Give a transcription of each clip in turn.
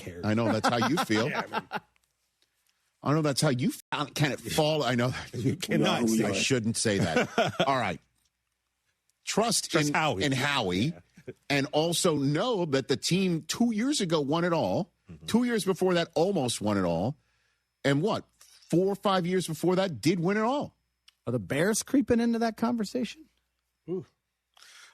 cares? I know that's how you feel. I know that's how you can it fall. I know you cannot. I shouldn't say that. All right. Trust in Howie, and also know that the team 2 years ago won it all. 2 years before that, almost won it all. And 4 or 5 years before that, did win it all. Are the Bears creeping into that conversation? Ooh.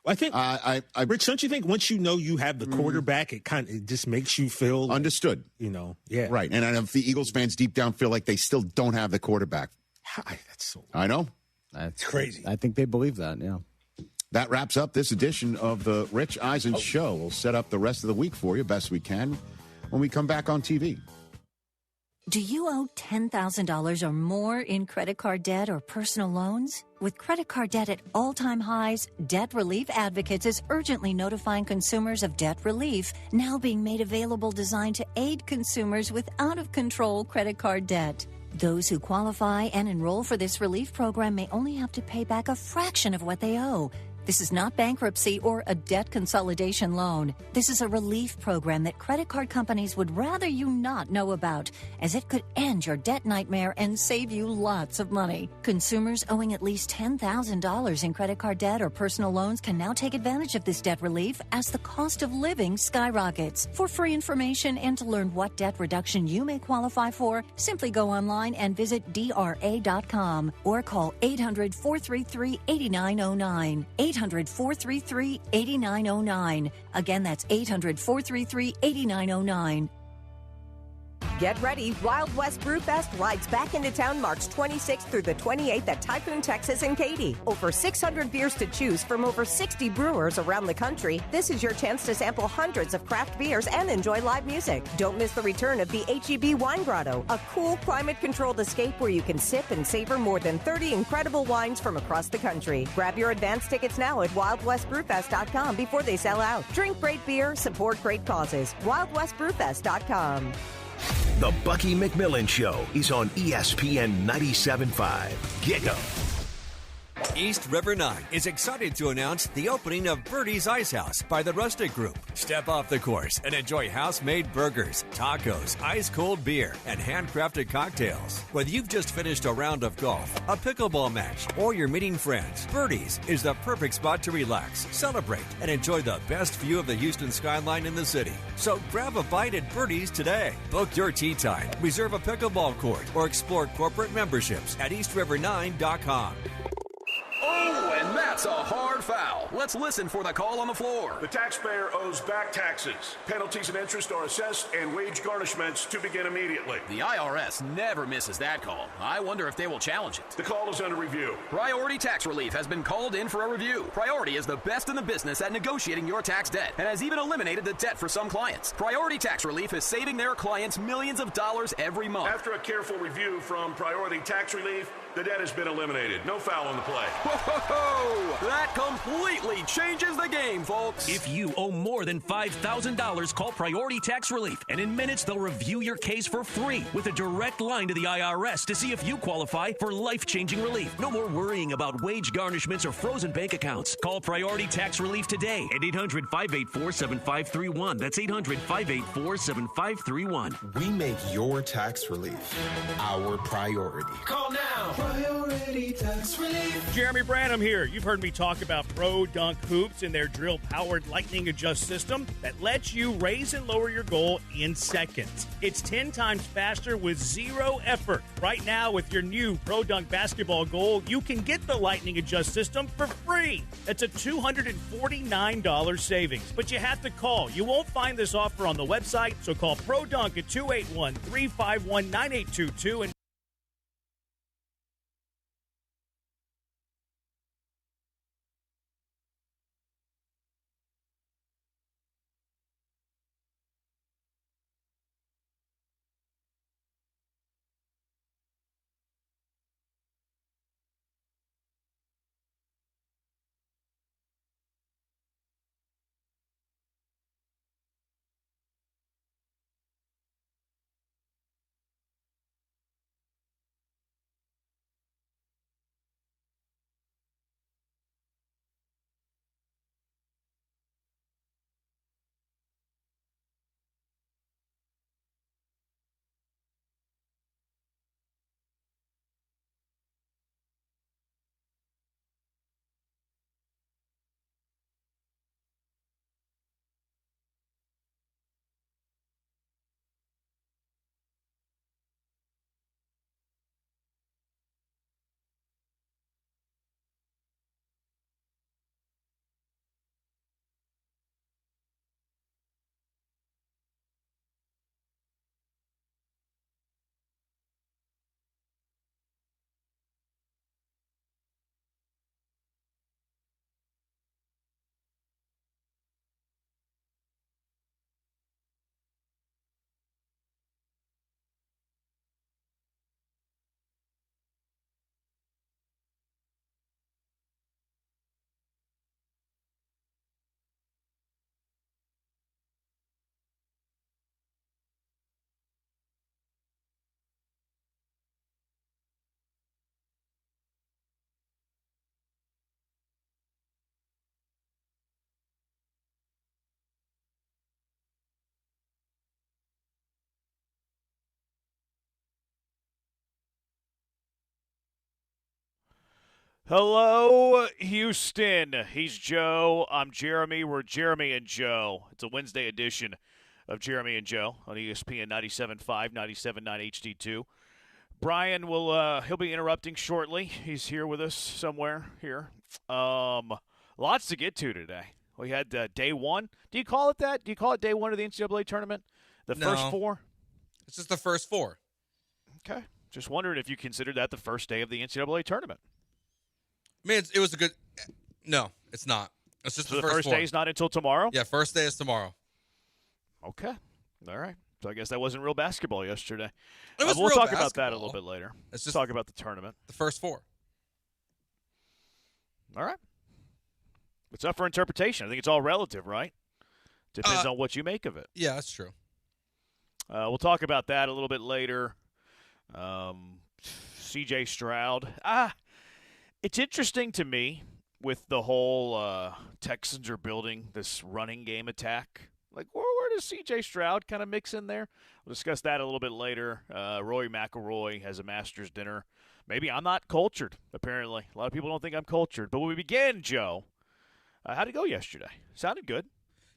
Well, I think, Rich, don't you think once you know you have the quarterback, it just makes you feel understood? Yeah, right. And I know if the Eagles fans deep down feel like they still don't have the quarterback. That's so. I know. That's crazy. I think they believe that. Yeah. That wraps up this edition of the Rich Eisen Show. We'll set up the rest of the week for you best we can when we come back on TV. Do you owe $10,000 or more in credit card debt or personal loans? With credit card debt at all-time highs, Debt Relief Advocates is urgently notifying consumers of debt relief now being made available designed to aid consumers with out-of-control credit card debt. Those who qualify and enroll for this relief program may only have to pay back a fraction of what they owe. This is not bankruptcy or a debt consolidation loan. This is a relief program that credit card companies would rather you not know about, as it could end your debt nightmare and save you lots of money. Consumers owing at least $10,000 in credit card debt or personal loans can now take advantage of this debt relief as the cost of living skyrockets. For free information and to learn what debt reduction you may qualify for, simply go online and visit DRA.com or call 800-433-8909. 800-433-8909. Again, that's 800-433-8909. Get ready. Wild West Brewfest rides back into town March 26th through the 28th at Tycoon, Texas and Katy. Over 600 beers to choose from over 60 brewers around the country. This is your chance to sample hundreds of craft beers and enjoy live music. Don't miss the return of the HEB Wine Grotto, a cool climate-controlled escape where you can sip and savor more than 30 incredible wines from across the country. Grab your advance tickets now at WildWestBrewfest.com before they sell out. Drink great beer, support great causes. WildWestBrewfest.com. The Bucky McMillan Show is on ESPN 97.5. Get up. East River 9 is excited to announce the opening of Birdie's Ice House by the Rustic Group. Step off the course and enjoy house-made burgers, tacos, ice-cold beer, and handcrafted cocktails. Whether you've just finished a round of golf, a pickleball match, or you're meeting friends, Birdie's is the perfect spot to relax, celebrate, and enjoy the best view of the Houston skyline in the city. So grab a bite at Birdie's today. Book your tee time, reserve a pickleball court, or explore corporate memberships at eastriver9.com. Oh, and that's a hard foul. Let's listen for the call on the floor. The taxpayer owes back taxes. Penalties and interest are assessed and wage garnishments to begin immediately. The IRS never misses that call. I wonder if they will challenge it. The call is under review. Priority Tax Relief has been called in for a review. Priority is the best in the business at negotiating your tax debt and has even eliminated the debt for some clients. Priority Tax Relief is saving their clients millions of dollars every month. After a careful review from Priority Tax Relief, the debt has been eliminated. No foul on the play. Whoa! That completely changes the game, folks. If you owe more than $5,000, call Priority Tax Relief, and in minutes they'll review your case for free with a direct line to the IRS to see if you qualify for life-changing relief. No more worrying about wage garnishments or frozen bank accounts. Call Priority Tax Relief today at 800-584-7531. That's 800-584-7531. We make your tax relief our priority. Call now. Priority Tax Relief. Jeremy Branham here. You've heard me talk about Pro Dunk Hoops and their drill-powered lightning adjust system that lets you raise and lower your goal in seconds. It's 10 times faster with zero effort. Right now, with your new Pro Dunk basketball goal, you can get the lightning adjust system for free. That's a $249 savings. But you have to call. You won't find this offer on the website, so call Pro Dunk at 281-351-9822 and Hello, Houston. He's Joe. I'm Jeremy. We're Jeremy and Joe. It's a Wednesday edition of Jeremy and Joe on ESPN 97.5, 97.9 HD2. Brian he'll be interrupting shortly. He's here with us somewhere here. Lots to get to today. We had day one. Do you call it that? Do you call it day one of the NCAA tournament? The first four? It's just the first four. Okay. Just wondering if you considered that the first day of the NCAA tournament. I mean, it was a good – no, it's not. It's just So the first four. day is not until tomorrow? Yeah, first day is tomorrow. Okay. All right. So I guess that wasn't real basketball yesterday. It was we'll real talk about basketball. that a little bit later. Let's just talk about the tournament. The first four. All right. It's up for interpretation. I think it's all relative, right? Depends on what you make of it. Yeah, that's true. We'll talk about that a little bit later. C.J. Stroud. It's interesting to me with the whole Texans are building this running game attack. Like, where does C.J. Stroud kind of mix in there? We'll discuss that a little bit later. Rory McIlroy has a master's dinner. Maybe I'm not cultured, apparently. A lot of people don't think I'm cultured. But when we begin, Joe, how'd it go yesterday? Sounded good.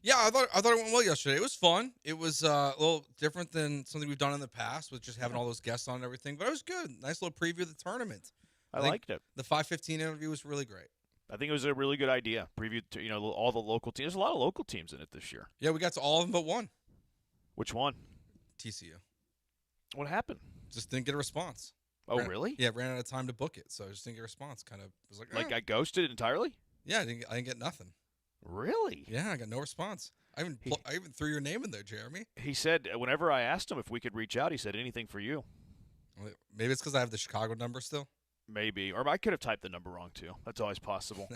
Yeah, I thought it went well yesterday. It was fun. It was a little different than something we've done in the past with just having all those guests on and everything. But it was good. Nice little preview of the tournament. I liked it. The 5:15 interview was really great. I think it was a really good idea. Preview to, all the local teams. There's a lot of local teams in it this year. Yeah, we got to all of them but one. Which one? TCU. What happened? Just didn't get a response. Oh, really? Yeah, ran out of time to book it, so I just didn't get a response. Kind of was like got ghosted entirely? Yeah, I didn't get nothing. Really? Yeah, I got no response. I even threw your name in there, Jeremy. He said whenever I asked him if we could reach out, he said anything for you. Maybe it's because I have the Chicago number still. Maybe, or I could have typed the number wrong too. That's always possible.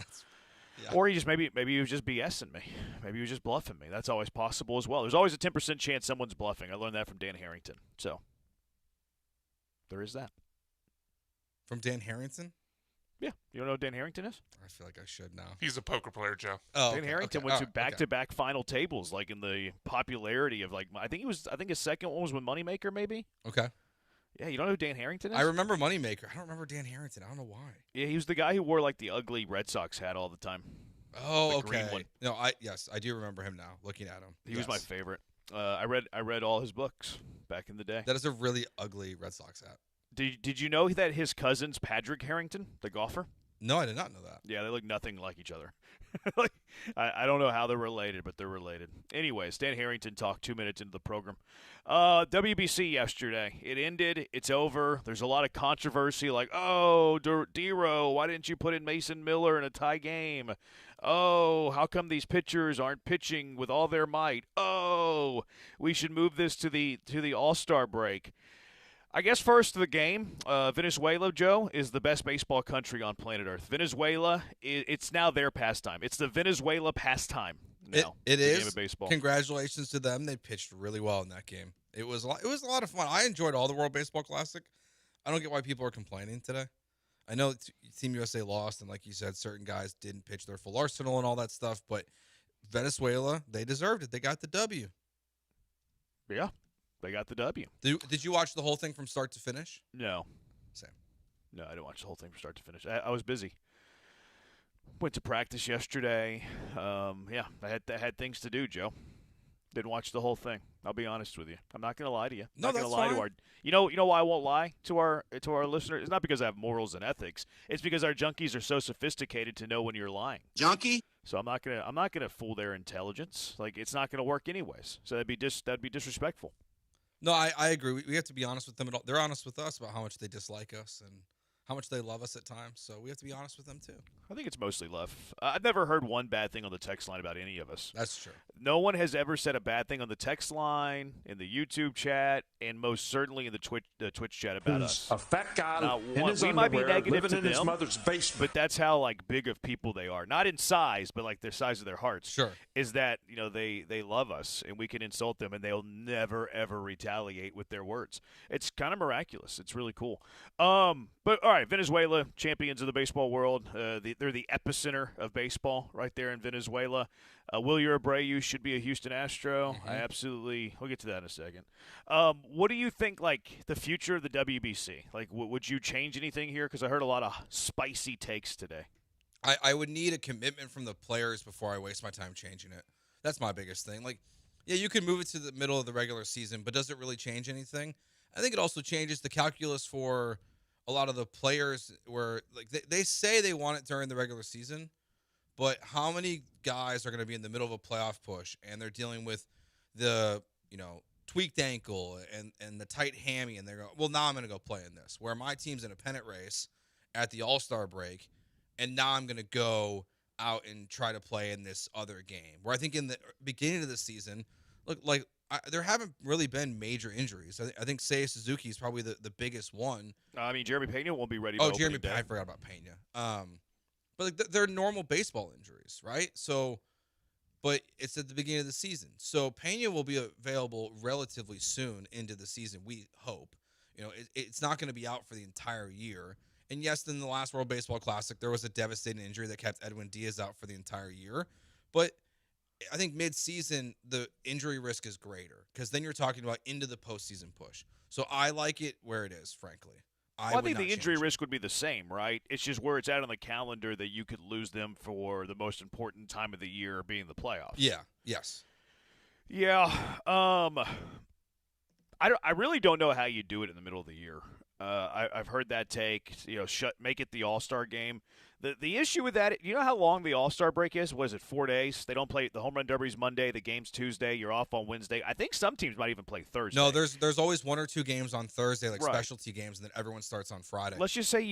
Yeah. Or he just maybe he was just BSing me. Maybe he was just bluffing me. That's always possible as well. There's always a 10% chance someone's bluffing. I learned that from Dan Harrington. So there is that. From Dan Harrington? Yeah. You don't know who Dan Harrington is? I feel like I should now. He's a poker player, Joe. Oh, Dan Harrington went to back-to-back final tables, like in the popularity of I think his second one was with Moneymaker, maybe. Okay. Yeah, you don't know who Dan Harrington is? I remember Moneymaker. I don't remember Dan Harrington. I don't know why. Yeah, he was the guy who wore like the ugly Red Sox hat all the time. Oh, the okay. Green one. No, I do remember him now. Looking at him, He was my favorite. I read all his books back in the day. That is a really ugly Red Sox hat. Did you know that his cousin's Patrick Harrington, the golfer? No, I did not know that. Yeah, they look nothing like each other. I don't know how they're related, but they're related. Anyway, Stan Harrington talked 2 minutes into the program. WBC yesterday. It ended. It's over. There's a lot of controversy like, oh, D-Row, why didn't you put in Mason Miller in a tie game? Oh, how come these pitchers aren't pitching with all their might? Oh, we should move this to the All-Star break. I guess first to the game, Venezuela, Joe, is the best baseball country on planet Earth. Venezuela, it's now their pastime. It's the Venezuela pastime now. It is. Game of baseball. Congratulations to them. They pitched really well in that game. It was a lot of fun. I enjoyed all the World Baseball Classic. I don't get why people are complaining today. I know Team USA lost, and like you said, certain guys didn't pitch their full arsenal and all that stuff, but Venezuela, they deserved it. They got the W. Yeah. They got the W. Did you watch the whole thing from start to finish? No. Same. No, I didn't watch the whole thing from start to finish. I was busy. Went to practice yesterday. I had things to do, Joe. Didn't watch the whole thing. I'll be honest with you. I'm not going to lie to you. No, that's fine. To our. You know why I won't lie to our listeners? It's not because I have morals and ethics. It's because our junkies are so sophisticated to know when you're lying. Junkie? So I'm not gonna fool their intelligence. Like, it's not gonna work anyways. So that'd be disrespectful. No, I agree. We have to be honest with them. They're honest with us about how much they dislike us and how much they love us at times. So we have to be honest with them, too. I think it's mostly love. I've never heard one bad thing on the text line about any of us. That's true. No one has ever said a bad thing on the text line, in the YouTube chat, and most certainly in the Twitch chat about us. A fat guy Not in one. his We might be underwear negative living to in his them, mother's basement. but that's how big of people they are. Not in size, but like their size of their hearts. Sure. Is that they love us and we can insult them and they'll never ever retaliate with their words. It's kind of miraculous. It's really cool. But all right, Venezuela, champions of the baseball world. They're the epicenter of baseball right there in Venezuela. Wilyer Abreu should be a Houston Astro. We'll get to that in a second. What do you think, like, the future of the WBC? Like, would you change anything here? Because I heard a lot of spicy takes today. I would need a commitment from the players before I waste my time changing it. That's my biggest thing. Like, yeah, you can move it to the middle of the regular season, but does it really change anything? I think it also changes the calculus for a lot of the players where, like, they say they want it during the regular season, but how many guys are going to be in the middle of a playoff push and they're dealing with the, tweaked ankle and the tight hammy, and they're going, well, now I'm going to go play in this, where my team's in a pennant race at the All-Star break, and now I'm going to go out and try to play in this other game, where I think in the beginning of the season, there haven't really been major injuries. I think Seiya Suzuki is probably the biggest one. I mean, Jeremy Pena won't be ready. Jeremy Pena. I forgot about Pena. But like they're normal baseball injuries, right? So, but it's at the beginning of the season. So Pena will be available relatively soon into the season, we hope. It's not going to be out for the entire year. And yes, in the last World Baseball Classic, there was a devastating injury that kept Edwin Diaz out for the entire year. But I think mid-season, the injury risk is greater because then you're talking about into the postseason push. So I like it where it is, frankly. I think the injury risk would be the same, right? It's just where it's at on the calendar that you could lose them for the most important time of the year being the playoffs. Yeah, yes. Yeah, I really don't know how you do it in the middle of the year. I've heard that take, make it the All-Star game. The issue with that, you know how long the All-Star break is? Was it 4 days? They don't play the home run derby's Monday, the game's Tuesday, you're off on Wednesday. I think some teams might even play Thursday. No, there's always 1 or 2 games on Thursday, like specialty games, and then everyone starts on Friday. Let's just say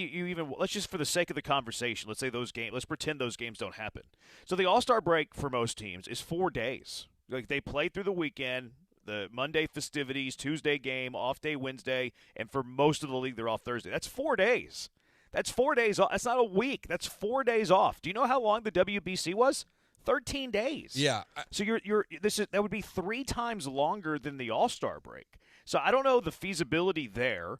let's just for the sake of the conversation, let's pretend those games don't happen. So the All-Star break for most teams is 4 days. Like they play through the weekend, the Monday festivities, Tuesday game, off day Wednesday, and for most of the league they're off Thursday. That's 4 days. That's 4 days off. That's not a week. That's 4 days off. Do you know how long the WBC was? 13 days. Yeah. So that would be 3 times longer than the All-Star break. So I don't know the feasibility there.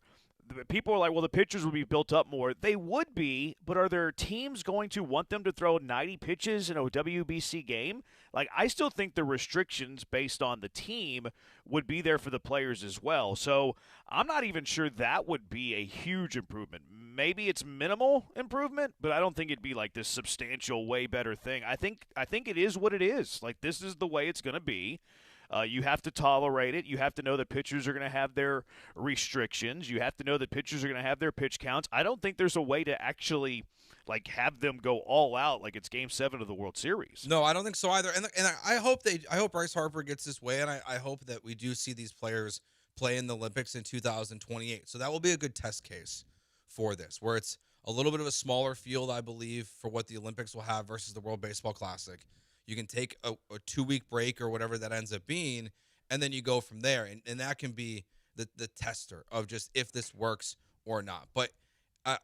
People are like, well, the pitchers would be built up more. They would be, but are there teams going to want them to throw 90 pitches in a WBC game? Like, I still think the restrictions based on the team would be there for the players as well. So I'm not even sure that would be a huge improvement. Maybe it's minimal improvement, but I don't think it'd be like this substantial, way better thing. I think it is what it is. Like, this is the way it's going to be. You have to tolerate it. You have to know that pitchers are going to have their restrictions. You have to know that pitchers are going to have their pitch counts. I don't think there's a way to actually have them go all out like it's Game 7 of the World Series. No, I don't think so either. And I hope Bryce Harper gets this way, and I hope that we do see these players play in the Olympics in 2028. So that will be a good test case for this, where it's a little bit of a smaller field, I believe, for what the Olympics will have versus the World Baseball Classic. You can take a 2-week break or whatever that ends up being, and then you go from there. And that can be the tester of just if this works or not. But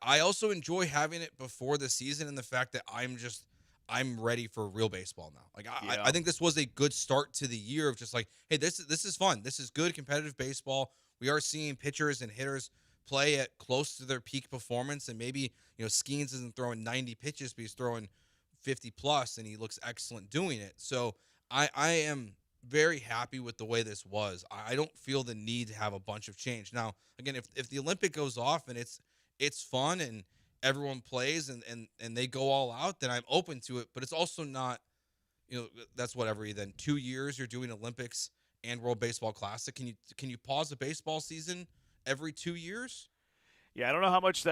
I also enjoy having it before the season and the fact that I'm ready for real baseball now. Like I think this was a good start to the year of just like, hey, this is fun. This is good competitive baseball. We are seeing pitchers and hitters play at close to their peak performance, and maybe Skeens isn't throwing 90 pitches, but he's throwing 50 plus, and he looks excellent doing it. So I am very happy with the way this was. I don't feel the need to have a bunch of change. Now, again, if the Olympic goes off and it's fun and everyone plays and they go all out, then I'm open to it. But it's also not, that's whatever. Then 2 years you're doing Olympics and World Baseball Classic. Can you pause a baseball season every 2 years? Yeah, I don't know how much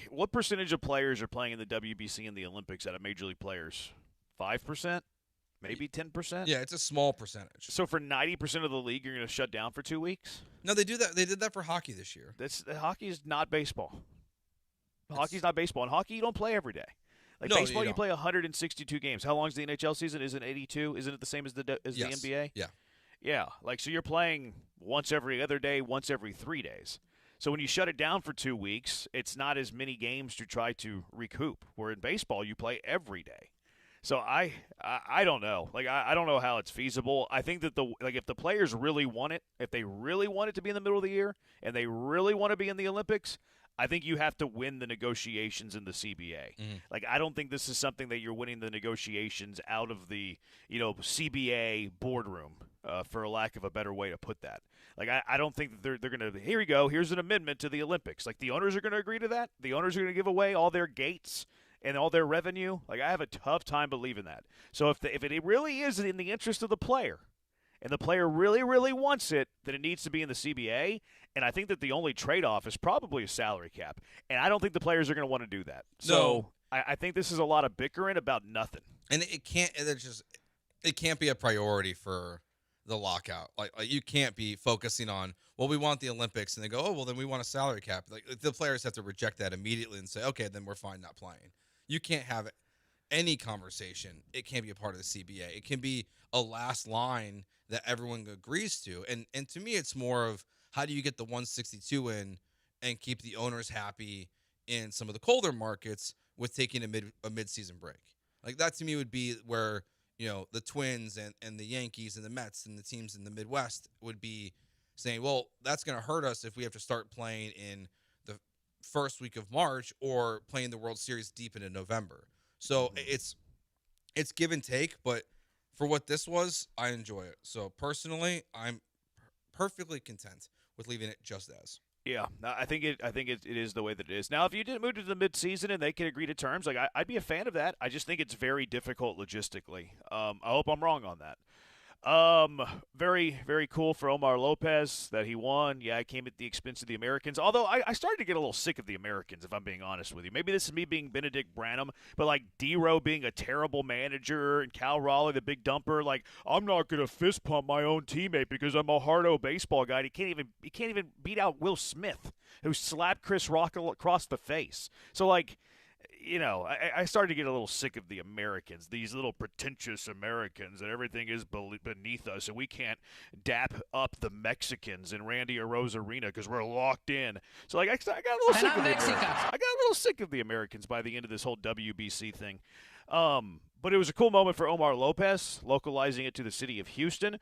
what percentage of players are playing in the WBC and the Olympics out of major league players? 5%? Maybe 10%? Yeah, it's a small percentage. So for 90% of the league, you're going to shut down for 2 weeks? No, they do that. They did that for hockey this year. Hockey is not baseball. Hockey's not baseball. In hockey, you don't play every day. Baseball, you play 162 games. How long is the NHL season? Isn't it 82? Isn't it the same as the NBA? Yeah. Yeah. So you're playing once every other day, once every 3 days. So when you shut it down for 2 weeks, it's not as many games to try to recoup. Where in baseball, you play every day. So I don't know. I don't know how it's feasible. I think that if the players really want it, if they really want it to be in the middle of the year and they really want to be in the Olympics, I think you have to win the negotiations in the CBA. Like, I don't think this is something that you're winning the negotiations out of the, CBA boardroom, for a lack of a better way to put that. Like, I don't think that they're going to, here we go, here's an amendment to the Olympics. Like, the owners are going to agree to that? The owners are going to give away all their gates and all their revenue? Like, I have a tough time believing that. So if it really is in the interest of the player, and the player really, really wants it, then it needs to be in the CBA. And I think that the only trade-off is probably a salary cap. And I don't think the players are going to want to do that. So I think this is a lot of bickering about nothing. And it can't be a priority for the lockout. Like you can't be focusing on, well, we want the Olympics, and they go, oh, well, then we want a salary cap. Like the players have to reject that immediately and say, okay, then we're fine not playing. You can't have any conversation. It can't be a part of the CBA. It can be a last line that everyone agrees to. And to me, it's more of how do you get the 162 in and keep the owners happy in some of the colder markets with taking a mid-season break. Like that to me would be where, the Twins and the Yankees and the Mets and the teams in the Midwest would be saying, well, that's going to hurt us if we have to start playing in the first week of March or playing the World Series deep into November. So it's give and take, but for what this was, I enjoy it. So personally, I'm perfectly content with leaving it just as. Yeah, I think it is the way that it is. Now, if you did move to the midseason and they can agree to terms, like I'd be a fan of that. I just think it's very difficult logistically. I hope I'm wrong on that. Very, very cool for Omar Lopez that he won. Yeah, it came at the expense of the Americans. Although I started to get a little sick of the Americans, if I'm being honest with you. Maybe this is me being Benedict Branham, but like D-Row being a terrible manager and Cal Raleigh, the big dumper, like I'm not gonna fist pump my own teammate because I'm a hard-o baseball guy. He can't even beat out Will Smith, who slapped Chris Rock across the face. So like, I started to get a little sick of the Americans, these little pretentious Americans, that everything is beneath us, and we can't dap up the Mexicans in Randy Arozarena because we're locked in. So, like, I got a little sick of the Americans. I got a little sick of the Americans by the end of this whole WBC thing. But it was a cool moment for Omar Lopez, localizing it to the city of Houston.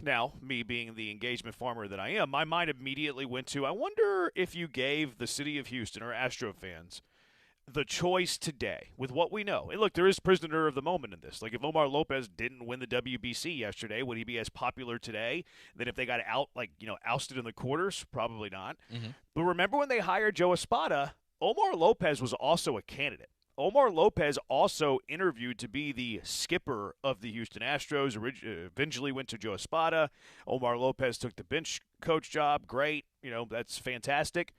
Now, me being the engagement farmer that I am, my mind immediately went to, I wonder if you gave the city of Houston or Astro fans the choice today with what we know. And look, there is prisoner of the moment in this. Like if Omar Lopez didn't win the WBC yesterday, would he be as popular today than if they got ousted in the quarters? Probably not. But remember when they hired Joe Espada, Omar Lopez was also a candidate. Omar Lopez also interviewed to be the skipper of the Houston Astros. Eventually went to Joe Espada. Omar Lopez took the bench coach job. Great. That's fantastic.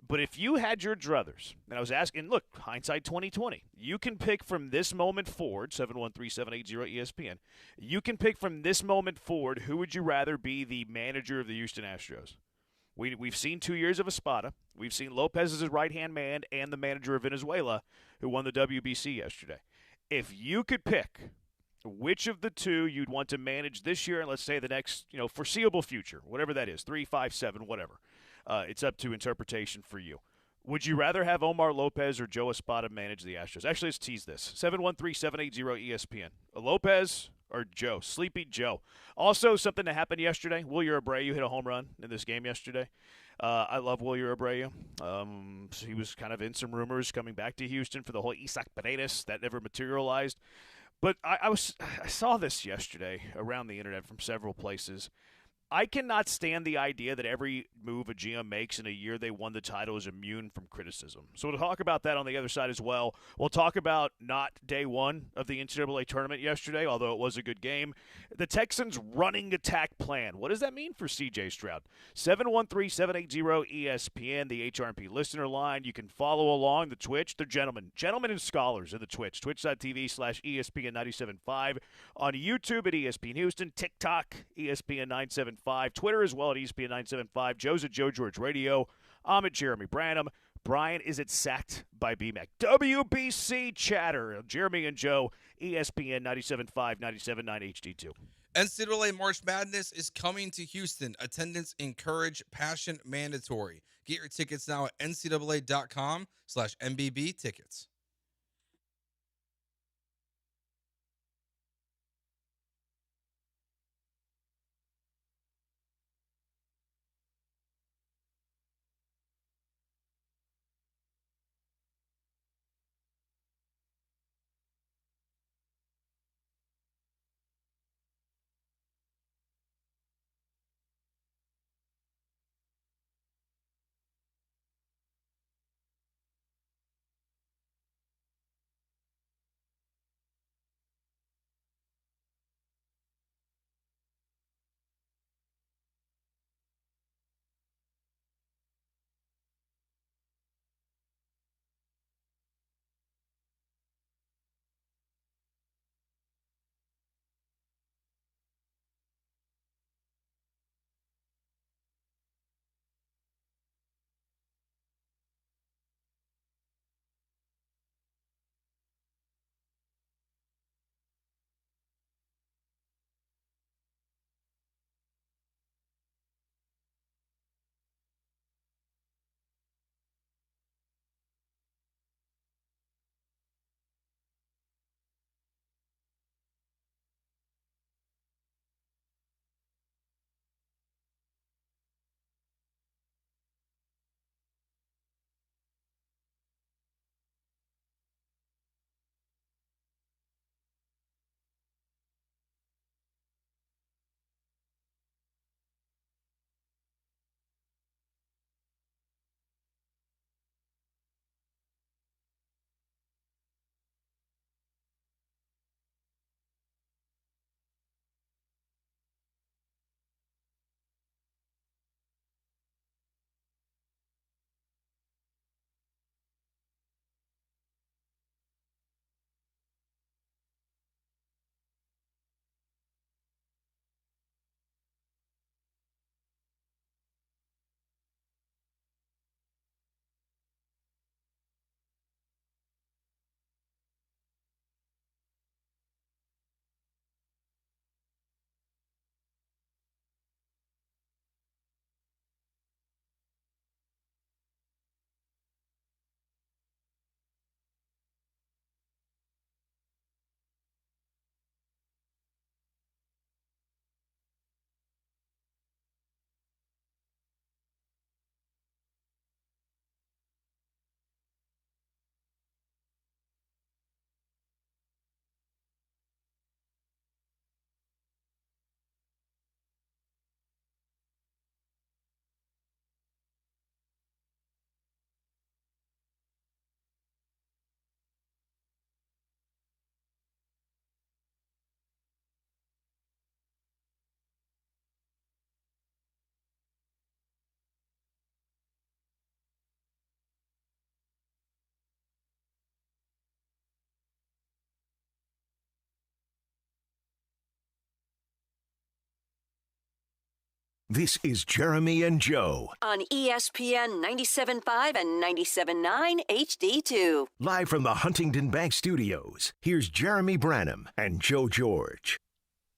But if you had your druthers, and I was asking, look, hindsight 2020, you can pick from this moment forward, 713-780-ESPN, you can pick from this moment forward who would you rather be the manager of the Houston Astros. We've seen 2 years of Espada. We've seen Lopez as his right-hand man and the manager of Venezuela who won the WBC yesterday. If you could pick which of the two you'd want to manage this year and let's say the next foreseeable future, whatever that is, 3, 5, 7, whatever. It's up to interpretation for you. Would you rather have Omar Lopez or Joe Espada manage the Astros? Actually, let's tease this. 713-780-ESPN. Lopez or Joe? Sleepy Joe. Also, something that happened yesterday. Wilyer Abreu hit a home run in this game yesterday. I love Wilyer Abreu. He was kind of in some rumors coming back to Houston for the whole Isaac Paredes. That never materialized. But I saw this yesterday around the internet from several places. I cannot stand the idea that every move a GM makes in a year they won the title is immune from criticism. So we'll talk about that on the other side as well. We'll talk about not day one of the NCAA tournament yesterday, although it was a good game. The Texans' running attack plan. What does that mean for C.J. Stroud? 713-780-ESPN, the HRP listener line. You can follow along the Twitch. They're gentlemen and scholars in the Twitch. Twitch.tv/ESPN975. On YouTube at ESPN Houston. TikTok, ESPN975. Twitter as well at ESPN975. Joe's at Joe George Radio. I'm at Jeremy Branham. Brian is at Sacked by BMAC. WBC chatter. Jeremy and Joe, ESPN 97.5, 97.9 HD2. NCAA March Madness is coming to Houston. Attendance encourage, passion mandatory. Get your tickets now at ncaa.com/MBB tickets. This is Jeremy and Joe. On ESPN 97.5 and 97.9 HD2. Live from the Huntington Bank Studios, here's Jeremy Branham and Joe George.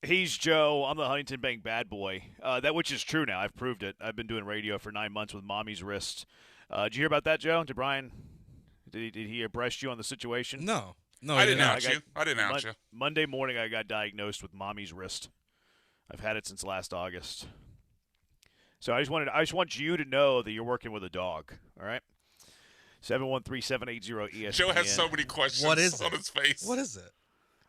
He's Joe. I'm the Huntington Bank bad boy. That which is true now. I've proved it. I've been doing radio for 9 months with mommy's wrist. Did you hear about that, Joe? Did Brian, did he abreast you on the situation? No. I didn't out you. I didn't out you. Monday morning, I got diagnosed with mommy's wrist. I've had it since last August. So I just want you to know that you're working with a dog. All right. 713-780-ESPN. Joe has so many questions on his face. What is it?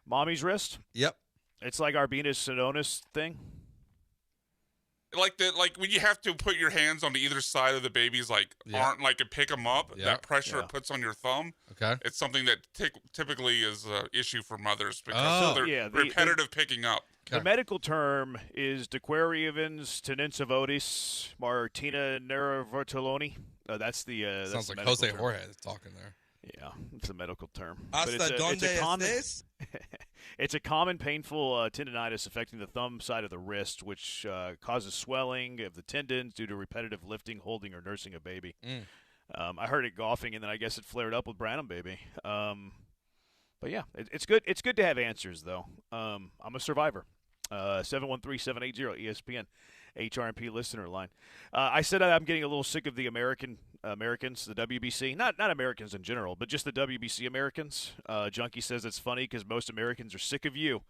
Mommy's wrist? Yep. It's like Arbenus Sinonis thing. Like when you have to put your hands on either side of the baby's arm, and pick them up. Yeah. That pressure it puts on your thumb. Okay. It's something that typically is an issue for mothers because they're repetitive picking up. The medical term is Dequarievans tenensavotis Martina Neravertoloni. That's the sounds the like Jose term. Jorge talking there. Yeah, it's a medical term. Hasta donde estés? It's a common painful tendinitis affecting the thumb side of the wrist, which causes swelling of the tendons due to repetitive lifting, holding, or nursing a baby. I heard it golfing, and then I guess it flared up with Branham baby. But yeah, it's good. It's good to have answers, though. I'm a survivor. 713-780-ESPN, HRMP listener line. I said I'm getting a little sick of the Americans, the WBC. Not Americans in general, but just the WBC Americans. Junkie says it's funny because most Americans are sick of you.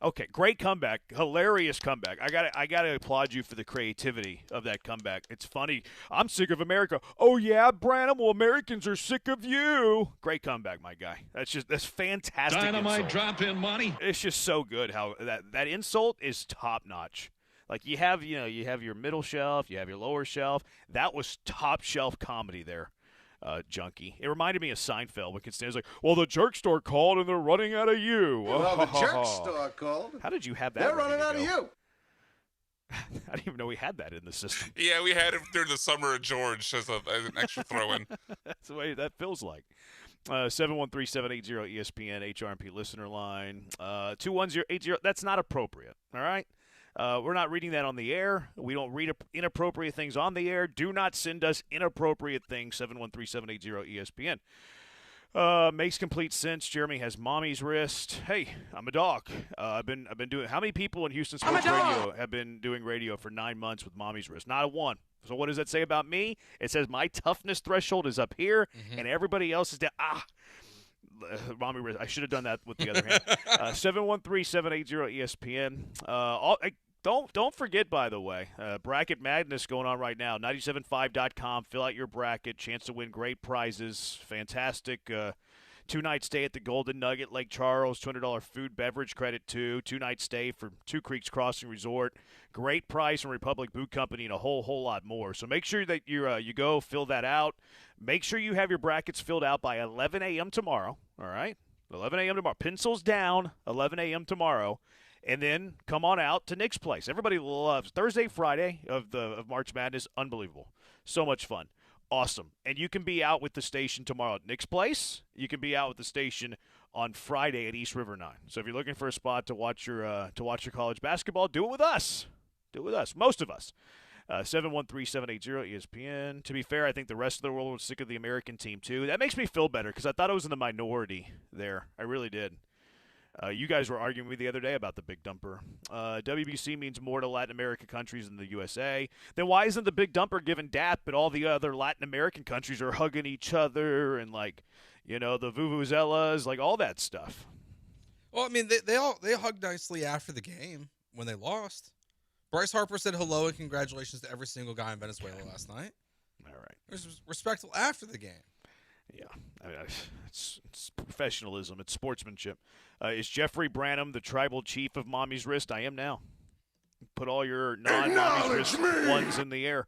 Okay, great comeback, hilarious comeback. I gotta applaud you for the creativity of that comeback. It's funny. I'm sick of America. Oh yeah, Branham. Well, Americans are sick of you. Great comeback, my guy. That's fantastic. Dynamite drop in money. It's just so good how that insult is top notch. Like you have your middle shelf, you have your lower shelf. That was top shelf comedy there. Junkie. It reminded me of Seinfeld when Costanza's like, well, the jerk store called and they're running out of you. Well, the jerk store called. How did you have that? They're running out of you. I didn't even know we had that in the system. Yeah, we had it during the summer of George as an extra throw-in. That's the way that feels like. 713-780-ESPN, HRMP listener line. 21080. That's not appropriate, all right? We're not reading that on the air. We don't read inappropriate things on the air. Do not send us inappropriate things. 713-780-ESPN. Makes complete sense. Jeremy has mommy's wrist. Hey, I'm a dog. I've been doing. How many people in Houston Sports Radio have been doing radio for 9 months with mommy's wrist? Not a one. So what does that say about me? It says my toughness threshold is up here, and everybody else is down. Mommy wrist. I should have done that with the other hand. 713-780-ESPN. Don't forget, by the way, bracket madness going on right now. 975.com. Fill out your bracket. Chance to win great prizes. Fantastic 2-night stay at the Golden Nugget, Lake Charles. $200 food beverage credit too. 2-night stay for Two Creeks Crossing Resort. Great price from Republic Boot Company and a whole lot more. So make sure that you go fill that out. Make sure you have your brackets filled out by 11 a.m. tomorrow. All right, 11 a.m. tomorrow. Pencils down. 11 a.m. tomorrow. And then come on out to Nick's Place. Everybody loves Thursday, Friday of March Madness. Unbelievable. So much fun. Awesome. And you can be out with the station tomorrow at Nick's Place. You can be out with the station on Friday at East River 9. So if you're looking for a spot to watch your college basketball, do it with us. Do it with us. Most of us. 713-780-ESPN. To be fair, I think the rest of the world was sick of the American team too. That makes me feel better because I thought I was in the minority there. I really did. You guys were arguing with me the other day about the big dumper. WBC means more to Latin American countries than the USA. Then why isn't the big dumper given DAP, but all the other Latin American countries are hugging each other and the vuvuzelas, all that stuff? Well, I mean, they hugged nicely after the game when they lost. Bryce Harper said hello and congratulations to every single guy in Venezuela last night. All right. It was respectful after the game. Yeah, it's professionalism. It's sportsmanship. Is Jeffrey Branham the tribal chief of Mommy's Wrist? I am now. Put all your non-Mommy's Wrist ones in the air.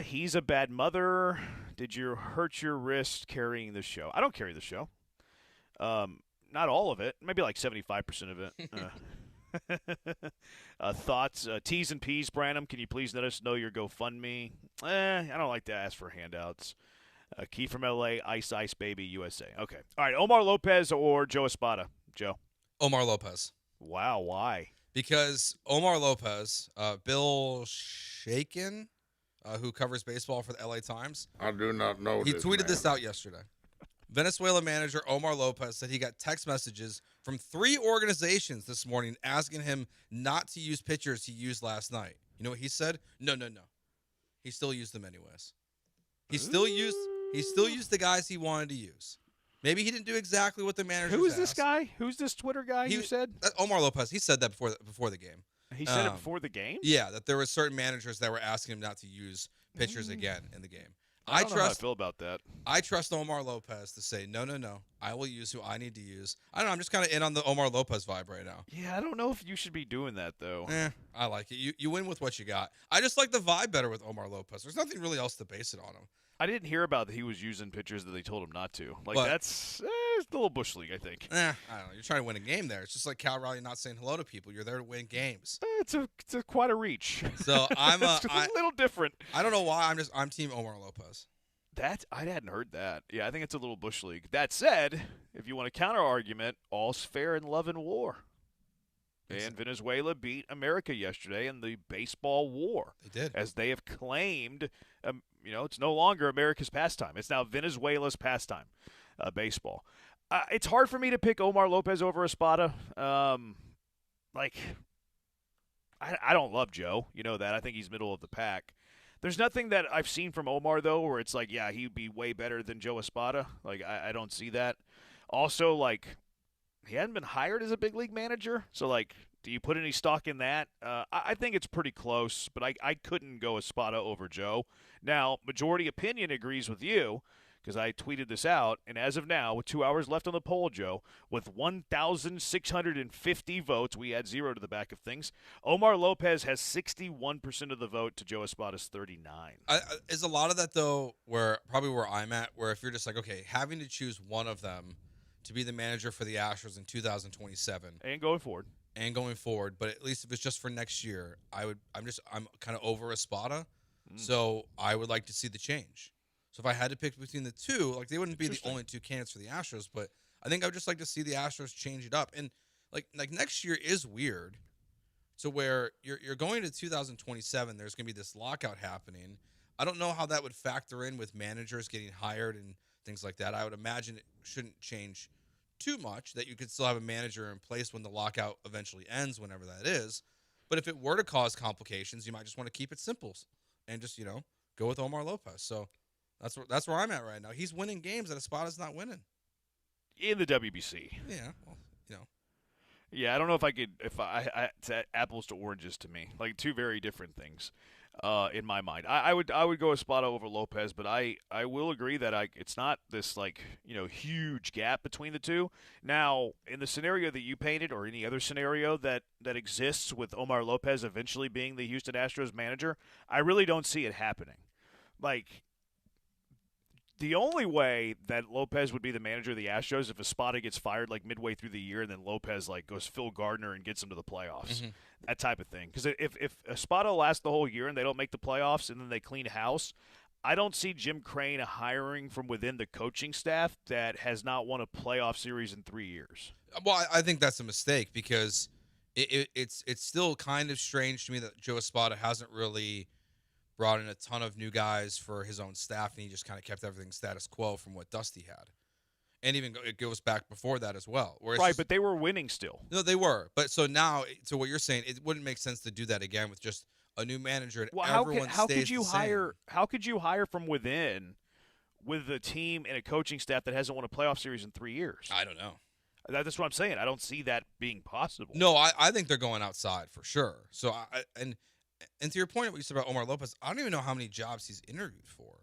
He's a bad mother. Did you hurt your wrist carrying the show? I don't carry the show. Not all of it. Maybe like 75% of it. Thoughts? T's and P's, Branham. Can you please let us know your GoFundMe? I don't like to ask for handouts. Key from L.A., Ice Baby, USA. Okay. All right, Omar Lopez or Joe Espada? Joe? Omar Lopez. Wow, why? Because Omar Lopez, Bill Shakin, who covers baseball for the LA Times. I do not know He this tweeted man. this out yesterday. Venezuela manager Omar Lopez said he got text messages from 3 organizations this morning asking him not to use pitchers he used last night. You know what he said? No. He still used them anyways. He still used the guys he wanted to use. Maybe he didn't do exactly what the manager. Who is this guy? Who's this Twitter guy you said? Omar Lopez. He said that before the game. He said it before the game? Yeah, that there were certain managers that were asking him not to use pitchers again in the game. I don't know how I feel about that. I trust Omar Lopez to say, no. I will use who I need to use. I don't know. I'm just kind of in on the Omar Lopez vibe right now. Yeah, I don't know if you should be doing that, though. I like it. You win with what you got. I just like the vibe better with Omar Lopez. There's nothing really else to base it on him. I didn't hear about that he was using pitchers that they told him not to. Like, But- that's it's a little Bush League, I think. I don't know. You're trying to win a game there. It's just like Cal Raleigh not saying hello to people. You're there to win games. It's quite a reach. So I'm it's a little different. I don't know why. I'm team Omar Lopez. I hadn't heard that. Yeah, I think it's a little Bush League. That said, if you want a counter argument, all's fair in love and war. And Venezuela beat America yesterday in the baseball war. They did. As they have claimed, it's no longer America's pastime. It's now Venezuela's pastime, baseball. It's hard for me to pick Omar Lopez over Espada. I don't love Joe. You know that. I think he's middle of the pack. There's nothing that I've seen from Omar, though, where it's like, yeah, he'd be way better than Joe Espada. Like, I don't see that. Also, like, he hadn't been hired as a big league manager. So, like, do you put any stock in that? I think it's pretty close, but I couldn't go Espada over Joe. Now, majority opinion agrees with you, because I tweeted this out, and as of now, with 2 hours left on the poll, Joe, with 1,650 votes, we add 0 to the back of things, Omar Lopez has 61% of the vote to Joe Espada's 39. Is a lot of that, though, where I'm at, where if you're just like, okay, having to choose one of them to be the manager for the Astros in 2027. And going forward, but at least if it's just for next year, I'm kind of over Espada, so I would like to see the change. So if I had to pick between the two, like they wouldn't be the only 2 candidates for the Astros, but I think I would just like to see the Astros change it up. And like next year is weird, so where you're going to 2027, there's going to be this lockout happening. I don't know how that would factor in with managers getting hired and things like that. I would imagine it shouldn't change too much, that you could still have a manager in place when the lockout eventually ends, whenever that is. But if it were to cause complications, you might just want to keep it simple and just, go with Omar Lopez. So that's where I'm at right now. He's winning games that Espada's not winning. In the WBC. Yeah, Yeah, I don't know if I could. It's apples to oranges to me, like 2 very different things, in my mind. I would go Espada over Lopez, but I will agree that it's not this huge gap between the two. Now, in the scenario that you painted, or any other scenario that exists with Omar Lopez eventually being the Houston Astros manager, I really don't see it happening. Like, the only way that Lopez would be the manager of the Astros if Espada gets fired like midway through the year and then Lopez like goes Phil Gardner and gets them to the playoffs. Mm-hmm. That type of thing. Because if Espada lasts the whole year and they don't make the playoffs and then they clean house, I don't see Jim Crane hiring from within the coaching staff that has not won a playoff series in 3 years. Well, I think that's a mistake, because it's still kind of strange to me that Joe Espada hasn't really brought in a ton of new guys for his own staff, and he just kind of kept everything status quo from what Dusty had. And even it goes back before that as well. Right, but they were winning still. No, they were. But so now, to what you're saying, it wouldn't make sense to do that again with just a new manager and everyone how stays could you the same. How could you hire from within with a team and a coaching staff that hasn't won a playoff series in 3 years? I don't know. That's what I'm saying. I don't see that being possible. No, I think they're going outside for sure. So and to your point, what you said about Omar Lopez, I don't even know how many jobs he's interviewed for.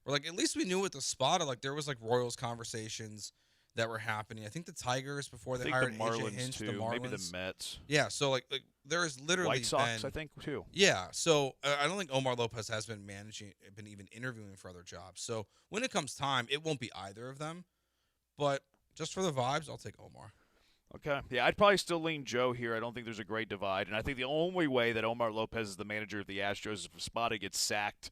Or like, at least we knew with the Espada, like there was like Royals conversations that were happening. I think the Tigers before they hired the Marlins AJ Hinch, too. the Marlins, Maybe the Mets. Yeah, so like there is literally White Sox, been, I think too. Yeah, so I don't think Omar Lopez has been even interviewing for other jobs. So when it comes time, it won't be either of them. But just for the vibes, I'll take Omar. Okay. Yeah, I'd probably still lean Joe here. I don't think there's a great divide. And I think the only way that Omar Lopez is the manager of the Astros is if Espada gets sacked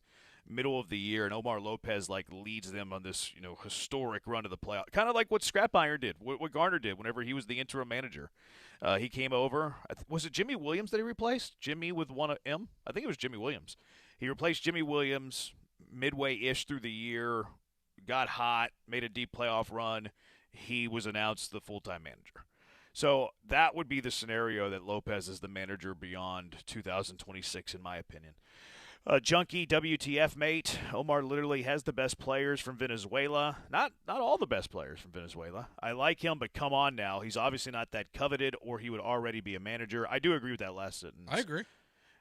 middle of the year, and Omar Lopez leads them on this historic run to the playoff, kind of like what Scrap Iron did, what Garner did whenever he was the interim manager. He came over. Was it Jimmy Williams that he replaced? Jimmy with one M? I think it was Jimmy Williams. He replaced Jimmy Williams midway-ish through the year, got hot, made a deep playoff run. He was announced the full-time manager. So that would be the scenario that Lopez is the manager beyond 2026, in my opinion. Junkie, WTF, mate. Omar literally has the best players from Venezuela. Not all the best players from Venezuela. I like him, but come on now. He's obviously not that coveted, or he would already be a manager. I do agree with that last sentence. I agree.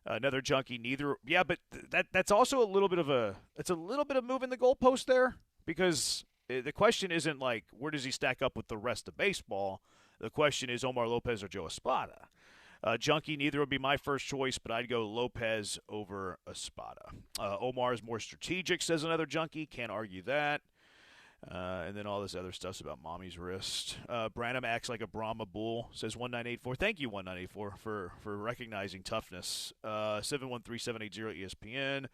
Another junkie, neither. Yeah, but that's also a little bit of moving the goalpost there, because the question isn't where does he stack up with the rest of baseball. The question is Omar Lopez or Joe Espada. Junkie, neither would be my first choice, but I'd go Lopez over Espada. Omar is more strategic, says another junkie. Can't argue that. And then all this other stuff's about mommy's wrist. Branham acts like a Brahma bull, says 1984. Thank you, 1984, for recognizing toughness. 713-780 ESPN.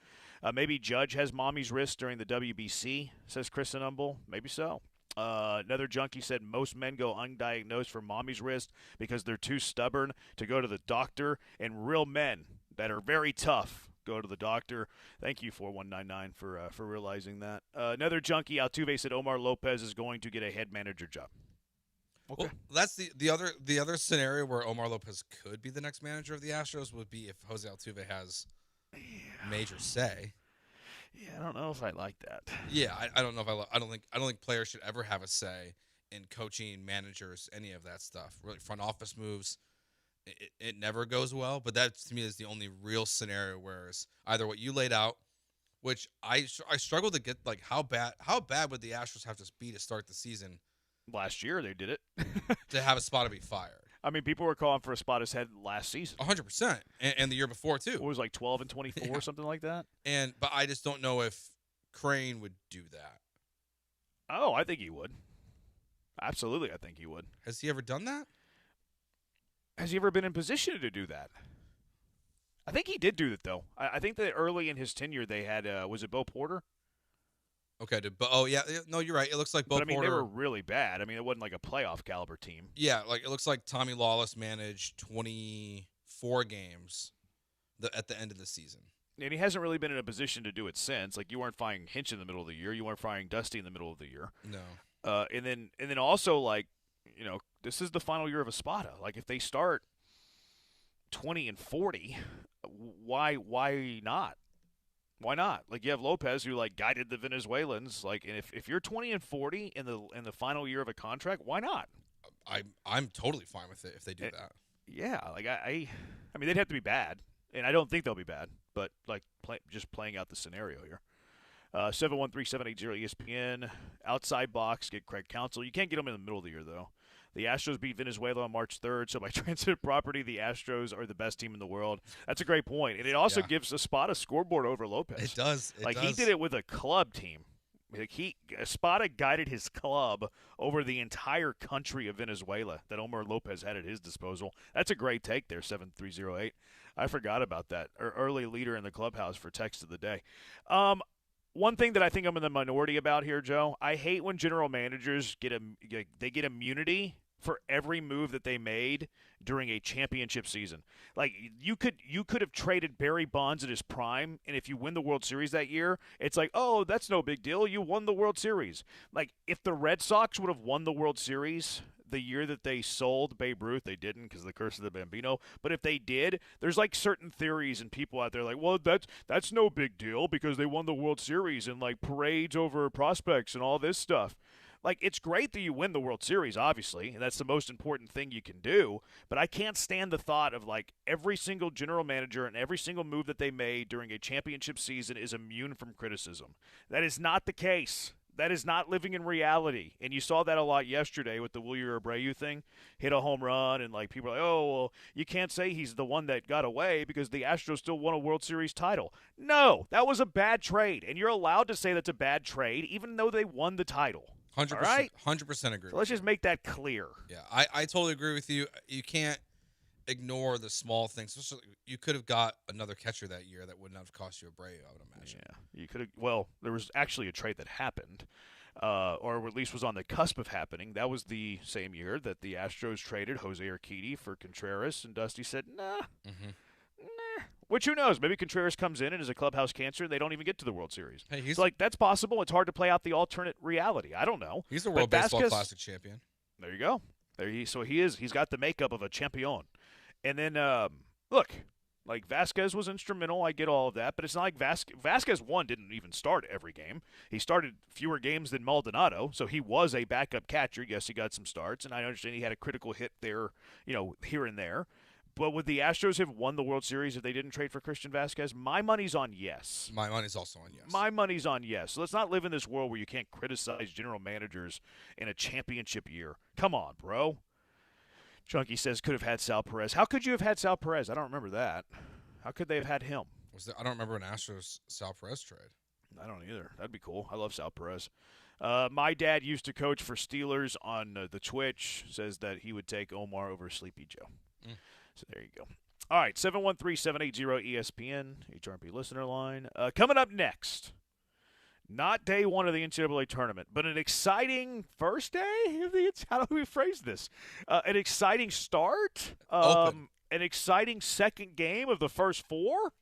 Maybe Judge has mommy's wrist during the WBC, says Chris Humble. Maybe so. Another junkie said most men go undiagnosed for mommy's wrist because they're too stubborn to go to the doctor, and real men that are very tough go to the doctor. Thank you, 4199, for realizing that. Another junkie, Altuve, said Omar Lopez is going to get a head manager job. Okay. Well, that's the other scenario where Omar Lopez could be the next manager of the Astros would be if Jose Altuve has major say. Yeah, I don't know if I like that. Yeah, I don't know if I don't think players should ever have a say in coaching, managers, any of that stuff. Really, front office moves, it never goes well. But that to me is the only real scenario where it's either what you laid out, which I struggle to get how bad would the Astros have to be to start the season? Last year they did it to have Espada be fired. I mean, people were calling for Espada's head last season. 100%. And the year before, too. It was 12-24 or something like that? But I just don't know if Crane would do that. Oh, I think he would. Absolutely, I think he would. Has he ever done that? Has he ever been in position to do that? I think he did do that, though. I think that early in his tenure they had, was it Bo Porter? Okay, no, you're right. It looks like Bo Porter. But, I mean, they were really bad. I mean, it wasn't like a playoff caliber team. Yeah, it looks like Tommy Lawless managed 24 games at the end of the season. And he hasn't really been in a position to do it since. You weren't firing Hinch in the middle of the year. You weren't firing Dusty in the middle of the year. No. And then also, this is the final year of Espada. If they start 20-40, why not? Why not? You have Lopez who guided the Venezuelans. And if you're 20-40 in the final year of a contract, why not? I'm totally fine with it if they do that. Yeah, I mean they'd have to be bad, and I don't think they'll be bad. But just playing out the scenario here. 713-780 ESPN. Outside box, get Craig Counsell. You can't get them in the middle of the year though. The Astros beat Venezuela on March 3rd, so by transitive property, the Astros are the best team in the world. That's a great point. And it also gives Espada scoreboard over Lopez. It does. He did it with a club team. Espada guided his club over the entire country of Venezuela that Omar Lopez had at his disposal. That's a great take there, 7308. I forgot about that. Early leader in the clubhouse for text of the day. One thing that I think I'm in the minority about here, Joe, I hate when general managers get immunity for every move that they made during a championship season. You could have traded Barry Bonds at his prime, and if you win the World Series that year, it's oh, that's no big deal. You won the World Series. If the Red Sox would have won the World Series the year that they sold Babe Ruth, they didn't because of the curse of the Bambino. But if they did, there's certain theories and people out there well, that's no big deal because they won the World Series and parades over prospects and all this stuff. It's great that you win the World Series, obviously, and that's the most important thing you can do. But I can't stand the thought of every single general manager and every single move that they made during a championship season is immune from criticism. That is not the case. That is not living in reality. And you saw that a lot yesterday with the Wilyer Abreu thing. Hit a home run, and people are oh, well, you can't say he's the one that got away because the Astros still won a World Series title. No, that was a bad trade. And you're allowed to say that's a bad trade even though they won the title. 100%. Right? 100% agree. So let's just make that clear. Yeah, I totally agree with you. You can't ignore the small things. You could have got another catcher that year that wouldn't have cost you a Bray, I would imagine. Yeah, you could have. Well, there was actually a trade that happened, or at least was on the cusp of happening. That was the same year that the Astros traded Jose Urquidy for Contreras, and Dusty said, nah. Nah. Which, who knows? Maybe Contreras comes in and is a clubhouse cancer, and they don't even get to the World Series. Hey, it's like, that's possible. It's hard to play out the alternate reality. I don't know. He's the World Baseball Classic champion. There you go. So he's got the makeup of a champion. And then, look, like Vasquez was instrumental. I get all of that, but it's not like Vasquez didn't even start every game. He started fewer games than Maldonado, so he was a backup catcher. Yes, he got some starts, and I understand he had a critical hit there, here and there. But would the Astros have won the World Series if they didn't trade for Christian Vasquez? My money's on yes. My money's also on yes. My money's on yes. So let's not live in this world where you can't criticize general managers in a championship year. Come on, bro. Chunky says could have had Sal Perez. How could you have had Sal Perez? I don't remember that. How could they have had him? I don't remember an Astros Sal Perez trade. I don't either. That'd be cool. I love Sal Perez. My dad used to coach for Steelers on the Twitch. Says that he would take Omar over Sleepy Joe. So there you go. All right, 713-780-ESPN, HRP listener line. Coming up next, not day one of the NCAA tournament, but an exciting first day of the – how do we phrase this? An exciting start, an exciting second game of the first four.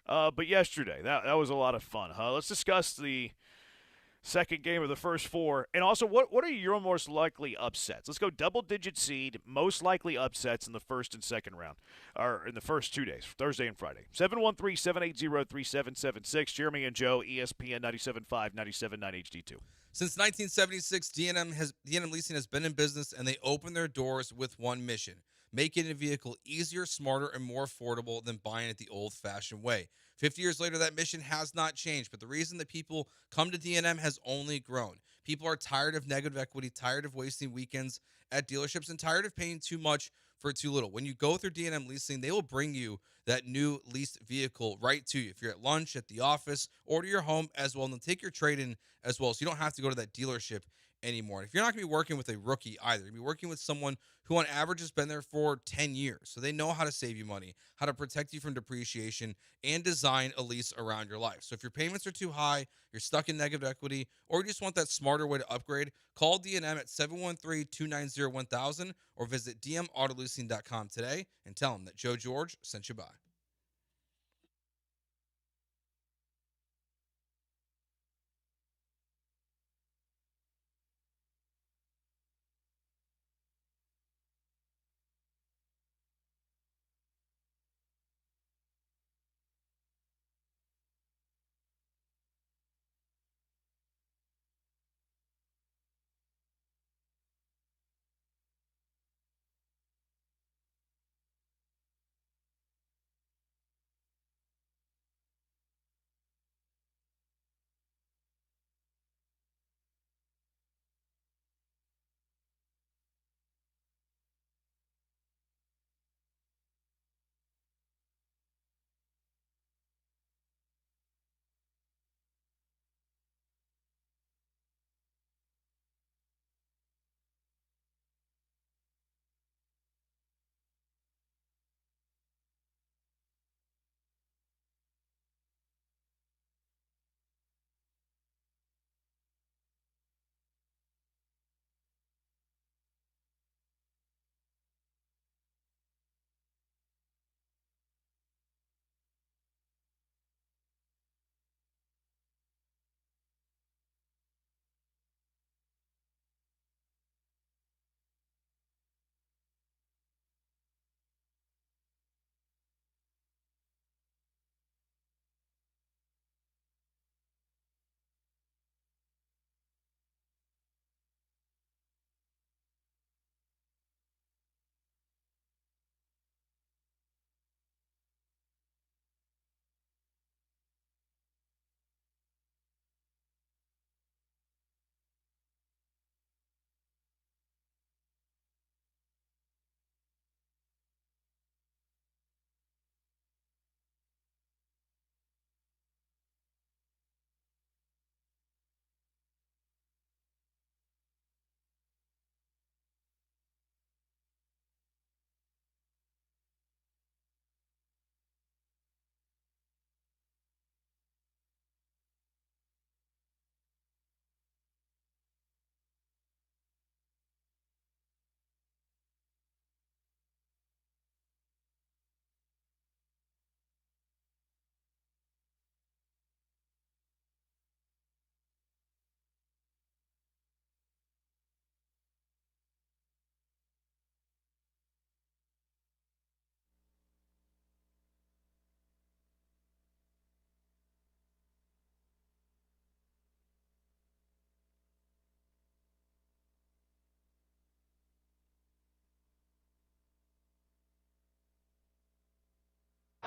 But yesterday, that was a lot of fun, huh? Let's discuss the second game of the first four. And also, what are your most likely upsets? Let's go double-digit seed, most likely upsets in the first and second round, or in the first 2 days, Thursday and Friday. 713-780-3776. Jeremy and Joe, ESPN 97.5, 97.9 HD2. Since 1976, D&M Leasing has been in business, and they opened their doors with one mission: making a vehicle easier, smarter, and more affordable than buying it the old-fashioned way. 50 years later, that mission has not changed, but the reason that people come to D&M has only grown. People are tired of negative equity, tired of wasting weekends at dealerships, and tired of paying too much for too little. When you go through D&M Leasing, they will bring you that new leased vehicle right to you. If you're at lunch, at the office, or to your home as well, and they'll take your trade-in as well, so you don't have to go to that dealership anymore. And if you're not going to be working with a rookie either, you're going to be working with someone who on average has been there for 10 years. So they know how to save you money, how to protect you from depreciation, and design a lease around your life. So if your payments are too high, you're stuck in negative equity, or you just want that smarter way to upgrade, call D&M at 713-290-1000 or visit dmautoloosing.com today and tell them that Joe George sent you by.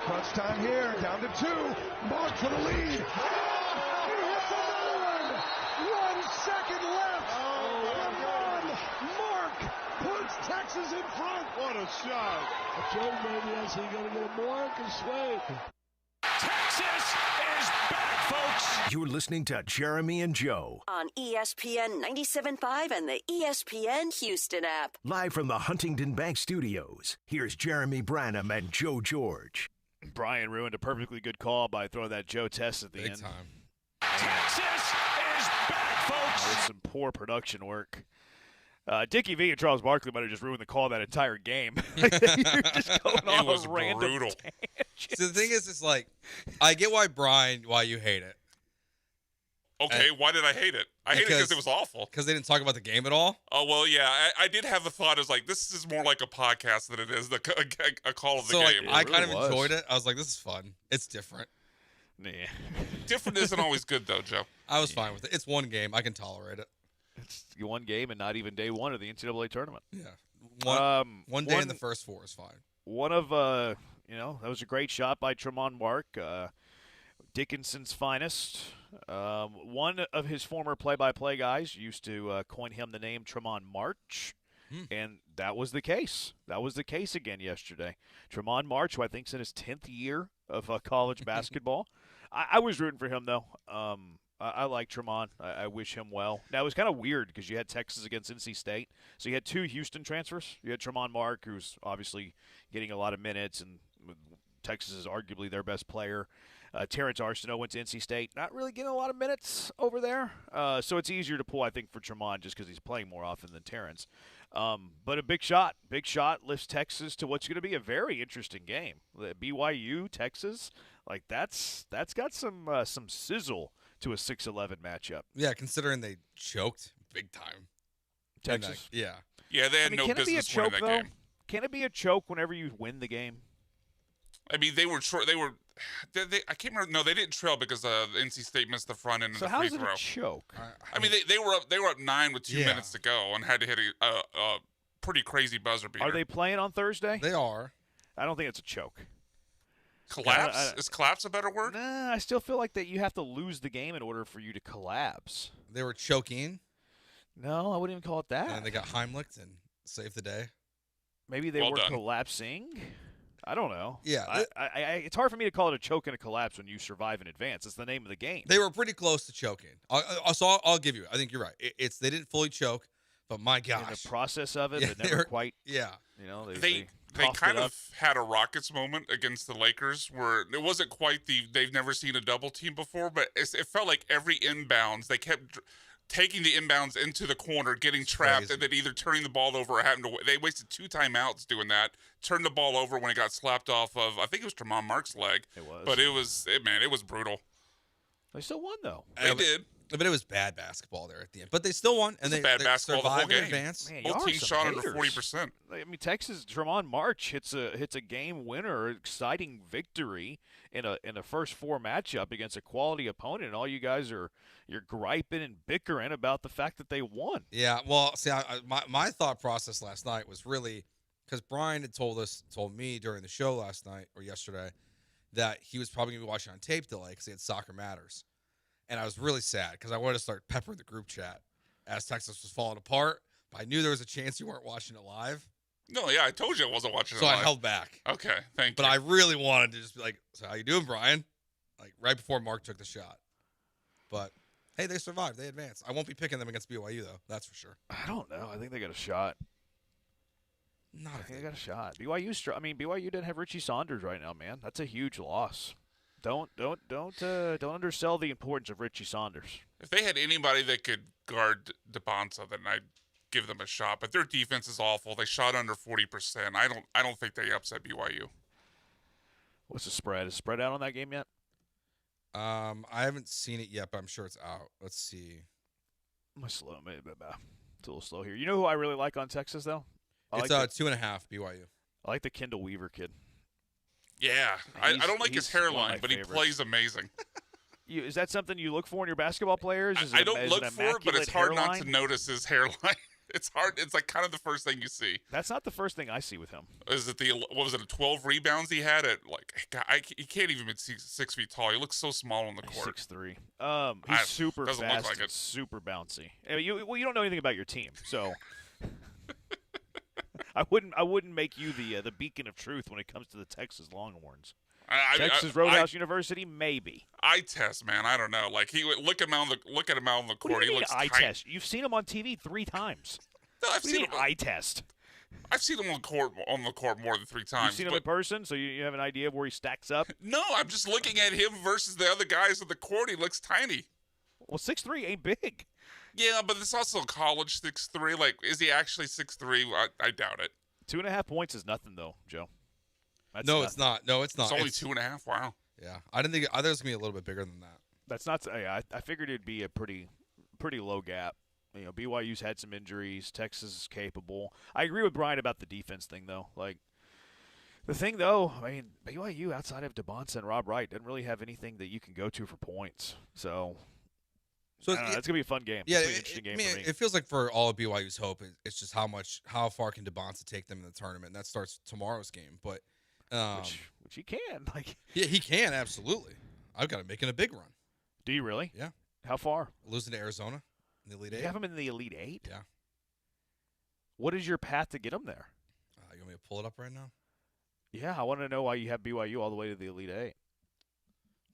Crunch time here, down to 2. Mark for the lead. Oh, he hits another one. 1 second left. Mark puts Texas in front. What a shot. Okay, maybe I see you got to get Mark and Sway. Texas is back, folks. You're listening to Jeremy and Joe on ESPN 97.5 and the ESPN Houston app. Live from the Huntington Bank Studios, here's Jeremy Branham and Joe George. Brian ruined a perfectly good call by throwing that Joe Test at the end. Big time. Texas is back, folks. With some poor production work. Dickie V and Charles Barkley might have just ruined the call that entire game. You're just going on a random brutal. tangent. So the thing is, it's like, I get why you hate it. Okay, why did I hate it? I hate it because it was awful. Because they didn't talk about the game at all? Oh, well, yeah. I did have the thought, I was like, this is more like a podcast than it is a call of the game. So, I kind of enjoyed it. I was like, this is fun. It's different. Yeah. Different isn't always good, though, Joe. I was fine with it. It's one game. I can tolerate it. It's one game and not even day one of the NCAA tournament. Yeah. One day in the first 4 is fine. One of, that was a great shot by Tremont Mark, Dickinson's finest. One of his former play-by-play guys used to coin him the name Tremont March, and that was the case. That was the case again yesterday. Tremont March, who I think is in his 10th year of college basketball. I was rooting for him, though. I like Tremont. I wish him well. Now, it was kind of weird because you had Texas against NC State. So you had 2 Houston transfers. You had Tremont Mark, who's obviously getting a lot of minutes, and Texas is arguably their best player. Terrence Arsenault went to NC State. Not really getting a lot of minutes over there. So it's easier to pull, I think, for Tremont just because he's playing more often than Terrence. But a big shot. Big shot lifts Texas to what's going to be a very interesting game. The BYU, Texas, like that's got some sizzle to a 6-11 matchup. Yeah, considering they choked big time. Texas? Yeah. Yeah, they had no business winning that game. Can it be a choke whenever you win the game? I mean, they were short. I can't remember. No, they didn't trail because NC State missed the front end of the free throw. So how is it a choke? I mean, they were up 9 with 2 minutes to go and had to hit a pretty crazy buzzer beater. Are they playing on Thursday? They are. I don't think it's a choke. Collapse? Is collapse a better word? Nah, I still feel like that you have to lose the game in order for you to collapse. They were choking. No, I wouldn't even call it that. And they got Heimlicked and saved the day. Maybe they were collapsing. I don't know. Yeah. It's hard for me to call it a choke and a collapse when you survive in advance. It's the name of the game. They were pretty close to choking. I'll give you. I think you're right. They didn't fully choke, but my gosh. In the process of it, but never quite. Yeah. They kind of had a Rockets moment against the Lakers where it wasn't quite they've never seen a double team before, but it felt like every inbounds, they kept taking the inbounds into the corner, getting trapped, and then either turning the ball over or having to – they wasted 2 timeouts doing that, turned the ball over when it got slapped off of – I think it was Tremont Mark's leg. It was. But it was brutal. They still won, though. They did. But it was bad basketball there at the end. But they still won. And they bad basketball the whole game. Advance. Man, both teams shot under 40%. I mean, Texas, Tremont March hits a game winner, exciting victory in a first 4 matchup against a quality opponent, and all you guys you're griping and bickering about the fact that they won. Yeah, well, see, my thought process last night was really because Brian had told me during the show last night or yesterday that he was probably going to be watching on tape delay because he had Soccer Matters. And I was really sad because I wanted to start peppering the group chat as Texas was falling apart. But I knew there was a chance you weren't watching it live. No, yeah, I told you I wasn't watching it live. live. So I held back. Okay, thank you. But I really wanted to just be like, so how you doing, Brian? Like right before Mark took the shot. But, hey, they survived. They advanced. I won't be picking them against BYU, though. That's for sure. I don't know. I think they got a shot. I think they got a shot. BYU didn't have Richie Saunders right now, man. That's a huge loss. Don't undersell the importance of Richie Saunders. If they had anybody that could guard DeBonsa, then I'd give them a shot. But their defense is awful. They shot under 40%. I don't think they upset BYU. What's the spread? Is the spread out on that game yet? I haven't seen it yet, but I'm sure it's out. Let's see. I'm slow, maybe. It's a little slow here. You know who I really like on Texas though? It's 2.5 BYU. I like the Kendall Weaver kid. Yeah, I don't like his hairline, but he plays amazing. Is that something you look for in your basketball players? I don't look for it, but it's hard not to notice his hairline. It's hard. It's like kind of the first thing you see. That's not the first thing I see with him. Is it what was it? 12 rebounds he had at God, he can't even be 6 feet tall. He looks so small on the court. 6'3". He's super fast, look like and super bouncy. I mean, you don't know anything about your team, so I wouldn't make you the beacon of truth when it comes to the Texas Longhorns. Texas Roadhouse University, maybe. Eye test, man. I don't know. Like he would look at him out on the court. What do you mean he looks eye tight. test? You've seen him on TV 3 times. No, I've seen him eye test. I've seen him on the court more than 3 times. You've seen him in person, so you have an idea of where he stacks up. No, I'm just looking at him versus the other guys on the court. He looks tiny. Well, 6'3" ain't big. Yeah, but it's also college 6'3". Like, is he actually 6'3"? I doubt it. 2.5 points is nothing, though, Joe. That's no, nothing. it's not. No, it's not. It's only 2.5. Wow. Yeah, I thought it was gonna be a little bit bigger than that. That's not. I figured it'd be a pretty low gap. You know, BYU's had some injuries. Texas is capable. I agree with Brian about the defense thing, though. Like, the thing, though, I mean, BYU outside of DeBonsa and Rob Wright doesn't really have anything that you can go to for points. So it's gonna be a fun game. Yeah, it's an interesting game for me. It feels like for all of BYU's hope, it's just how far can DeBonsa take them in the tournament, and that starts tomorrow's game. But which he can. Like, yeah, he can absolutely. I've got him making a big run. Do you really? Yeah. How far? Losing to Arizona in the Elite Eight. You have him in the Elite Eight? Yeah. What is your path to get him there? You want me to pull it up right now? Yeah, I want to know why you have BYU all the way to the Elite Eight.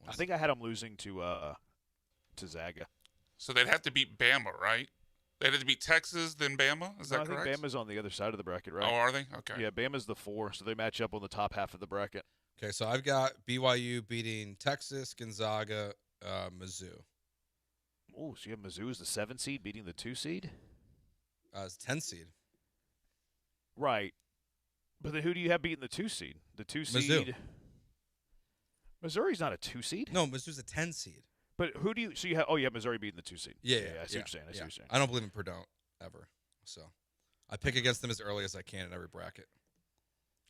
I think I had them losing to Zaga. So they'd have to beat Bama, right? They'd have to beat Texas, then Bama? Is that correct? I think Bama's on the other side of the bracket, right? Oh, are they? Okay. Yeah, Bama's the 4, so they match up on the top half of the bracket. Okay, so I've got BYU beating Texas, Gonzaga, Mizzou. Oh, so you have Mizzou as the 7 seed beating the 2 seed? It's 10 seed. Right. But then who do you have beating the 2 seed? The 2 seed. Mizzou. Missouri's not a 2 seed? No, Mizzou's a 10 seed. But who do you – so you have Missouri beating the 2 seed. Yeah, I see what you're saying. I see what you're saying. I don't believe in Purdue ever. So I pick against them as early as I can in every bracket.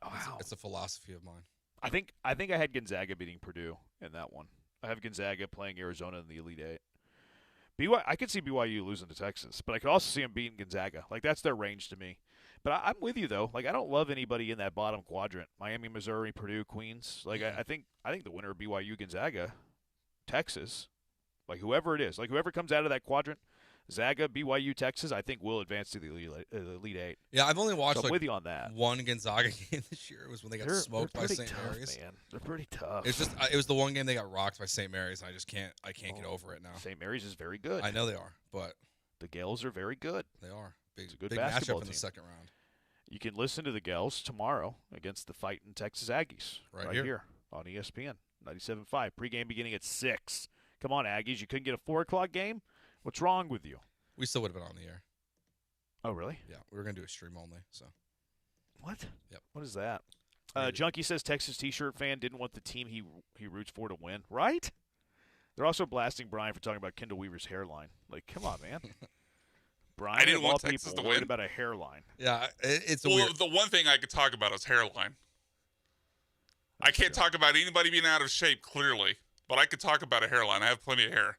Oh, wow. It's a philosophy of mine. I think I had Gonzaga beating Purdue in that one. I have Gonzaga playing Arizona in the Elite Eight. I could see BYU losing to Texas, but I could also see them beating Gonzaga. Like, that's their range to me. But I'm with you, though. Like, I don't love anybody in that bottom quadrant. Miami, Missouri, Purdue, Queens. Like, I think the winner of BYU, Gonzaga, Texas, like whoever it is, like whoever comes out of that quadrant, Zaga, BYU, Texas, I think will advance to the Elite Eight. Yeah, I've only watched with you on that. One Gonzaga game this year. It was when they got smoked by St. Mary's. Man. They're pretty tough. It's just it was the one game they got rocked by St. Mary's, and I can't get over it now. St. Mary's is very good. I know they are, but the Gales are very good. They are. It's a good big basketball matchup in team. the second round. You can listen to the Gales tomorrow against the fighting Texas Aggies right here on ESPN 97.5. Pregame beginning at 6. Come on, Aggies. You couldn't get a 4 o'clock game? What's wrong with you? We still would have been on the air. Oh, really? Yeah, we were going to do a stream only. So. What? Yep. What is that? Junkie says Texas T-shirt fan didn't want the team he roots for to win. Right? They're also blasting Brian for talking about Kendall Weaver's hairline. Like, come on, man. Brian, I didn't want Texas to win. About a hairline. Yeah, it's weird. The one thing I could talk about is hairline. I can't talk about anybody being out of shape, clearly, but I could talk about a hairline. I have plenty of hair.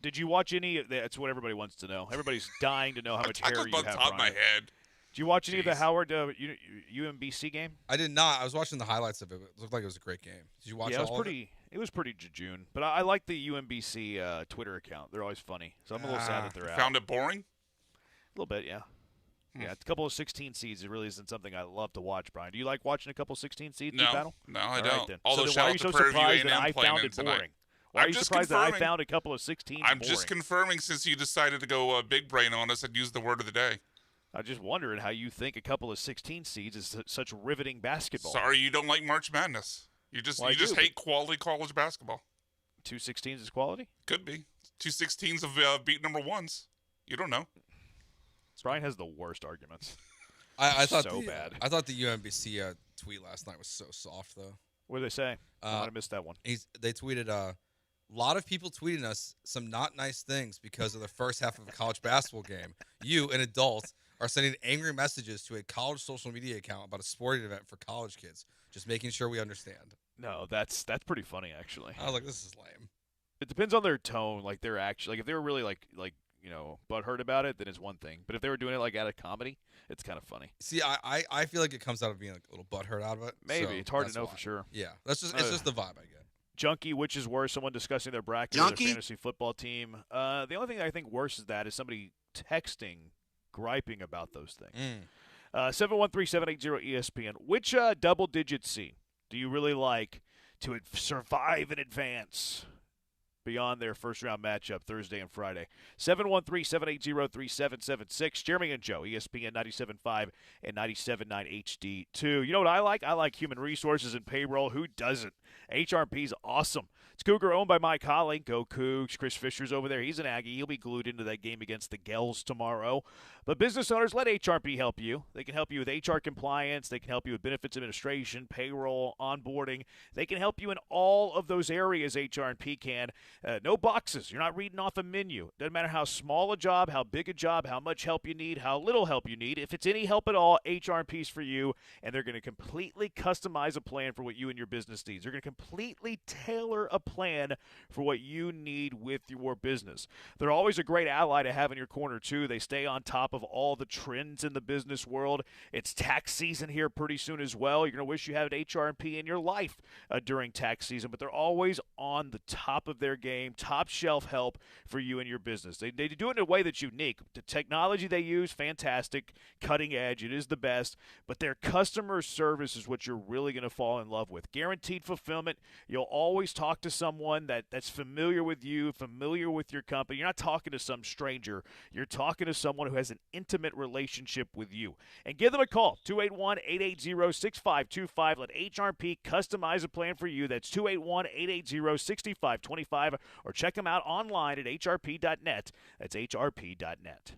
Did you watch any? That's what everybody wants to know. Everybody's dying to know how much hair you have. On top of my head. Did you watch any of the Howard UMBC game? I did not. I was watching the highlights of it. It looked like it was a great game. Did you watch it? It was pretty jejune. But I like the UMBC Twitter account. They're always funny. So I'm a little sad that they're out. Found it boring? A little bit, yeah. Yeah, it's a couple of 16 seeds. It really isn't something I love to watch, Brian. Do you like watching a couple of 16 seeds in battle? No, I All don't. Right, then. Although, so why are you so surprised that I found it boring? Why are you surprised that I found a couple of 16 I'm boring? just confirming since you decided to go big brain on us and use the word of the day. I just wondered how you think a couple of 16 seeds is such riveting basketball. Sorry, you don't like March Madness. You just hate quality college basketball. 2 16s is quality? Could be. 2 16s of beat number ones. You don't know. Brian has the worst arguments. I thought bad. I thought the UMBC tweet last night was so soft, though. What did they say? I might have missed that one. They tweeted a lot of people tweeting us some not nice things because of the first half of a college basketball game. You, an adult, are sending angry messages to a college social media account about a sporting event for college kids. Just making sure we understand. No, that's pretty funny, actually. I was like, this is lame. It depends on their tone, like their action. Like if they were really like butthurt about it, then it's one thing. But if they were doing it like out of comedy, it's kind of funny. See, I feel like it comes out of being like a little butthurt out of it. Maybe so it's hard to know why. for sure. Yeah, it's just the vibe I get. Junkie, which is worse? Someone discussing their bracket of their fantasy football team. The only thing I think worse is that is somebody texting, griping about those things. 713-780-ESPN. Which double-digit seed do you really like to survive in advance beyond their first-round matchup Thursday and Friday? 713-780-3776. Jeremy and Joe, ESPN 97.5 and 97.9 HD2. You know what I like? I like human resources and payroll. Who doesn't? HRP's awesome. It's Cougar owned by my colleague, Go Cougs. Chris Fisher's over there. He's an Aggie. He'll be glued into that game against the Gels tomorrow. But business owners, let HRP help you. They can help you with HR compliance. They can help you with benefits administration, payroll, onboarding. They can help you in all of those areas HRP can. No boxes. You're not reading off a menu. Doesn't matter how small a job, how big a job, how much help you need, how little help you need. If it's any help at all, HRP's for you, and they're going to completely customize a plan for what you and your business needs. They're going to completely tailor a plan for what you need with your business. They're always a great ally to have in your corner, too. They stay on top of all the trends in the business world. It's tax season here pretty soon as well. You're going to wish you had HRP in your life during tax season, but they're always on the top of their game, top shelf help for you and your business. They do it in a way that's unique. The technology they use, fantastic, cutting edge. It is the best, but their customer service is what you're really going to fall in love with. Guaranteed fulfillment. You'll always talk to someone that's familiar with you, familiar with your company. You're not talking to some stranger. You're talking to someone who has an intimate relationship with you. And give them a call, 281-880-6525. Let HRP customize a plan for you. That's 281-880-6525. Or check them out online at hrp.net. That's hrp.net.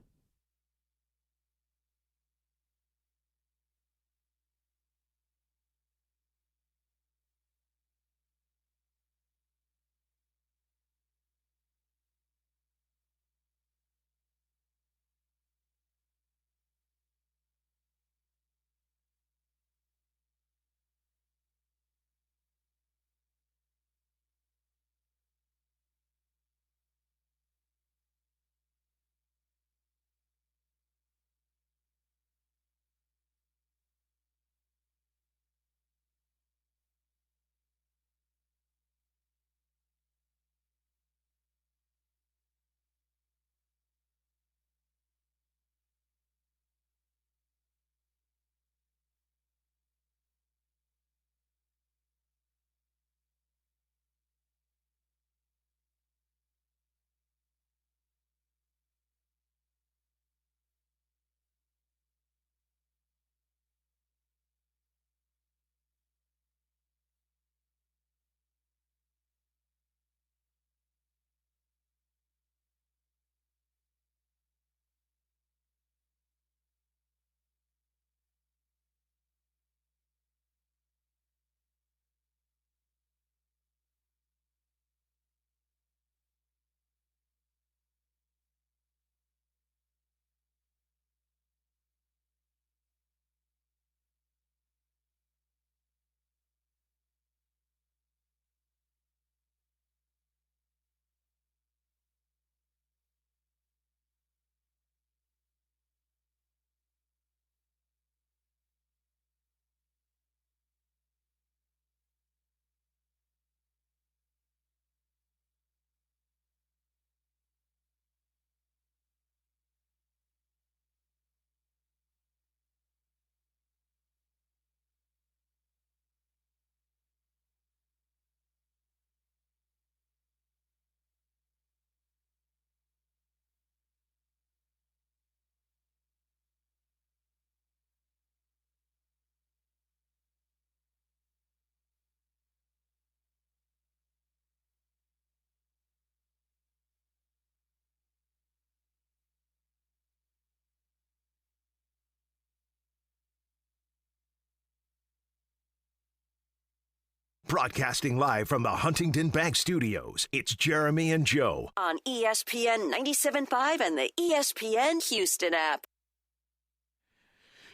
Broadcasting live from the Huntington Bank Studios, it's Jeremy and Joe. On ESPN 97.5 and the ESPN Houston app.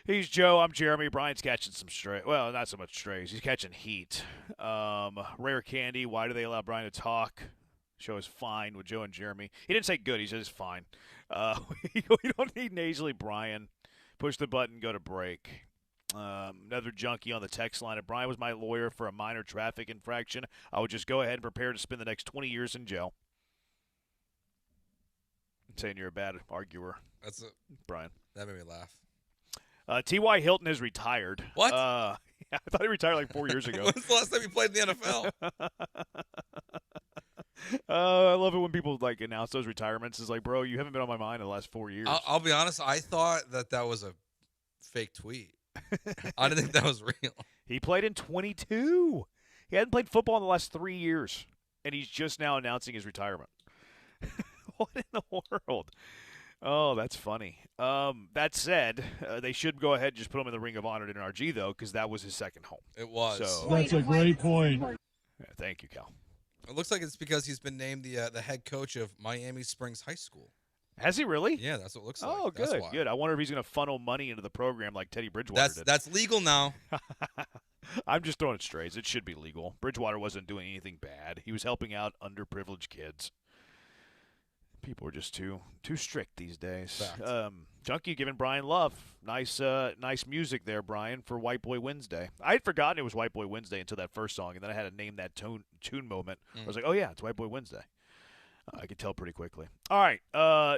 He's Joe. I'm Jeremy. Brian's catching some strays. Well, not so much strays. He's catching heat. Rare Candy. Why do they allow Brian to talk? show is fine with Joe and Jeremy. He didn't say good. He says fine. We don't need nasally Brian. Push the button, go to break. Another junkie on the text line. If Brian was my lawyer for a minor traffic infraction, I would just go ahead and prepare to spend the next 20 years in jail. I'm saying you're a bad arguer. That's it, Brian. That made me laugh. T.Y. Hilton has retired. What? I thought he retired like 4 years ago. When's the last time he played in the NFL? I love it when people like announce those retirements. It's like, bro, you haven't been on my mind in the last 4 years. I'll be honest. I thought that was a fake tweet. I didn't think that was real. He played in 22. He hadn't played football in the last 3 years, and he's just now announcing his retirement. What in the world? Oh, that's funny. That said, they should go ahead and just put him in the Ring of Honor at NRG, though, because that was his second home. It was. So, That's a great point. yeah, thank you, Cal. It looks like it's because he's been named the head coach of Miami Springs High School. Has he really? Yeah, that's what it looks like. Oh, That's good, why. good. I wonder if he's going to funnel money into the program like Teddy Bridgewater did. That's legal now. I'm just throwing strays. It should be legal. Bridgewater wasn't doing anything bad. He was helping out underprivileged kids. People are just too strict these days. Junkie giving Brian love. Nice music there, Brian, for White Boy Wednesday. I had forgotten it was White Boy Wednesday until that first song, and then I had to name that tune moment. I was like, oh, yeah, it's White Boy Wednesday. I could tell pretty quickly. All right,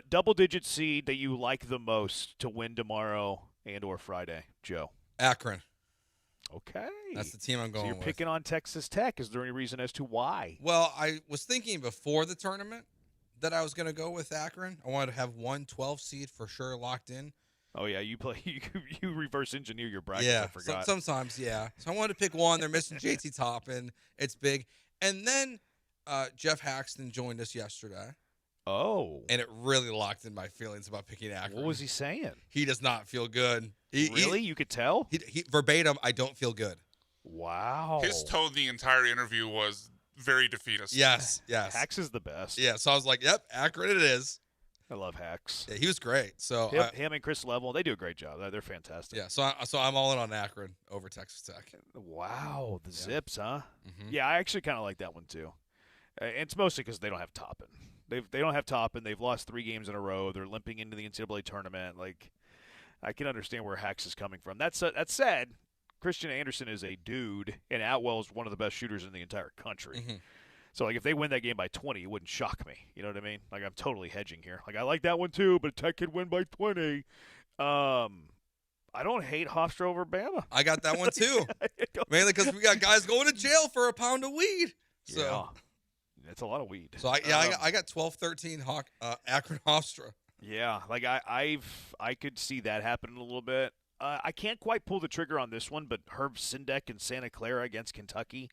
double-digit seed that you like the most to win tomorrow and or Friday, Joe. Akron. Okay. That's the team I'm going with. So you're picking on Texas Tech. Is there any reason as to why? Well, I was thinking before the tournament that I was going to go with Akron. I wanted to have 1-12 seed for sure locked in. Oh, yeah, you reverse engineer your bracket. Yeah, I forgot. sometimes, yeah. So I wanted to pick one. They're missing JT Toppin. It's big. And then Jeff Haxton joined us yesterday. Oh. And it really locked in my feelings about picking Akron. What was he saying? He does not feel good. Really? You could tell? He verbatim, I don't feel good. Wow. His tone the entire interview was very defeatist. Yes. Hax is the best. Yeah, so I was like, yep, Akron it is. I love Hax. Yeah, he was great. So him and Chris Level, they do a great job. They're fantastic. Yeah, so I'm all in on Akron over Texas Tech. Wow, the Zips, huh? Mm-hmm. Yeah, I actually kind of like that one too. It's mostly because they don't have Toppin. They don't have Toppin. They've lost 3 games in a row. They're limping into the NCAA tournament. Like, I can understand where Hax is coming from. That said, Christian Anderson is a dude, and Atwell is one of the best shooters in the entire country. Mm-hmm. So, like, if they win that game by 20, it wouldn't shock me. You know what I mean? Like, I'm totally hedging here. Like, I like that one too, but Tech could win by 20. I don't hate Hofstra over Bama. I got that one too. Mainly because we got guys going to jail for a pound of weed. So. Yeah. It's a lot of weed. So, I got 12-13 Akron Hofstra. Yeah, like I could see that happening a little bit. I can't quite pull the trigger on this one, but Herb Sindek and Santa Clara against Kentucky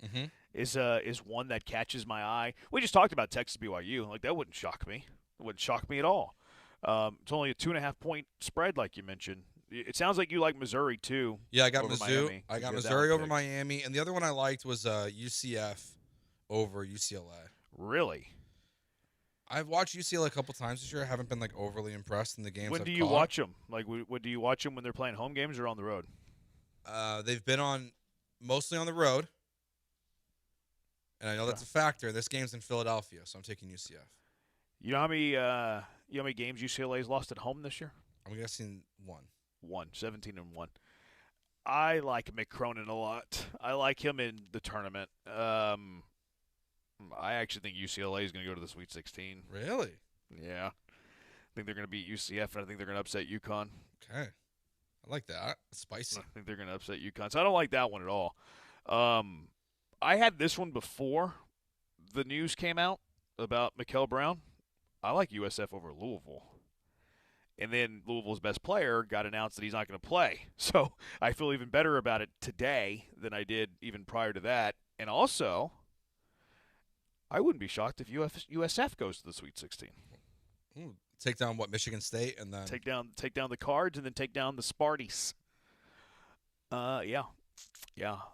is one that catches my eye. We just talked about Texas BYU. Like, that wouldn't shock me. It wouldn't shock me at all. It's only a 2.5-point spread, like you mentioned. It sounds like you like Missouri too. Yeah, I got Mizzou. I got Missouri over Miami, and the other one I liked was UCF over UCLA. Really? I've watched UCLA a couple times this year. I haven't been like overly impressed in the games. When do you watch them? Like, do you watch them when they're playing home games or on the road? They've been mostly on the road, and I know that's a factor. This game's in Philadelphia, so I'm taking UCF. You know how many games UCLA's lost at home this year? I'm guessing 17-1. I like Mick Cronin a lot. I like him in the tournament. I actually think UCLA is going to go to the Sweet 16. Really? Yeah. I think they're going to beat UCF, and I think they're going to upset UConn. Okay. I like that. It's spicy. I think they're going to upset UConn. So I don't like that one at all. I had this one before the news came out about Mikael Brown. I like USF over Louisville. And then Louisville's best player got announced that he's not going to play. So I feel even better about it today than I did even prior to that. And also, I wouldn't be shocked if USF goes to the Sweet 16. Take down Michigan State, and then take down the Cards, and then take down the Sparties. Yeah.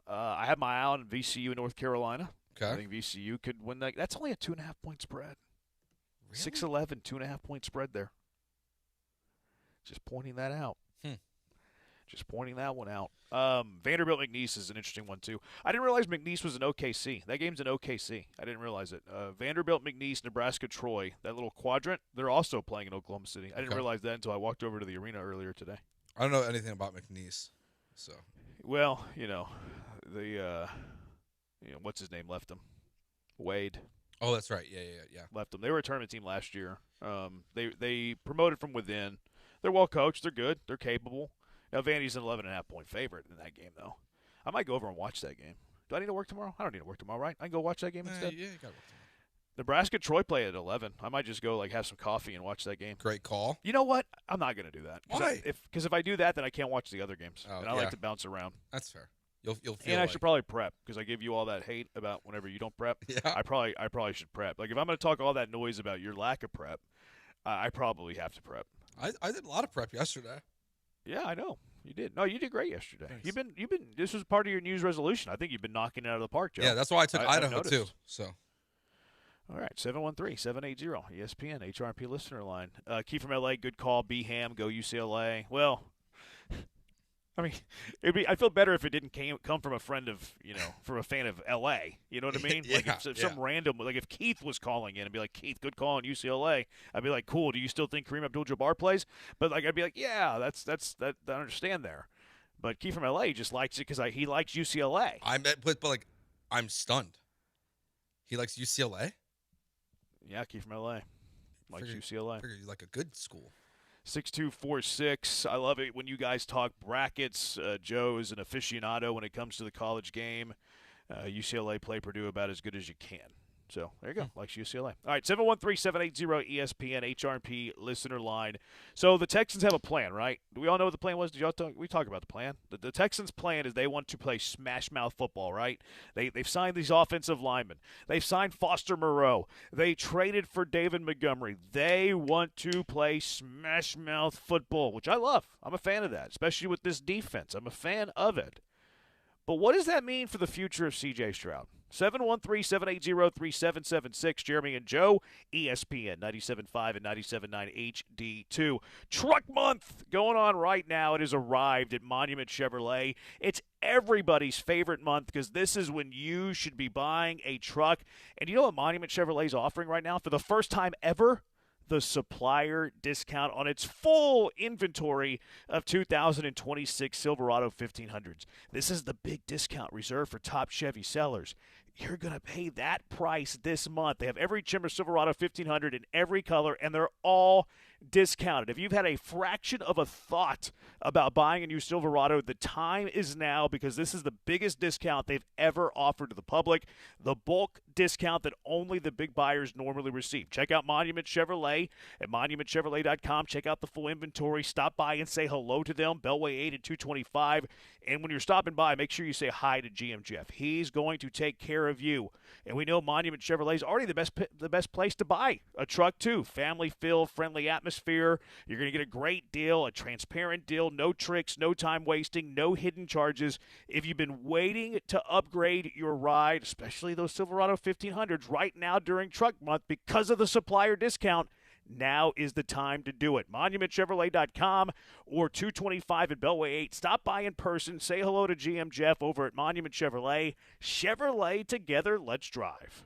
I have my eye on VCU in North Carolina. Okay. I think VCU could win that. That's only a 2.5-point spread. Really? 6-11, 2.5-point spread there. Just pointing that out. Just pointing that one out. Vanderbilt McNeese is an interesting one too. I didn't realize McNeese was in OKC. That game's in OKC. I didn't realize it. Vanderbilt McNeese, Nebraska Troy. That little quadrant. They're also playing in Oklahoma City. I didn't realize that until I walked over to the arena earlier today. I don't know anything about McNeese, so. Well, what's his name left them? Wade. Oh, that's right. Yeah. Left them. They were a tournament team last year. They promoted from within. They're well coached. They're good. They're capable. Now, Vandy's an 11.5-point favorite in that game, though. I might go over and watch that game. Do I need to work tomorrow? I don't need to work tomorrow, right? I can go watch that game instead. Yeah, you got to work tomorrow. Nebraska Troy play at 11. I might just go have some coffee and watch that game. Great call. You know what? I'm not going to do that. Why? Because if I do that, then I can't watch the other games. Oh, and I like to bounce around. That's fair. You'll feel. And I should probably prep because I give you all that hate about whenever you don't prep. Yeah. I probably should prep. Like if I'm going to talk all that noise about your lack of prep, I probably have to prep. I did a lot of prep yesterday. Yeah, I know. You did. No, you did great yesterday. Thanks. You've been. This was part of your New Year's resolution. I think you've been knocking it out of the park, Joe. Yeah, that's why I took Idaho too. So, all right, 713-780 ESPN HRP listener line. Key from LA, good call. B Ham, go UCLA. Well, I mean, I feel better if it didn't come from a friend of from a fan of LA. You know what I mean? Yeah, like if some random, like if Keith was calling in and be like, Keith, good call on UCLA. I'd be like, cool. Do you still think Kareem Abdul-Jabbar plays? But I'd be like, yeah, that's I understand there. But Keith from LA just likes it because he likes UCLA. But I'm stunned. He likes UCLA. Yeah, Keith from LA likes UCLA. I figure you like a good school. 6246. I love it when you guys talk brackets. Joe is an aficionado when it comes to the college game. UCLA play Purdue about as good as you can. So there you go. Likes UCLA. All right, 713-780 ESPN HRP listener line. So the Texans have a plan, right? Do we all know what the plan was? Did y'all talk? We talked about the plan. The Texans' plan is they want to play smash mouth football, right? They've signed these offensive linemen. They've signed Foster Moreau. They traded for David Montgomery. They want to play smash mouth football, which I love. I'm a fan of that, especially with this defense. I'm a fan of it. But what does that mean for the future of C.J. Stroud? 713-780-3776. Jeremy and Joe, ESPN 97.5 and 97.9 HD2. Truck Month going on right now. It has arrived at Monument Chevrolet. It's everybody's favorite month because this is when you should be buying a truck. And you know what Monument Chevrolet is offering right now? For the first time ever, the supplier discount on its full inventory of 2026 Silverado 1500s. This is the big discount reserved for top Chevy sellers. You're going to pay that price this month. They have every Chimmer Silverado 1500 in every color, and they're all discounted. If you've had a fraction of a thought about buying a new Silverado, the time is now because this is the biggest discount they've ever offered to the public, the bulk discount that only the big buyers normally receive. Check out Monument Chevrolet at monumentchevrolet.com. Check out the full inventory. Stop by and say hello to them, Beltway 8 and 225. And when you're stopping by, make sure you say hi to GM Jeff. He's going to take care of you. And we know Monument Chevrolet is already the best place to buy a truck, too. Family feel, friendly atmosphere. You're going to get a great deal, a transparent deal, no tricks, no time wasting, no hidden charges. If you've been waiting to upgrade your ride, especially those Silverado 1500s right now during Truck Month because of the supplier discount, now is the time to do it. MonumentChevrolet.com or 225 at Beltway 8. Stop by in person. Say hello to GM Jeff over at Monument Chevrolet. Chevrolet together. Let's drive.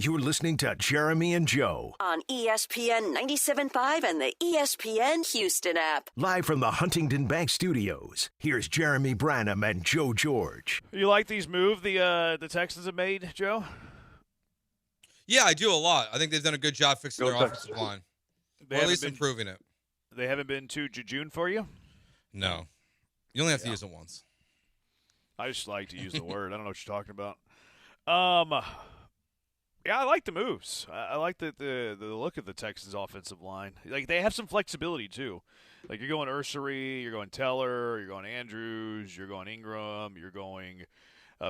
You're listening to Jeremy and Joe. On ESPN 97.5 and the ESPN Houston app. Live from the Huntington Bank Studios, here's Jeremy Branham and Joe George. You like these moves the Texans have made, Joe? Yeah, I do a lot. I think they've done a good job fixing their offensive line. Or at least improving it. They haven't been too jejune for you? No. You only have to use it once. I just like to use the word. I don't know what you're talking about. Yeah, I like the moves. I like the look of the Texans' offensive line. Like, they have some flexibility, too. Like, you're going Ursery, you're going Teller, you're going Andrews, you're going Ingram, you're going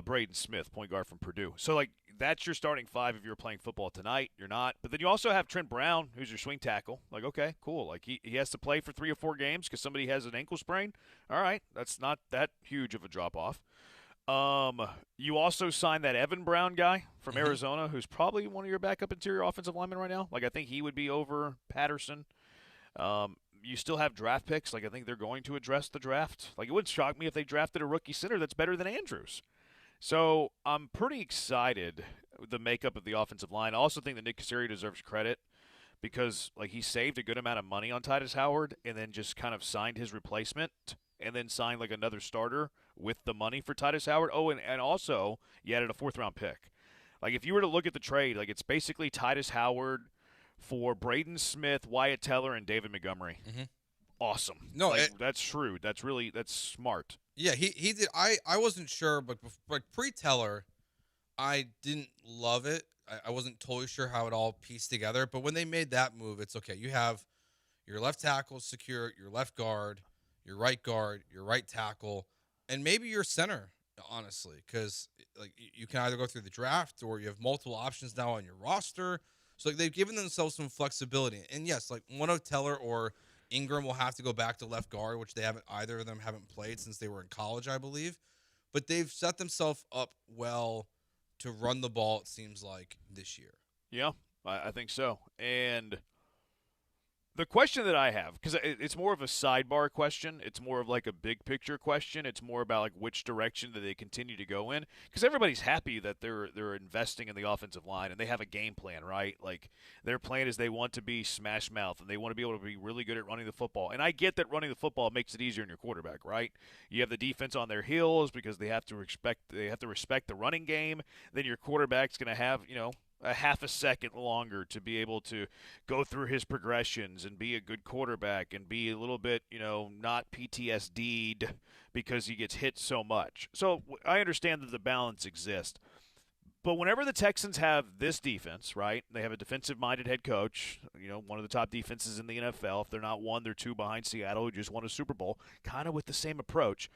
Braden Smith, point guard from Purdue. So, like, that's your starting five if you're playing football tonight. You're not. But then you also have Trent Brown, who's your swing tackle. Like, okay, cool. Like, he has to play for 3 or 4 games because somebody has an ankle sprain. All right, that's not that huge of a drop-off. You also signed that Evan Brown guy from Arizona, who's probably one of your backup interior offensive linemen right now. Like, I think he would be over Patterson. You still have draft picks. Like, I think they're going to address the draft. Like, it wouldn't shock me if they drafted a rookie center that's better than Andrews. So I'm pretty excited with the makeup of the offensive line. I also think that Nick Caserio deserves credit because, like, he saved a good amount of money on Titus Howard and then just kind of signed his replacement and then signed, like, another starter with the money for Titus Howard. Oh, and also you added a 4th-round pick. Like, if you were to look at the trade, like, it's basically Titus Howard for Braden Smith, Wyatt Teller, and David Montgomery. Awesome. No, like, that's shrewd. That's smart. Yeah, he did. I wasn't sure, but pre-Teller, I didn't love it. I wasn't totally sure how it all pieced together. But when they made that move, it's okay. You have your left tackle secure, your left guard, your right tackle, and maybe your center, honestly, because like you can either go through the draft or you have multiple options now on your roster. So like, they've given themselves some flexibility. And yes, like one of Teller or Ingram will have to go back to left guard, which either of them haven't played since they were in college, I believe. But they've set themselves up well to run the ball, it seems like, this year. Yeah, I think so. And the question that I have, because it's more of a sidebar question, it's more of like a big picture question. It's more about like which direction do they continue to go in? Because everybody's happy that they're investing in the offensive line and they have a game plan, right? Like their plan is they want to be smash mouth and they want to be able to be really good at running the football. And I get that running the football makes it easier in your quarterback, right? You have the defense on their heels because they have to respect the running game. Then your quarterback's going to have, a half a second longer to be able to go through his progressions and be a good quarterback and be a little bit, not PTSD'd because he gets hit so much. So I understand that the balance exists. But whenever the Texans have this defense, right, they have a defensive-minded head coach, one of the top defenses in the NFL. If they're not one, they're two behind Seattle, who just won a Super Bowl, kind of with the same approach.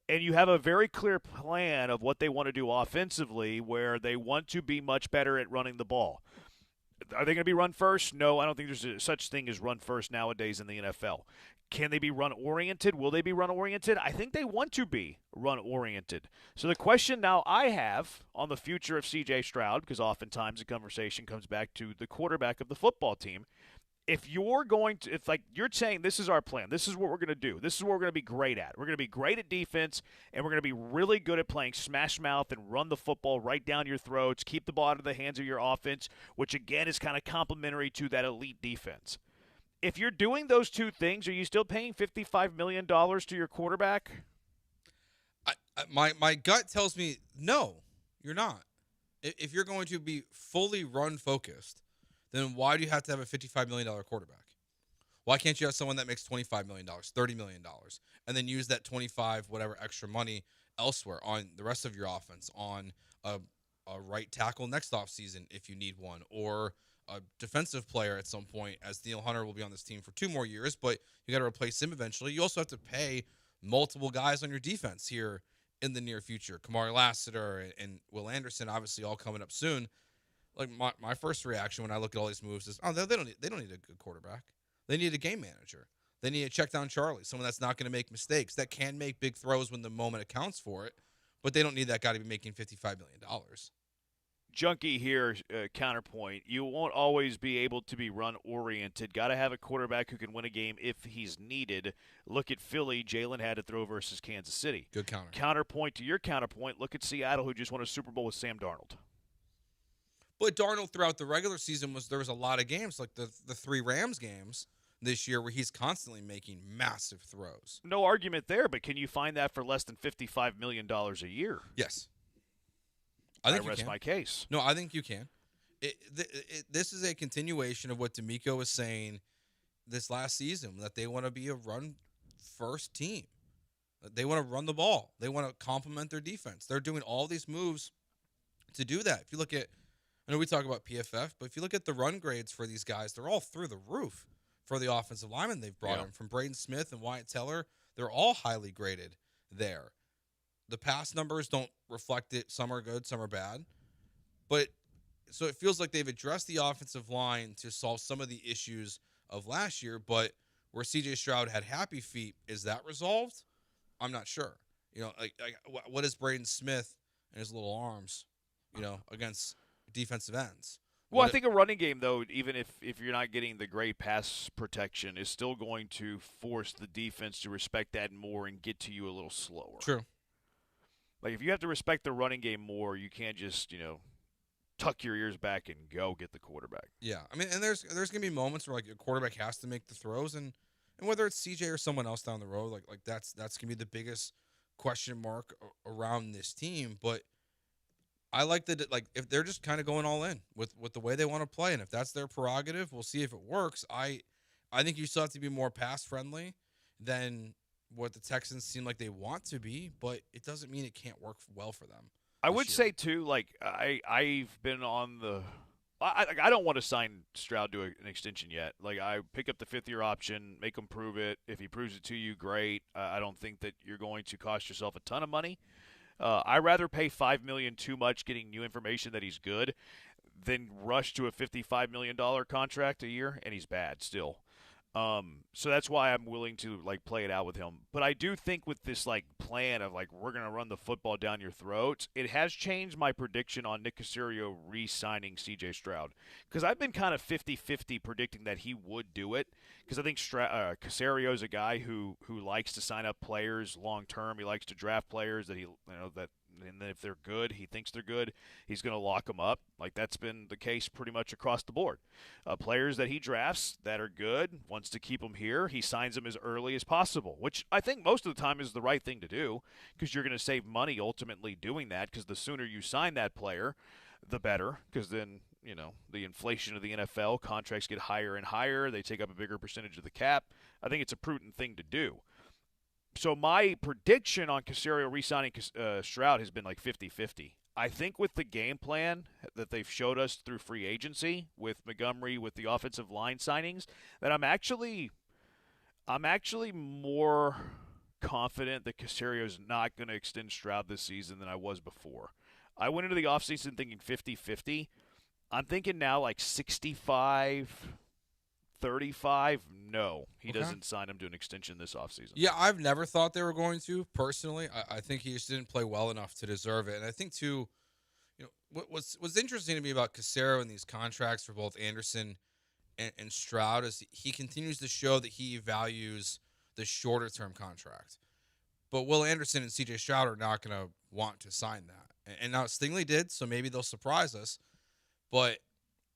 And you have a very clear plan of what they want to do offensively where they want to be much better at running the ball. Are they going to be run first? No, I don't think there's such thing as run first nowadays in the NFL. Can they be run-oriented? Will they be run-oriented? I think they want to be run-oriented. So the question now I have on the future of C.J. Stroud, because oftentimes the conversation comes back to the quarterback of the football team, if you're saying this is our plan, this is what we're going to do, this is what we're going to be great at. We're going to be great at defense, and we're going to be really good at playing smash mouth and run the football right down your throats, keep the ball out of the hands of your offense, which again is kind of complementary to that elite defense. If you're doing those two things, are you still paying $55 million to your quarterback? My gut tells me no, you're not. If you're going to be fully run-focused, then why do you have to have a $55 million quarterback? Why can't you have someone that makes $25 million, $30 million, and then use that 25 whatever extra money elsewhere on the rest of your offense, on a right tackle next offseason if you need one, or a defensive player at some point, as Neil Hunter will be on this team for 2 more years, but you got to replace him eventually. You also have to pay multiple guys on your defense here in the near future. Kamari Lassiter and Will Anderson obviously all coming up soon. Like my first reaction when I look at all these moves is, they don't need a good quarterback. They need a game manager. They need a check down Charlie, someone that's not going to make mistakes, that can make big throws when the moment accounts for it, but they don't need that guy to be making $55 million. Junkie here, counterpoint. You won't always be able to be run-oriented. Got to have a quarterback who can win a game if he's needed. Look at Philly. Jalen had to throw versus Kansas City. Good counter. Counterpoint to your counterpoint, look at Seattle, who just won a Super Bowl with Sam Darnold. But Darnold throughout the regular season there was a lot of games, like the 3 Rams games this year, where he's constantly making massive throws. No argument there, but can you find that for less than $55 million a year? Yes. I think rest my case. No, I think you can. This is a continuation of what D'Amico was saying this last season, that they want to be a run-first team. They want to run the ball. They want to complement their defense. They're doing all these moves to do that. If you look at, I know we talk about PFF, but if you look at the run grades for these guys, they're all through the roof for the offensive linemen they've brought in. From Braden Smith and Wyatt Teller, they're all highly graded there. The pass numbers don't reflect it. Some are good, some are bad. But so it feels like they've addressed the offensive line to solve some of the issues of last year, but where C.J. Stroud had happy feet, is that resolved? I'm not sure. What is Braden Smith and his little arms, against defensive ends? Well, I think a running game, though, even if you're not getting the great pass protection, is still going to force the defense to respect that more and get to you a little slower. True. Like, if you have to respect the running game more, you can't just, tuck your ears back and go get the quarterback. Yeah. I mean, and there's going to be moments where, like, a quarterback has to make the throws, and whether it's CJ or someone else down the road, like that's going to be the biggest question mark around this team. But I like that, if they're just kind of going all in with the way they want to play, and if that's their prerogative, we'll see if it works. I think you still have to be more pass-friendly than what the Texans seem like they want to be, but it doesn't mean it can't work well for them. I would say, too, I've been on the – I don't want to sign Stroud to an extension yet. I pick up the 5th-year option, make him prove it. If he proves it to you, great. I don't think that you're going to cost yourself a ton of money. I'd rather pay $5 million too much getting new information that he's good than rush to a $55 million contract a year, and he's bad still. So that's why I'm willing to play it out with him. But I do think with this plan of we're going to run the football down your throat, it has changed my prediction on Nick Caserio re-signing C.J. Stroud. Because I've been kind of 50-50 predicting that he would do it. Because I think Caserio is a guy who likes to sign up players long term. He likes to draft players that and then if they're good, he thinks they're good, he's going to lock them up. That's been the case pretty much across the board. Players that he drafts that are good, wants to keep them here, he signs them as early as possible, which I think most of the time is the right thing to do because you're going to save money ultimately doing that, because the sooner you sign that player, the better, because then, the inflation of the NFL, contracts get higher and higher, they take up a bigger percentage of the cap. I think it's a prudent thing to do. So my prediction on Caserio re-signing Stroud has been 50-50. I think with the game plan that they've showed us through free agency with Montgomery, with the offensive line signings, that I'm actually more confident that Caserio is not going to extend Stroud this season than I was before. I went into the offseason thinking 50-50. I'm thinking now 65 35, no. He doesn't sign him to an extension this offseason. Yeah, I've never thought they were going to, personally. I think he just didn't play well enough to deserve it. And I think, too, what's interesting to me about Caserio and these contracts for both Anderson and Stroud is he continues to show that he values the shorter-term contract. But Will Anderson and C.J. Stroud are not going to want to sign that. And now Stingley did, so maybe they'll surprise us. But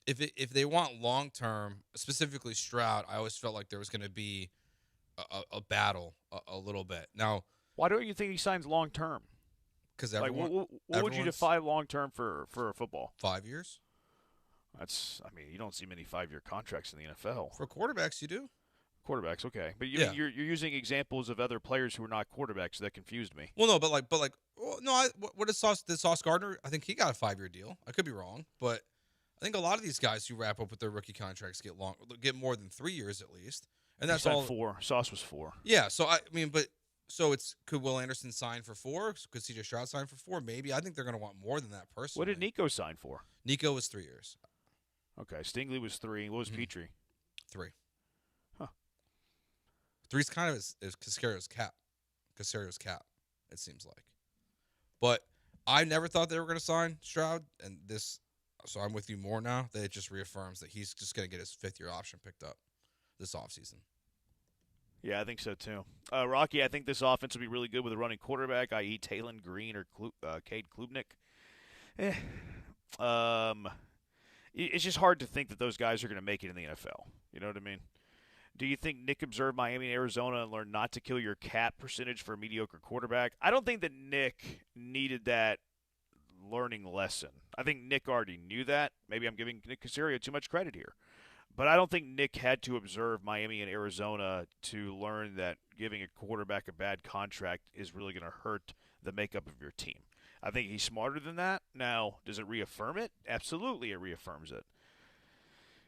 if they want long-term, specifically Stroud, I always felt like there was going to be a battle a little bit. Now, why don't you think he signs long-term? Because what would you define long-term for football? 5 years. You don't see many 5-year contracts in the NFL. For quarterbacks, you do. Quarterbacks, okay, but you're using examples of other players who are not quarterbacks. That confused me. Well, no, what is Sauce Gardner? I think he got a 5-year deal. I could be wrong, but I think a lot of these guys who wrap up with their rookie contracts get more than 3 years at least, and that's all. 4. Sauce was 4. Yeah, so could Will Anderson sign for 4? Could C.J. Stroud sign for 4? Maybe. I think they're going to want more than that personally. What did Nico sign for? Nico was 3 years. Okay, Stingley was 3. What was Petrie? 3. Huh. 3's kind of is Caserio's cap. It seems like. But I never thought they were going to sign Stroud, and this. So I'm with you more now. That it just reaffirms that he's just going to get his 5th-year option picked up this offseason. Yeah, I think so too. Rocky, I think this offense will be really good with a running quarterback, i.e. Talon Green or Cade Klubnik. it's just hard to think that those guys are going to make it in the NFL. You know what I mean? Do you think Nick observed Miami and Arizona and learned not to kill your cap percentage for a mediocre quarterback? I don't think that Nick needed that learning lesson. I think Nick already knew that. Maybe I'm giving Nick Caserio too much credit here. But I don't think Nick had to observe Miami and Arizona to learn that giving a quarterback a bad contract is really going to hurt the makeup of your team. I think he's smarter than that. Now, does it reaffirm it? Absolutely, it reaffirms it.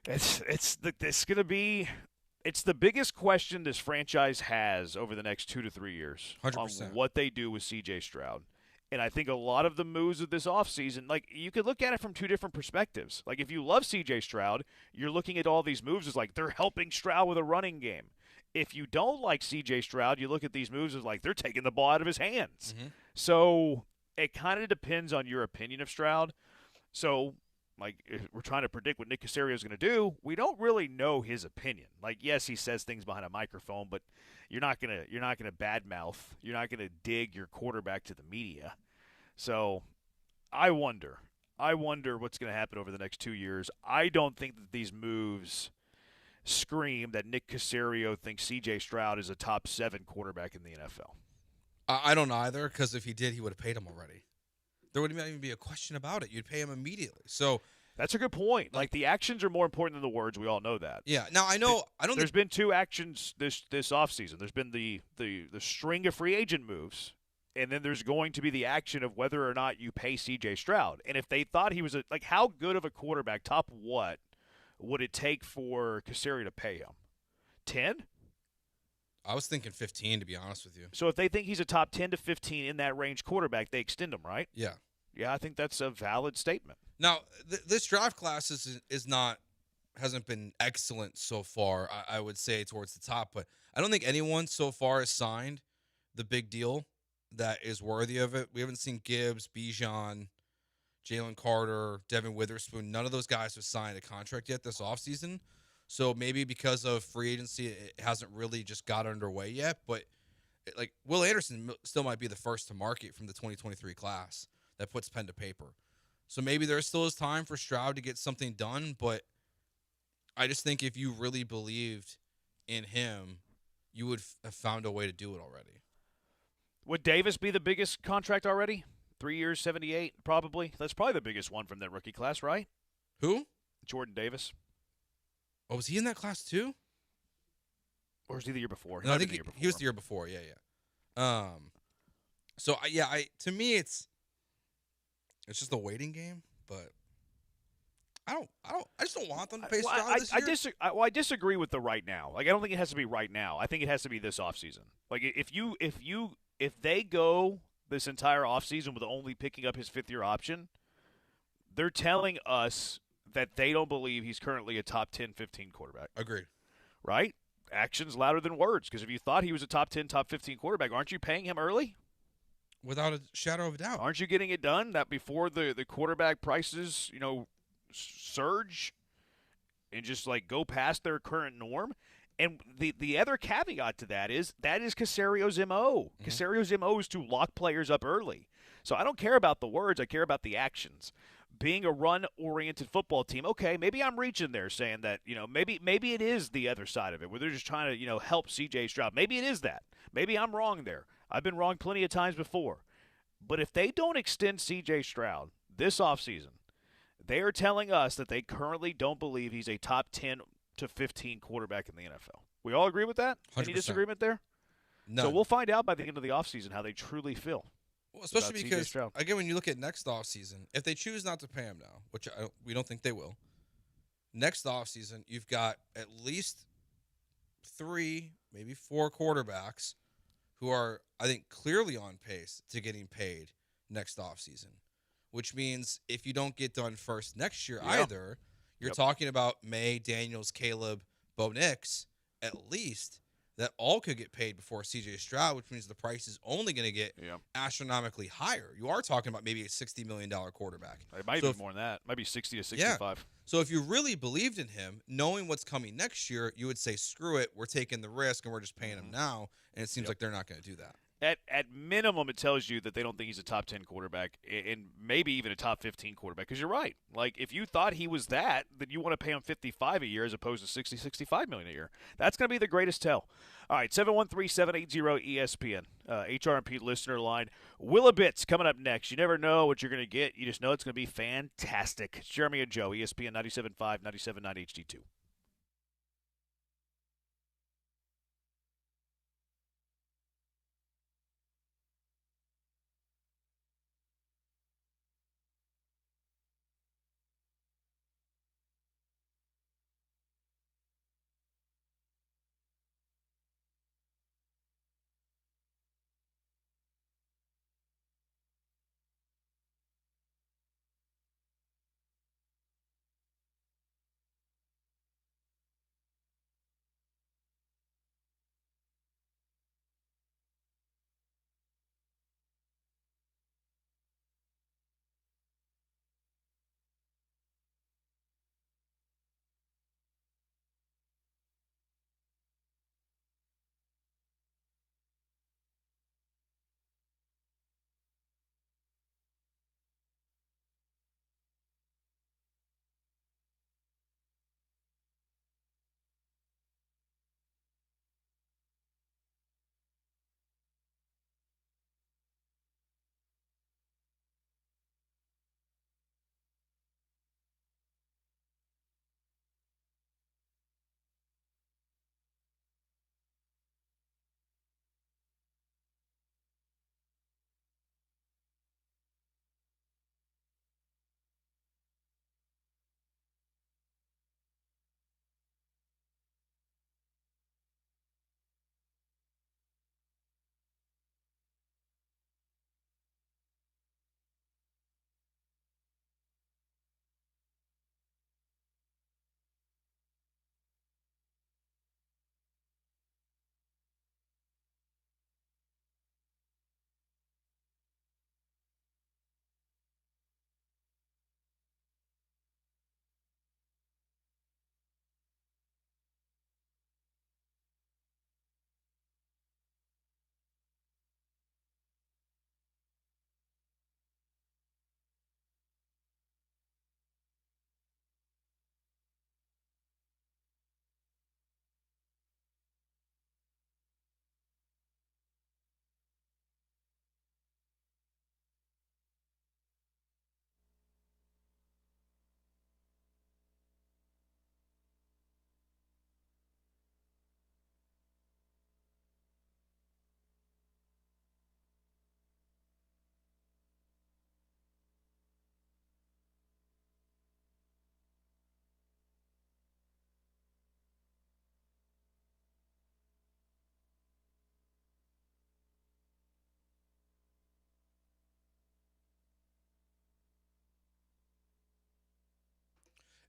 It's going to be. It's the biggest question this franchise has over the next 2 to 3 years 100%. on what they do with C.J. Stroud. And I think a lot of the moves of this offseason, like, you could look at it from two different perspectives. Like, if you love C.J. Stroud, you're looking at all these moves as like they're helping Stroud with a running game. If you don't like C.J. Stroud, you look at these moves as like they're taking the ball out of his hands. Mm-hmm. So it kind of depends on your opinion of Stroud. So, like, if we're trying to predict what Nick Caserio is going to do, we don't really know his opinion. Like, yes, he says things behind a microphone, but you're not gonna badmouth. You're not gonna dig your quarterback to the media. So, I wonder what's going to happen over the next 2 years. I don't think that these moves scream that Nick Caserio thinks C.J. Stroud is a top 7 quarterback in the NFL. I don't either, because if he did, he would have paid him already. There wouldn't even be a question about it. You'd pay him immediately. So that's a good point. Like, the actions are more important than the words. We all know that. Yeah. Now, I know there's been 2 actions this offseason. There's been the string of free agent moves, and then there's going to be the action of whether or not you pay C.J. Stroud. And if they thought he was how good of a quarterback, top what, would it take for Caserio to pay him? 10? I was thinking 15, to be honest with you. So if they think he's a top 10 to 15 in that range quarterback, they extend him, right? Yeah. Yeah, I think that's a valid statement. Now, this draft class hasn't been excellent so far. I would say towards the top, but I don't think anyone so far has signed the big deal that is worthy of it. We haven't seen Gibbs, Bijan, Jalen Carter, Devin Witherspoon. None of those guys have signed a contract yet this offseason. So maybe because of free agency, it hasn't really just got underway yet. But like Will Anderson still might be the first to market from the 2023 class that puts pen to paper. So maybe there still is time for Stroud to get something done. But I just think if you really believed in him, you would have found a way to do it already. Would Davis be the biggest contract already? 3 years, 78, probably. That's probably the biggest one from that rookie class, right? Who? Jordan Davis. Oh, was he in that class too? Or was he the year before? No, I think he was the year before. Yeah. So to me, it's just a waiting game. But I just don't want them to pay Stroud this year. I disagree with the right now. Like, I don't think it has to be right now. I think it has to be this offseason. Like, if they go this entire offseason with only picking up his 5th-year option, they're telling us that they don't believe he's currently a top 10, 15 quarterback. Agreed. Right? Actions louder than words. Because if you thought he was a top 10, top 15 quarterback, aren't you paying him early? Without a shadow of a doubt. Aren't you getting it done that before the quarterback prices, surge and just, like, go past their current norm? And the other caveat to that is Caserio's MO. Mm-hmm. Caserio's MO is to lock players up early. So I don't care about the words. I care about the actions. Being a run-oriented football team, okay, maybe I'm reaching there saying that, maybe it is the other side of it where they're just trying to, help C.J. Stroud. Maybe it is that. Maybe I'm wrong there. I've been wrong plenty of times before. But if they don't extend C.J. Stroud this offseason, they are telling us that they currently don't believe he's a top 10 to 15 quarterback in the NFL. We all agree with that? 100%. Any disagreement there? None. So we'll find out by the end of the offseason how they truly feel. Well, especially because, again, when you look at next offseason, if they choose not to pay him now, which we don't think they will, next offseason you've got at least 3, maybe 4 quarterbacks who are, I think, clearly on pace to getting paid next offseason, which means if you don't get done first next year either, you're talking about May, Daniels, Caleb, Bo Nix, at least, that all could get paid before C.J. Stroud, which means the price is only going to get astronomically higher. You are talking about maybe a $60 million quarterback. It might be more than that. It might be 60 to 65. Yeah. So if you really believed in him, knowing what's coming next year, you would say, screw it, we're taking the risk, and we're just paying him now, and it seems like they're not going to do that. At minimum, it tells you that they don't think he's a top 10 quarterback and maybe even a top 15 quarterback. Because you're right. Like, if you thought he was that, then you want to pay him $55 a year as opposed to $65 million a year. That's going to be the greatest tell. All right, 713-780-ESPN, HRMP listener line. Willabits coming up next. You never know what you're going to get. You just know it's going to be fantastic. It's Jeremy and Joe, ESPN 97.5, 97.9 HD2.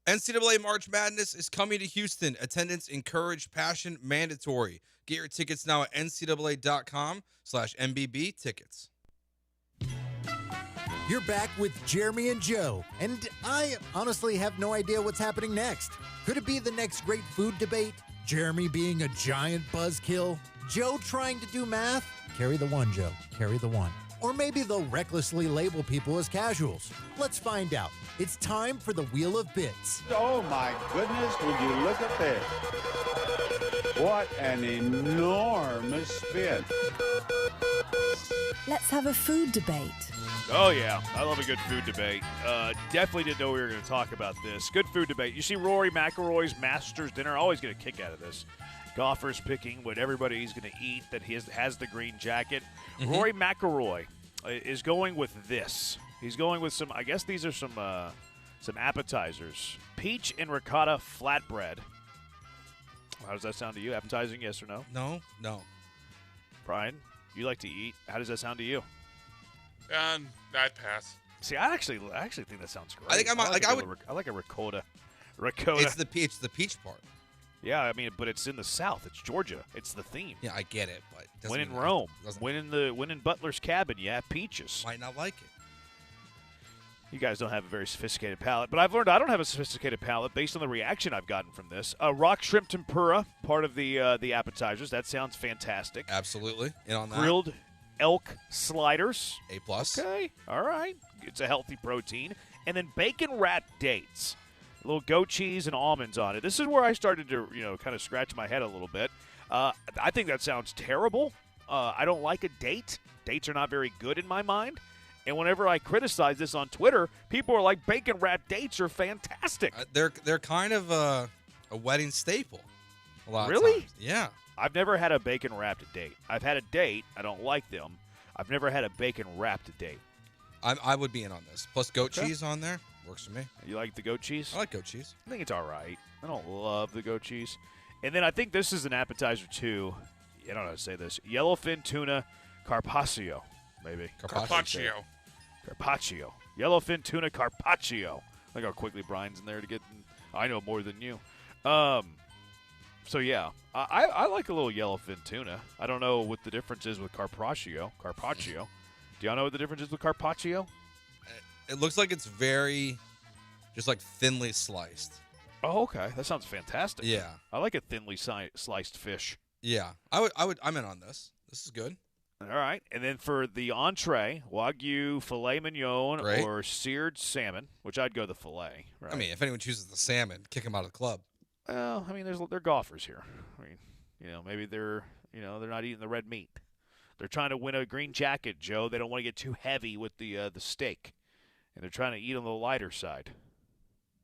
NCAA March Madness is coming to Houston. Attendance encouraged, passion mandatory. Get your tickets now at ncaa.com/MBB tickets. You're back with Jeremy and Joe, and I honestly have no idea what's happening next. Could it be the next great food debate? Jeremy being a giant buzzkill? Joe trying to do math? Carry the one, Joe. Carry the one. Or maybe they'll recklessly label people as casuals. Let's find out. It's time for the Wheel of Bits. Oh my goodness, would you look at this? What an enormous spin. Let's have a food debate. Oh, yeah. I love a good food debate. Definitely didn't know we were going to talk about this. Good food debate. You see Rory McIlroy's Masters dinner. Always get a kick out of this. Golfers picking what everybody's going to eat that has the green jacket. Mm-hmm. Rory McIlroy is going with this. He's going with some, I guess these are some appetizers. Peach and ricotta flatbread. How does that sound to you? Appetizing, yes or no? No. Brian, you like to eat. How does that sound to you? I'd pass. See, I actually think that sounds great. I think I like a ricotta. Ricotta. It's the peach part. Yeah, I mean, but it's in the South. It's Georgia. It's the theme. Yeah, I get it, but when in Rome, when in Butler's cabin, you have peaches. Might not like it. You guys don't have a very sophisticated palate, but I've learned I don't have a sophisticated palate based on the reaction I've gotten from this. Rock shrimp tempura, part of the appetizers. That sounds fantastic. Absolutely. In on that. elk sliders. A+. Okay, all right. It's a healthy protein. And then bacon-wrapped dates. A little goat cheese and almonds on it. This is where I started to, kind of scratch my head a little bit. I think that sounds terrible. I don't like a date. Dates are not very good in my mind. And whenever I criticize this on Twitter, people are like, bacon-wrapped dates are fantastic. They're kind of a wedding staple. A lot Really? of times. Yeah. I've never had a bacon-wrapped date. I've had a date. I don't like them. I've never had a bacon-wrapped date. I would be in on this. Plus goat cheese on there. Works for me. You like the goat cheese? I like goat cheese. I think it's all right. I don't love the goat cheese. And then I think this is an appetizer, too. I don't know how to say this. Yellowfin tuna carpaccio, maybe. Carpaccio. Carpaccio. Yellowfin tuna carpaccio. Look how quickly Brian's in there to get I know more than you. So, yeah, I like a little yellowfin tuna. I don't know what the difference is with carpaccio. Do y'all know what the difference is with carpaccio? It looks like it's very just like thinly sliced. Oh, okay. That sounds fantastic. Yeah. I like a thinly sliced fish. Yeah. I'm in on this. This is good. All right. And then for the entree, Wagyu filet mignon Great. or seared salmon, which I'd go the filet. Right? I mean, if anyone chooses the salmon, kick them out of the club. Well, I mean, they're golfers here. I mean, maybe they're not eating the red meat. They're trying to win a green jacket, Joe. They don't want to get too heavy with the steak, and they're trying to eat on the lighter side.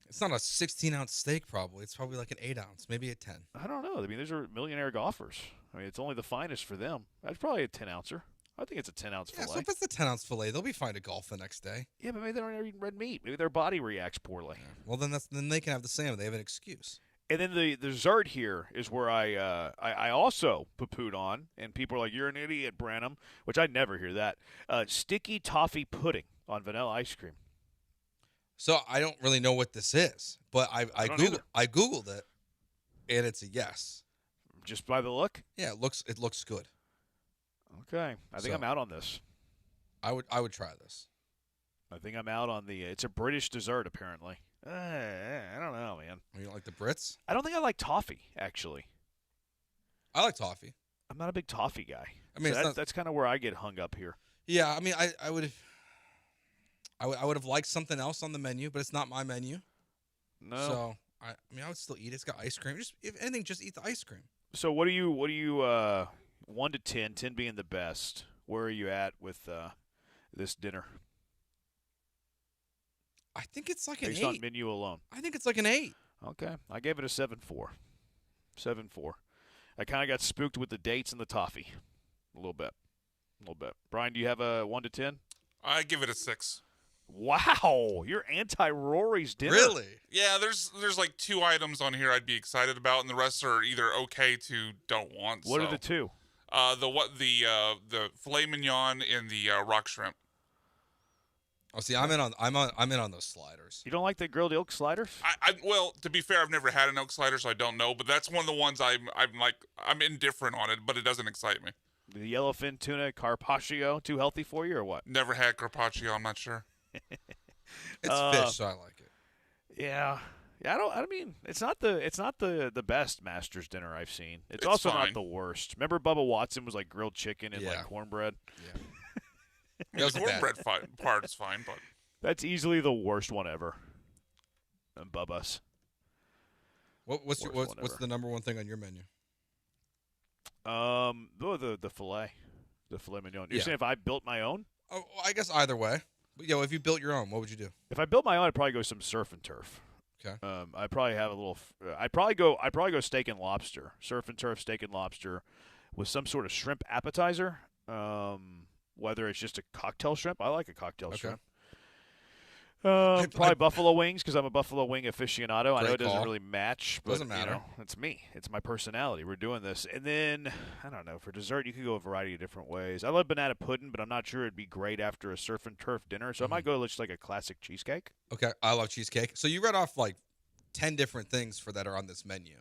It's not a 16-ounce steak, probably. It's probably like an 8-ounce, maybe a 10. I don't know. I mean, these are millionaire golfers. I mean, it's only the finest for them. That's probably a 10-ouncer. I think it's a 10-ounce Yeah, fillet. so if it's the 10-ounce fillet, they'll be fine to golf the next day. Yeah, but maybe they're not eating red meat. Maybe their body reacts poorly. Yeah. Well, then they can have the salmon. They have an excuse. And then the dessert here is where I also poo-pooed on, and people are like, "You're an idiot, Branham," which I never hear that. Sticky toffee pudding on vanilla ice cream. So I don't really know what this is, but I Googled it, and it's a yes. Just by the look? Yeah, it looks good. Okay, I think I'm out on this. I would try this. I think I'm out on the. It's a British dessert, apparently. I don't know, man. You don't like the Brits? I don't think I like toffee, actually. I like toffee. I'm not a big toffee guy. I mean, so that's kind of where I get hung up here. Yeah, I mean, I would have liked something else on the menu, but it's not my menu. No. So I mean, I would still eat it. It's got ice cream. Just if anything, just eat the ice cream. So what do you 1 to 10, 10 being the best? Where are you at with this dinner? I think it's like an 8. Based on menu alone. I think it's like an 8. Okay. I gave it a 7.4. 7.4. I kind of got spooked with the dates and the toffee. A little bit. Brian, do you have a 1 to 10? I give it a 6. Wow. You're anti-Rory's dinner. Really? Yeah, there's like 2 items on here I'd be excited about, and the rest are either okay to don't want. What are the 2? The filet mignon and the rock shrimp. Oh, see, I'm in on those sliders. You don't like the grilled elk sliders? Well, to be fair, I've never had an elk slider, so I don't know. But that's one of the ones I'm indifferent on it, but it doesn't excite me. The yellowfin tuna carpaccio, too healthy for you or what? Never had carpaccio. I'm not sure. It's fish, so I like it. Yeah. I mean, it's not the best Masters dinner I've seen. It's also fine. not the worst. Remember Bubba Watson was like grilled chicken and like cornbread? Yeah. The cornbread part is fine, but that's easily the worst one ever. And Bubba's. What's the number one thing on your menu? The filet mignon. You're saying if I built my own? Oh, I guess either way. But, if you built your own, what would you do? If I built my own, I'd probably go some surf and turf. Okay. I'd probably have a little. I'd probably go steak and lobster, surf and turf, steak and lobster, with some sort of shrimp appetizer. Whether it's just a cocktail shrimp, I like a cocktail shrimp. Probably buffalo wings because I'm a buffalo wing aficionado. I know it doesn't really match, but doesn't matter. It's me. It's my personality. We're doing this, and then I don't know. For dessert, you could go a variety of different ways. I love banana pudding, but I'm not sure it'd be great after a surf and turf dinner. So I might go just like a classic cheesecake. Okay, I love cheesecake. So you read off like 10 different things that are on this menu.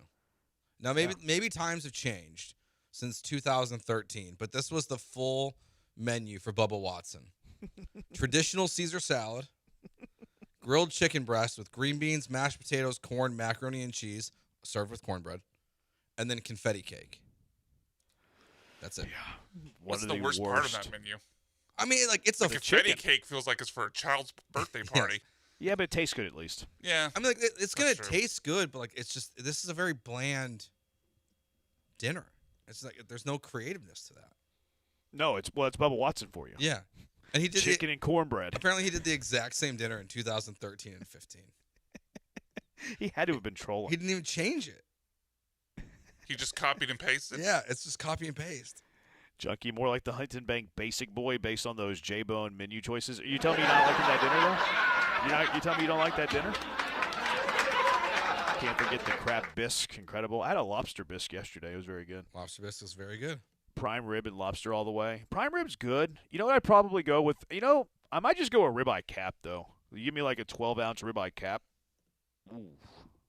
Now maybe times have changed since 2013, but this was the full menu for Bubba Watson. Traditional Caesar salad. Grilled chicken breast with green beans, mashed potatoes, corn, macaroni, and cheese, served with cornbread, and then confetti cake. That's it. Yeah. What's the worst part of that menu? I mean, like, it's a confetti cake feels like it's for a child's birthday party. Yeah, but it tastes good at least. Yeah. I mean, like, it's going to taste good, but, like, it's just, this is a very bland dinner. It's like, there's no creativeness to that. No, it's Bubba Watson for you. Yeah. And he did chicken and cornbread. Apparently, he did the exact same dinner in 2013 and 15. He had to have been trolling. He didn't even change it. He just copied and pasted? Yeah, it's just copy and paste. Junkie, more like the Huntington Bank Basic Boy based on those J-Bone menu choices. Are you telling me you're not liking that dinner, though? You telling me you don't like that dinner? Can't forget the crab bisque. Incredible. I had a lobster bisque yesterday. It was very good. Lobster bisque is very good. Prime rib and lobster all the way. Prime rib's good. You know what I'd probably go with? I might just go a ribeye cap, though. You give me like a 12-ounce ribeye cap. Ooh.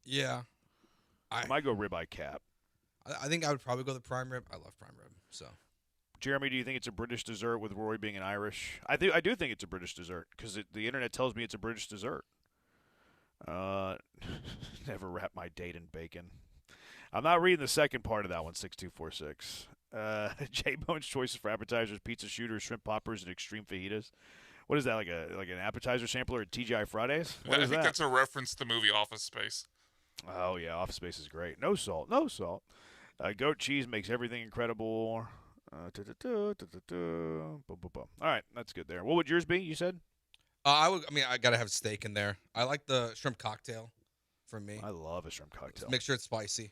Yeah. I might go ribeye cap. I think I would probably go the prime rib. I love prime rib. So, Jeremy, do you think it's a British dessert with Rory being an Irish? I do think it's a British dessert because the internet tells me it's a British dessert. Never wrap my date in bacon. I'm not reading the second part of that one, 6246. J-Bone's choices for appetizers, pizza shooters, shrimp poppers, and extreme fajitas. What is that, like an appetizer sampler at TGI Fridays? I think that's a reference to the movie Office Space. Oh, yeah, Office Space is great. No salt. Goat cheese makes everything incredible. All right, that's good there. What would yours be, you said? I got to have steak in there. I like the shrimp cocktail for me. I love a shrimp cocktail. Make sure it's spicy.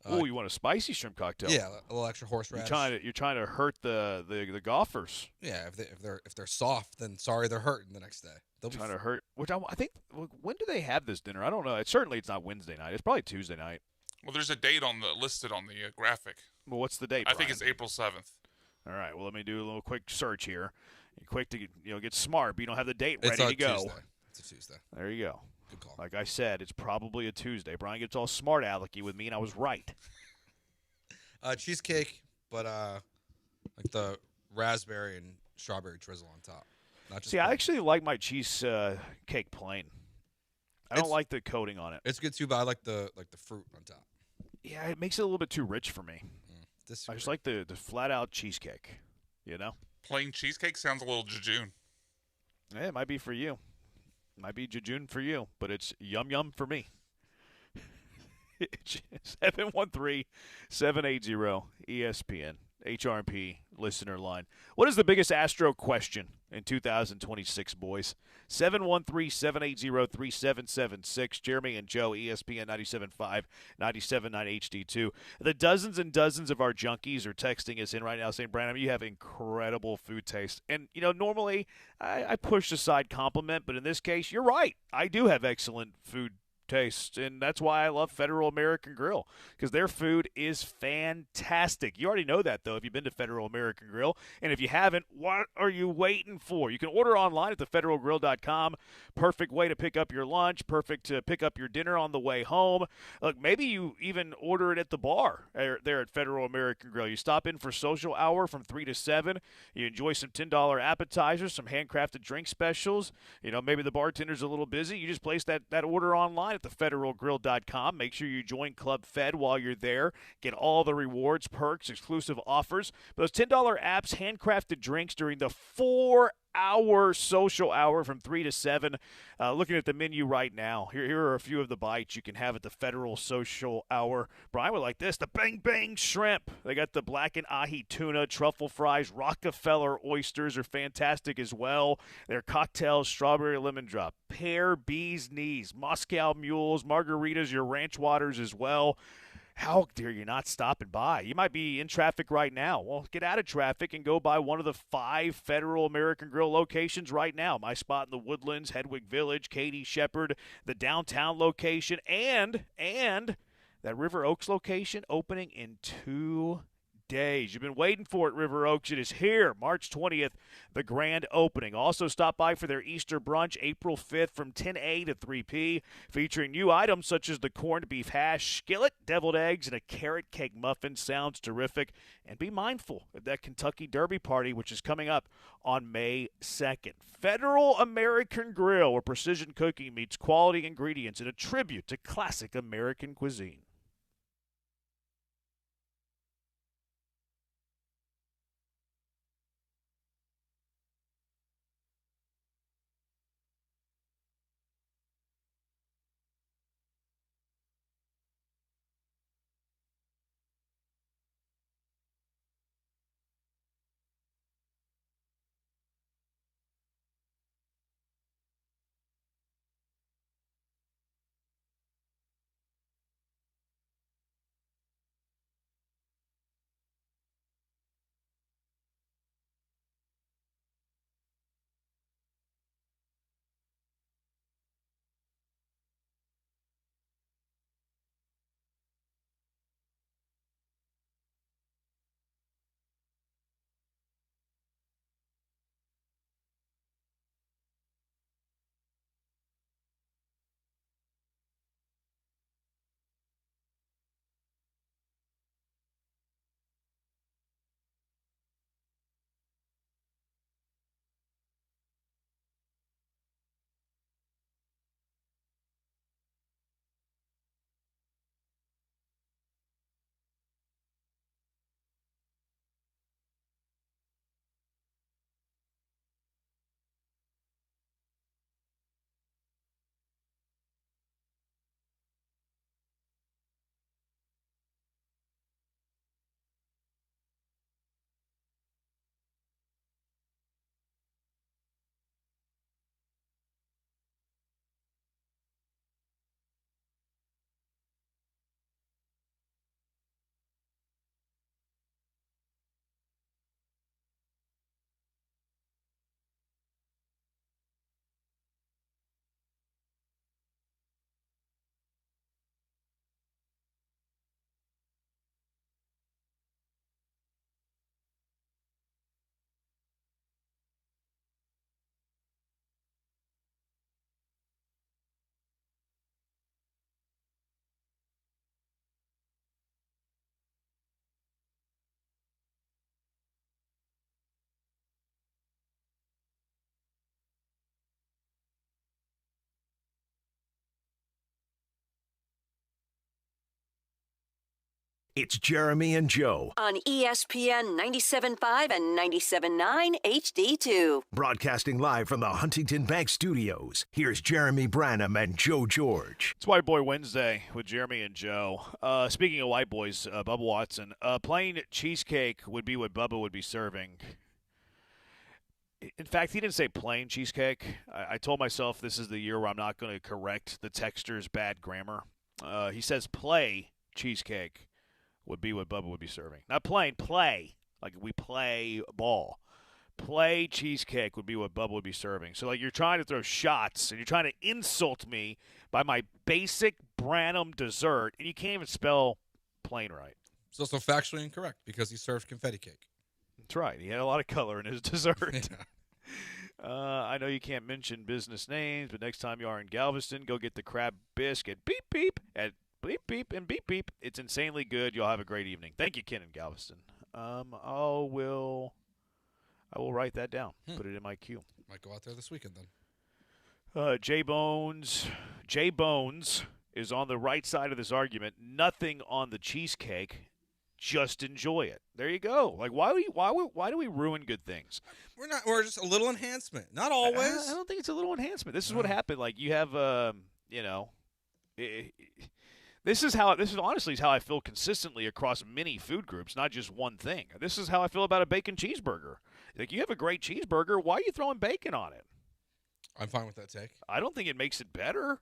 Oh, you want a spicy shrimp cocktail? Yeah, a little extra horseradish. You're trying to hurt the golfers. Yeah, if they're soft, then sorry they're hurting the next day. They'll trying to hurt. Which I think. When do they have this dinner? I don't know. It's not Wednesday night. It's probably Tuesday night. Well, there's a date listed on the graphic. Well, what's the date? I think it's April 7th. All right. Well, let me do a little quick search here. You're quick to get smart, but you don't have the date ready to go. Tuesday. It's a Tuesday. There you go. Good call. Like I said, it's probably a Tuesday. Brian gets all smart alecky with me, and I was right. Cheesecake, but like the raspberry and strawberry drizzle on top. Not just. See, I actually like my cheese cake plain. I don't like the coating on it. It's good too, but I like the fruit on top. Yeah, it makes it a little bit too rich for me. I just like the flat out cheesecake. Plain cheesecake sounds a little jejune. Yeah, it might be for you. It might be jejune for you, but it's yum yum for me. 713-780-ESPN. HRP listener line. What is the biggest Astro question in 2026, boys? 713-780-3776. Jeremy and Joe, ESPN 97.5, 97.9 HD2. The dozens and dozens of our junkies are texting us in right now saying, Brandon, you have incredible food taste. And, normally I push aside compliment, but in this case, you're right. I do have excellent food taste, and that's why I love Federal American Grill, because their food is fantastic. You already know that, though, if you've been to Federal American Grill, and if you haven't, what are you waiting for? You can order online at thefederalgrill.com. Perfect way to pick up your lunch, perfect to pick up your dinner on the way home. Look, maybe you even order it at the bar there at Federal American Grill. You stop in for social hour from 3 to 7. You enjoy some $10 appetizers, some handcrafted drink specials. Maybe the bartender's a little busy. You just place that order online at thefederalgrill.com. Make sure you join Club Fed while you're there. Get all the rewards, perks, exclusive offers. Those $10 apps, handcrafted drinks during the 4-hour social hour from 3 to 7. Looking at the menu right now, here are a few of the bites you can have at the Federal Social Hour. Brian would like this, the Bang Bang Shrimp. They got the blackened ahi tuna, truffle fries, Rockefeller oysters are fantastic as well. Their cocktails, strawberry lemon drop, pear bee's knees, Moscow mules, margaritas, your ranch waters as well. How dare you not stop and by? You might be in traffic right now. Well, get out of traffic and go by one of the 5 Federal American Grill locations right now. My spot in the Woodlands, Hedwig Village, Katy Shepherd, the downtown location, and that River Oaks location opening in 2 days. You've been waiting for it, River Oaks. It is here, March 20th, the grand opening. Also stop by for their Easter brunch, April 5th from 10 a to 3 p, featuring new items such as the corned beef hash, skillet, deviled eggs, and a carrot cake muffin. Sounds terrific. And be mindful of that Kentucky Derby party, which is coming up on May 2nd. Federal American Grill, where precision cooking meets quality ingredients in a tribute to classic American cuisine. It's Jeremy and Joe. On ESPN 97.5 and 97.9 HD2. Broadcasting live from the Huntington Bank Studios. Here's Jeremy Branham and Joe George. It's White Boy Wednesday with Jeremy and Joe. Speaking of white boys, Bubba Watson, plain cheesecake would be what Bubba would be serving. In fact, he didn't say plain cheesecake. I told myself this is the year where I'm not going to correct the texter's bad grammar. He says play cheesecake would be what Bubba would be serving. Not plain, play. Like we play ball. Play cheesecake would be what Bubba would be serving. So like you're trying to throw shots and you're trying to insult me by my basic Branham dessert, and you can't even spell plain right. It's also factually incorrect because he served confetti cake. That's right. He had a lot of color in his dessert. I know you can't mention business names, but next time you are in Galveston, go get the crab biscuit. Beep, beep. At beep, beep, and beep, beep. It's insanely good. You'll have a great evening. Thank you, Ken in Galveston. I will write that down. Put it in my queue. Might go out there this weekend then. Jay Bones is on the right side of this argument. Nothing on the cheesecake. Just enjoy it. There you go. Like why do we ruin good things? We're just a little enhancement. Not always. I don't think it's a little enhancement. This is what happened. Like you have this is honestly how I feel consistently across many food groups, not just one thing. This is how I feel about a bacon cheeseburger. Like you have a great cheeseburger, why are you throwing bacon on it? I'm fine with that take. I don't think it makes it better.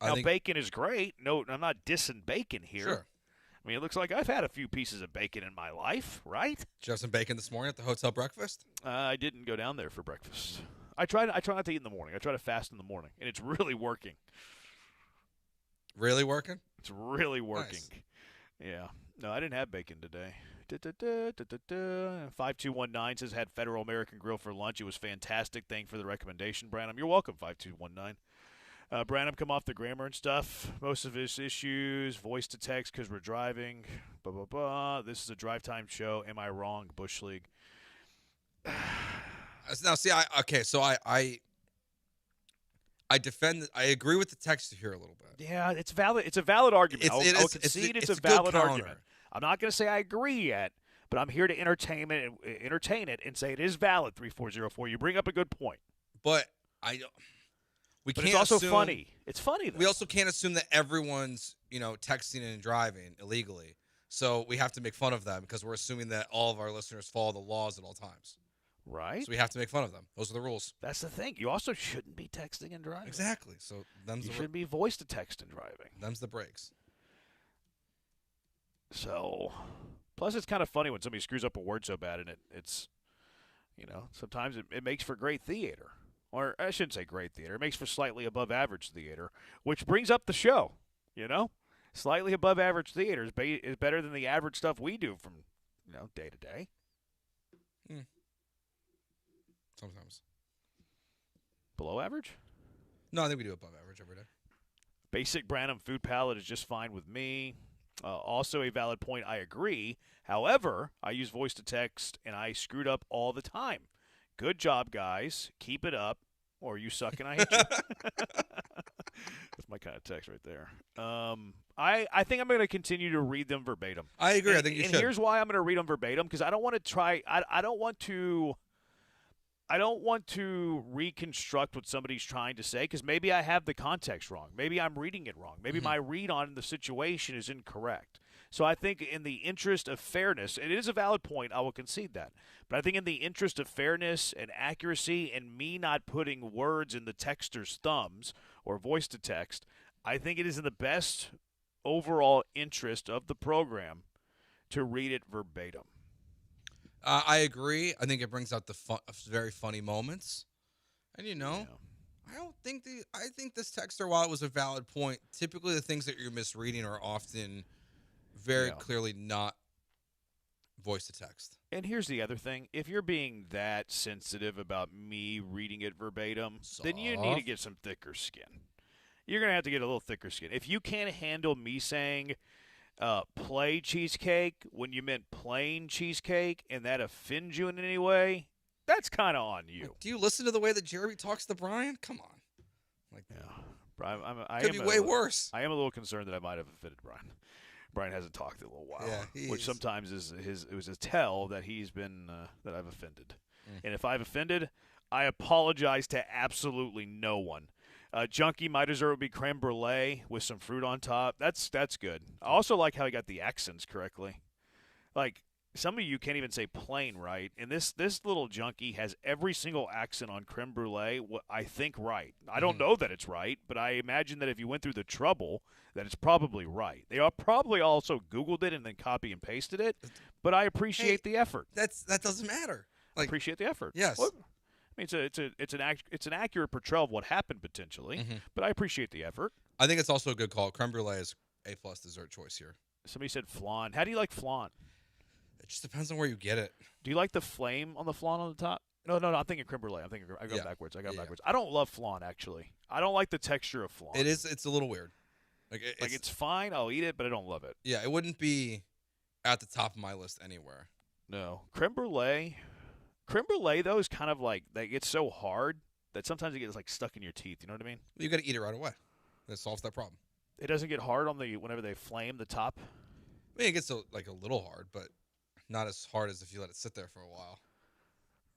Now bacon is great. No, I'm not dissing bacon here. Sure. I mean, it looks like I've had a few pieces of bacon in my life, right? Did you have some bacon this morning at the hotel breakfast? I didn't go down there for breakfast. I try not to eat in the morning. I try to fast in the morning, and it's really working. Really working? It's really working. Nice. Yeah. No, I didn't have bacon today. 5219 says, had Federal American Grill for lunch. It was fantastic. Thank you for the recommendation, Branham. You're welcome, 5219. Branham come off the grammar and stuff. Most of his issues, voice to text because we're driving. Blah, blah, blah. This is a drive time show. Am I wrong, Bush League? Now, see, I defend. I agree with the texter here a little bit. Yeah, it's valid. It's a valid argument. I'll concede it's a valid argument. I'm not going to say I agree yet, but I'm here to entertain it and say it is valid. 3404. You bring up a good point. But I don't. But it's also funny. It's funny, though. We also can't assume that everyone's, texting and driving illegally. So we have to make fun of them because we're assuming that all of our listeners follow the laws at all times. Right. So we have to make fun of them. Those are the rules. That's the thing. You also shouldn't be texting and driving. Exactly. So you shouldn't be voice to text and driving. Them's the breaks. So, plus it's kind of funny when somebody screws up a word so bad, and it's, sometimes it makes for great theater. Or I shouldn't say great theater. It makes for slightly above average theater, which brings up the show, Slightly above average theater is better than the average stuff we do from, day to day. Sometimes. Below average? No, I think we do above average every day. Basic Branham food palette is just fine with me. Also a valid point, I agree. However, I use voice to text, and I screwed up all the time. Good job, guys. Keep it up, or you suck and I hate you. That's my kind of text right there. I think I'm going to continue to read them verbatim. I agree. I think you should. And here's why I'm going to read them verbatim, because I don't want to try – I don't want to reconstruct what somebody's trying to say, because maybe I have the context wrong. Maybe I'm reading it wrong. Maybe my read on the situation is incorrect. So I think in the interest of fairness, and it is a valid point, I will concede that. But I think in the interest of fairness and accuracy and me not putting words in the texter's thumbs or voice to text, I think it is in the best overall interest of the program to read it verbatim. I agree. I think it brings out the very funny moments. And, I think this texter, while it was a valid point, typically the things that you're misreading are often very clearly not voice to text. And here's the other thing. If you're being that sensitive about me reading it verbatim, then you need to get some thicker skin. You're going to have to get a little thicker skin. If you can't handle me saying play cheesecake when you meant plain cheesecake and that offends you in any way, that's kind of on you. Do you listen to the way that Jeremy talks to Brian? Come on. Could be way worse. I am a little concerned that I might have offended Brian. Brian hasn't talked in a little while, Yeah, which sometimes it was a tell that he's been that I've offended. And if I've offended, I apologize to absolutely no one. Junkie, my dessert would be creme brulee with some fruit on top. That's good. I also like how he got the accents correctly. Like, some of you can't even say plain right, and this little junkie has every single accent on creme brulee, I think, right. I don't know that it's right, but I imagine that if you went through the trouble, that it's probably right. They probably also Googled it and then copy and pasted it, but I appreciate the effort. That doesn't matter. I appreciate the effort. Yes. Well, I mean, it's an accurate portrayal of what happened potentially, but I appreciate the effort. I think it's also a good call. Creme brulee is A+ dessert choice here. Somebody said flan. How do you like flan? It just depends on where you get it. Do you like the flame on the flan on the top? No. I'm thinking creme brulee. I go backwards. Backwards. I don't love flan, actually. I don't like the texture of flan. It's a little weird. It's fine. I'll eat it, but I don't love it. Yeah, it wouldn't be at the top of my list anywhere. No. Creme brulee, though, is kind of like, it's so hard that sometimes it gets like stuck in your teeth. You know what I mean? You got to eat it right away. That solves that problem. It doesn't get hard whenever they flame the top? I mean, it gets a little hard, but not as hard as if you let it sit there for a while.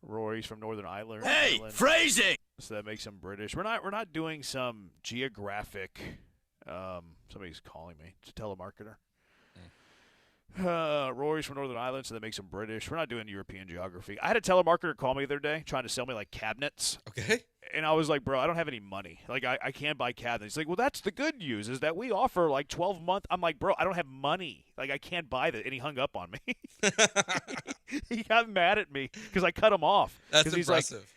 Rory's from Northern Ireland. Hey, phrasing! So that makes him British. We're not doing some geographic. Somebody's calling me. It's a telemarketer. Rory's from Northern Ireland, so that makes him British. We're not doing European geography. I had a telemarketer call me the other day trying to sell me like cabinets. Okay. And I was like, bro, I don't have any money. Like, I can't buy cabinets. He's like, well, that's the good news is that we offer like 12-month. I'm like, bro, I don't have money. Like, I can't buy that. And he hung up on me. He got mad at me because I cut him off. That's impressive.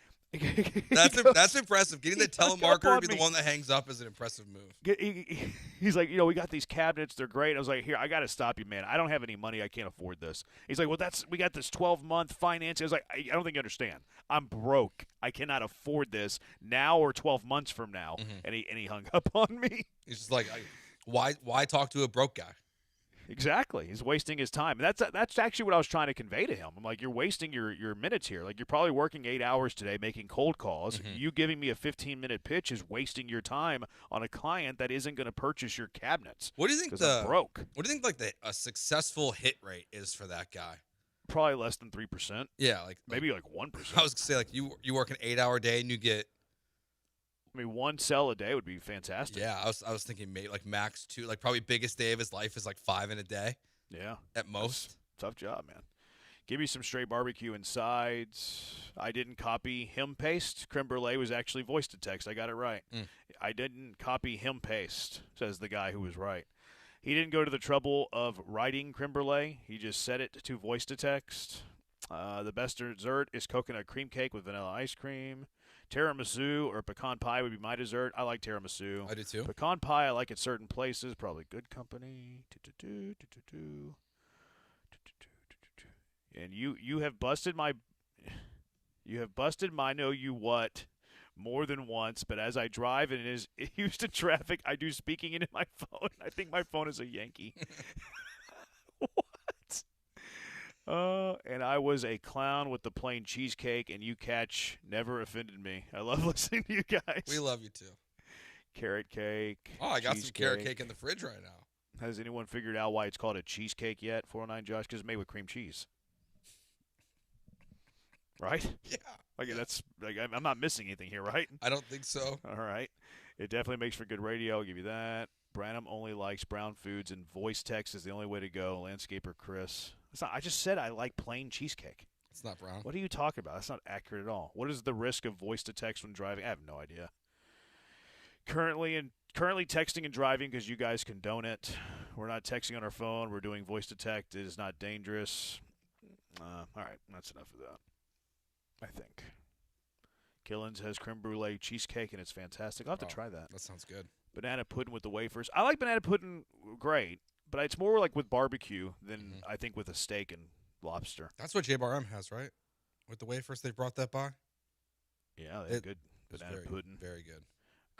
That's impressive. Getting the telemarketer to be the one that hangs up is an impressive move. He's like, we got these cabinets. They're great. I was like, here, I got to stop you, man. I don't have any money. I can't afford this. He's like, well, we got this 12-month finance. I was like, I don't think you understand. I'm broke. I cannot afford this now or 12 months from now. And he hung up on me. He's just like, why talk to a broke guy? Exactly. He's wasting his time. And that's actually what I was trying to convey to him. I'm like, you're wasting your minutes here. Like, you're probably working 8 hours today making cold calls. You giving me a 15-minute pitch is wasting your time on a client that isn't going to purchase your cabinets. What do you think I'm broke. What do you think a successful hit rate is for that guy? Probably less than 3%. Yeah, maybe like 1%. I was gonna say you work an 8-hour day and you get. I mean, one sell a day would be fantastic. Yeah, I was thinking maybe like max 2, like probably biggest day of his life is like 5 in a day. Yeah, at most. Tough job, man. Give me some straight barbecue and sides. I didn't copy him paste. Creme brulee was actually voice to text. I got it right. I didn't copy him paste, says the guy who was right. He didn't go to the trouble of writing creme brulee. He just set it to voice to text. The best dessert is coconut cream cake with vanilla ice cream. Tiramisu or pecan pie would be my dessert. I like tiramisu. I do too. Pecan pie I like at certain places. Probably Good Company. And you have busted my know you what more than once, but as I drive and it is Houston traffic, I do speaking into my phone. I think my phone is a Yankee. What? And I was a clown with the plain cheesecake, and you catch never offended me. I love listening to you guys. We love you too. Carrot cake. Oh, I got some carrot cake in the fridge right now. Has anyone figured out why it's called a cheesecake yet, 409 Josh? Because it's made with cream cheese. Right? Yeah. Like that's like I'm not missing anything here, right? I don't think so. All right. It definitely makes for good radio. I'll give you that. Branham only likes brown foods, and voice text is the only way to go. Landscaper Chris. It's not, I just said I like plain cheesecake. It's not brown. What are you talking about? That's not accurate at all. What is the risk of voice to text when driving? I have no idea. Currently texting and driving because you guys condone it. We're not texting on our phone. We're doing voice to text. It is not dangerous. All right. That's enough of that, I think. Killins has creme brulee cheesecake, and it's fantastic. I'll have to try that. That sounds good. Banana pudding with the wafers. I like banana pudding great, but it's more like with barbecue than I think with a steak and lobster. That's what J-Bar-M has, right? With the wafers, they brought that by? Yeah, they have good banana pudding. Very good.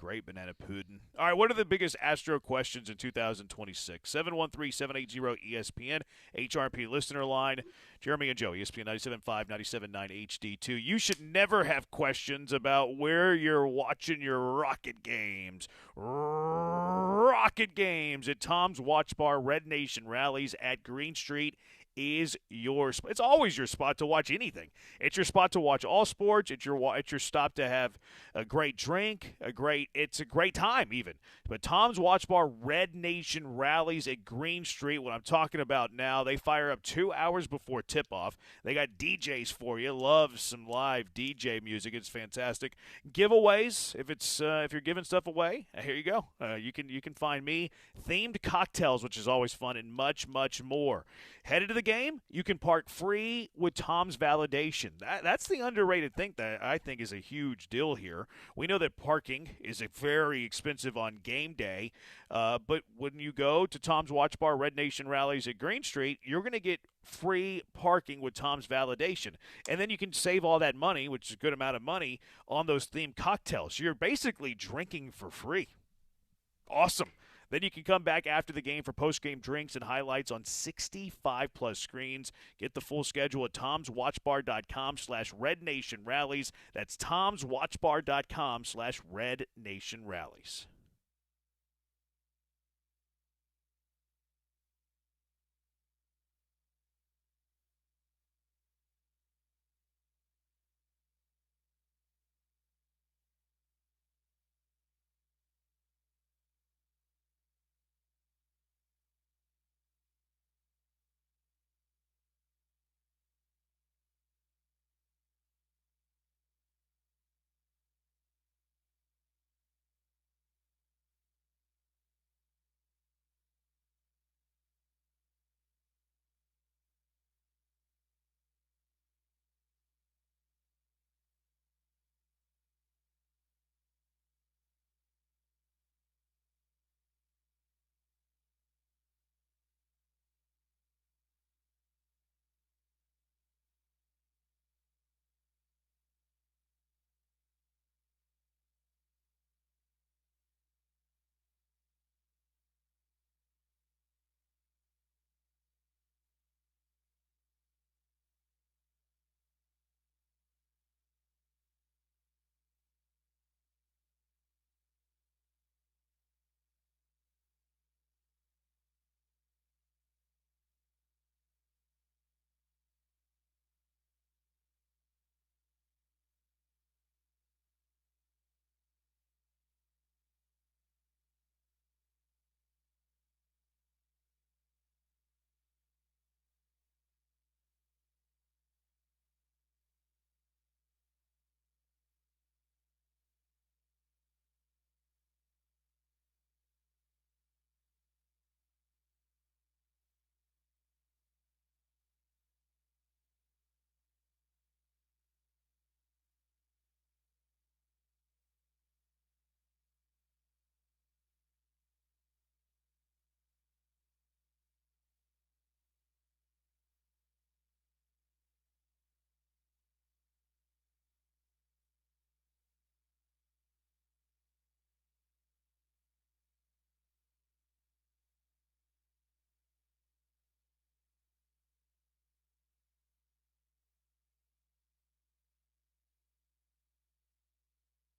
great banana pudding. All right, what are the biggest Astro questions in 2026? 713-780-ESPN, HRP listener line. Jeremy and Joe, ESPN 97.5, 97.9 HD2. You should never have questions about where you're watching your Rocket games. Rocket games at Tom's Watch Bar, Red Nation Rallies at Green Street is your spot. It's always your spot to watch anything. It's your spot to watch all sports. It's your stop to have a great drink, it's a great time even. But Tom's Watch Bar, Red Nation Rallies at Green Street, what I'm talking about now, they fire up 2 hours before tip-off. They got DJs for you. Love some live DJ music. It's fantastic. Giveaways, if you're giving stuff away, here you go. You can find me. Themed cocktails, which is always fun, and much, much more. Headed to the game, you can park free with Tom's Validation. That's the underrated thing that I think is a huge deal here. We know that parking is very expensive on game day, but when you go to Tom's Watch Bar, Red Nation Rallies at Green Street, you're going to get free parking with Tom's Validation. And then you can save all that money, which is a good amount of money, on those themed cocktails. You're basically drinking for free. Awesome. Then you can come back after the game for post-game drinks and highlights on 65-plus screens. Get the full schedule at tomswatchbar.com/Red Nation Rallies. That's tomswatchbar.com/Red Nation Rallies.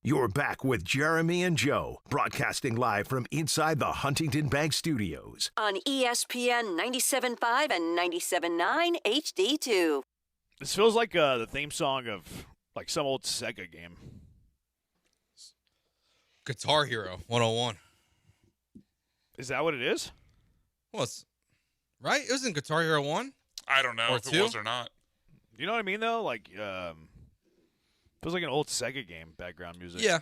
You're back with Jeremy and Joe, broadcasting live from inside the Huntington Bank Studios. On ESPN 97.5 and 97.9 HD2. This feels like the theme song of like some old Sega game. Guitar Hero 101. Is that what it is? Well, it's, right? It was in Guitar Hero 1? I don't know or if 2? it was or not. You know what I mean, though? Like, feels like an old Sega game background music. Yeah.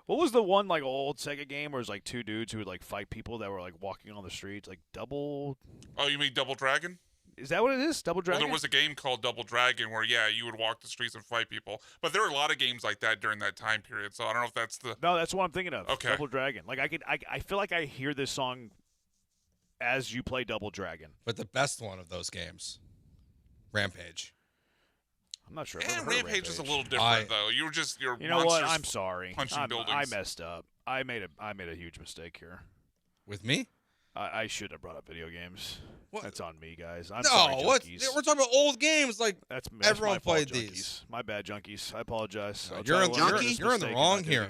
What was the one like old Sega game where it was like two dudes who would like fight people that were like walking on the streets, like Double? Oh, you mean Double Dragon? Is that what it is? Double Dragon? Well, there was a game called Double Dragon where, yeah, you would walk the streets and fight people. But there were a lot of games like that during that time period. So I don't know if that's the. No, that's what I'm thinking of. Okay. Double Dragon. Like I feel like I hear this song as you play Double Dragon. But the best one of those games, Rampage. I'm not sure. And Rampage is a little different, though. You were just you know what? I'm sorry. Punching buildings. I messed up. I made a huge mistake here. With me? I should have brought up video games. What? That's on me, guys. I'm no, sorry, what? junkies. We're talking about old games. Like that's everyone my fault, played junkies. these. My bad, junkies. I apologize. You're in the wrong here.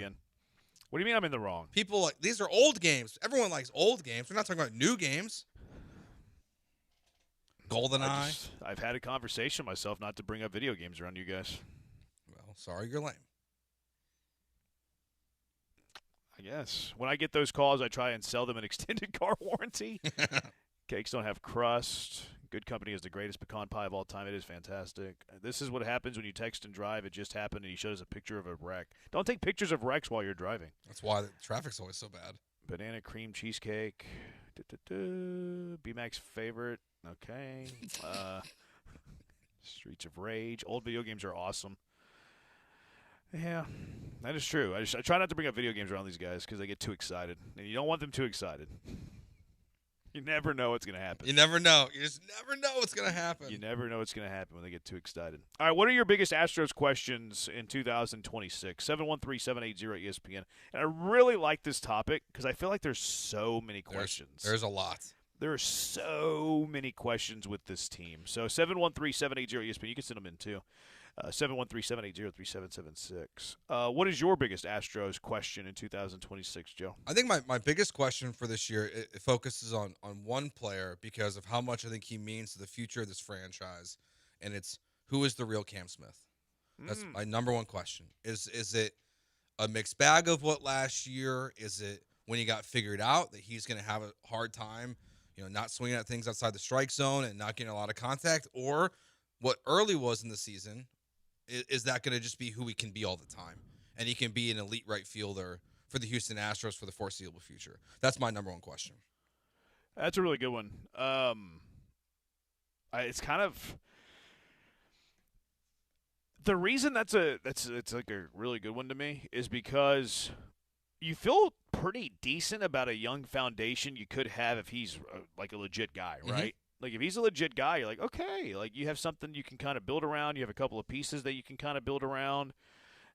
What do you mean I'm in the wrong? People like these are old games. Everyone likes old games. We're not talking about new games. GoldenEye. I've had a conversation myself not to bring up video games around you guys. Well, sorry, you're lame. I guess. When I get those calls, I try and sell them an extended car warranty. Cakes don't have crust. Good Company is the greatest pecan pie of all time. It is fantastic. This is what happens when you text and drive. It just happened, and he shows a picture of a wreck. Don't take pictures of wrecks while you're driving. That's why the traffic's always so bad. Banana cream cheesecake. B-Mac's favorite. Okay. Streets of Rage. Old video games are awesome. Yeah, that is true. I try not to bring up video games around these guys because they get too excited. And you don't want them too excited. You never know what's going to happen. You never know. You just never know what's going to happen. You never know what's going to happen when they get too excited. All right, what are your biggest Astros questions in 2026? 713-780-ESPN. And I really like this topic because I feel like there's so many questions. There's a lot. There are so many questions with this team. So 713-780-ESPN. You can send them in, too. 713-780-3776. What is your biggest Astros question in 2026, Joe? I think my biggest question for this year, it focuses on one player because of how much I think he means to the future of this franchise, and it's who is the real Cam Smith? That's my number one question. Is it a mixed bag of what last year? Is it when he got figured out that he's going to have a hard time, not swinging at things outside the strike zone and not getting a lot of contact? Or what early was in the season, is that going to just be who he can be all the time? And he can be an elite right fielder for the Houston Astros for the foreseeable future. That's my number one question. That's a really good one. It's kind of the reason it's like a really good one to me is because you feel pretty decent about a young foundation you could have if he's like a legit guy, right? Mm-hmm. Like, if he's a legit guy, you're like, okay, like, you have something you can kind of build around. You have a couple of pieces that you can kind of build around.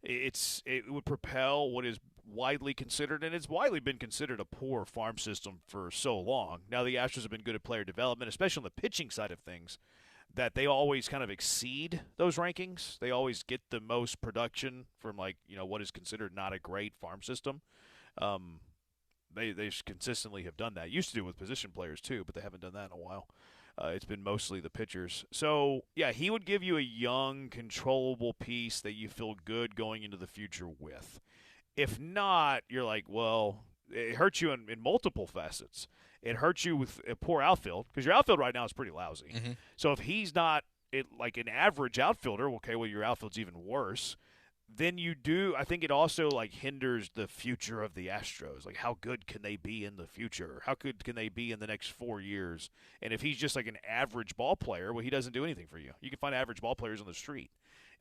It would propel what is widely considered, and it's widely been considered a poor farm system for so long. Now, the Astros have been good at player development, especially on the pitching side of things, that they always kind of exceed those rankings. They always get the most production from, like, what is considered not a great farm system. They consistently have done that. Used to do it with position players, too, but they haven't done that in a while. It's been mostly the pitchers. So, yeah, he would give you a young, controllable piece that you feel good going into the future with. If not, you're like, well, it hurts you in multiple facets. It hurts you with a poor outfield because your outfield right now is pretty lousy. Mm-hmm. So if he's not like an average outfielder, okay, well, your outfield's even worse. Then I think it also like hinders the future of the Astros. Like, how good can they be in the future? How good can they be in the next 4 years? And if he's just like an average ball player, well, he doesn't do anything for you. You can find average ball players on the street.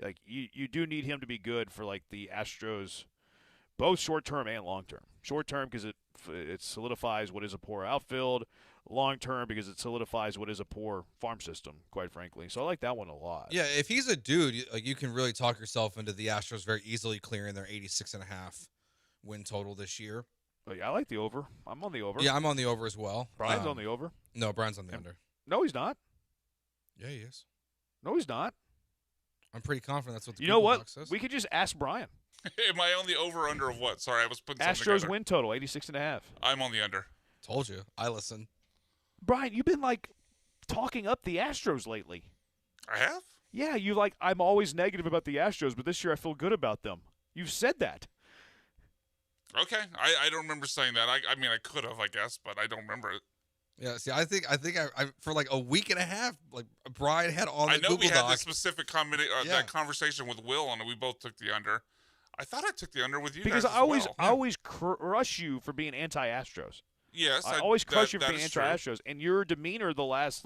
Like, you do need him to be good for like the Astros, both short-term and long-term. Short-term because it solidifies what is a poor outfield. Long-term because it solidifies what is a poor farm system, quite frankly. So I like that one a lot. Yeah, if he's a dude, you can really talk yourself into the Astros very easily clearing their 86.5 win total this year. Oh, yeah, I like the over. I'm on the over. Yeah, I'm on the over as well. Brian's on the over. No, Brian's on the under. No, he's not. Yeah, he is. No, he's not. I'm pretty confident that's what the Google Doc says. We could just ask Brian. Am I on the over under of what? Sorry, I was putting something Astros together. win total, 86.5. I'm on the under. Told you. I listen. Brian, you've been, like, talking up the Astros lately. I have? Yeah, I'm always negative about the Astros, but this year I feel good about them. You've said that. Okay. I don't remember saying that. I mean, I could have, I guess, but I don't remember it. Yeah, see, I think I for like a week and a half, like Brian had all the I know Google we had Doc. this specific that conversation with Will, and we both took the under. I thought I took the under with you because guys I always crush you for being anti-Astros. Yes, I always crush you for being anti-Astros, and your demeanor the last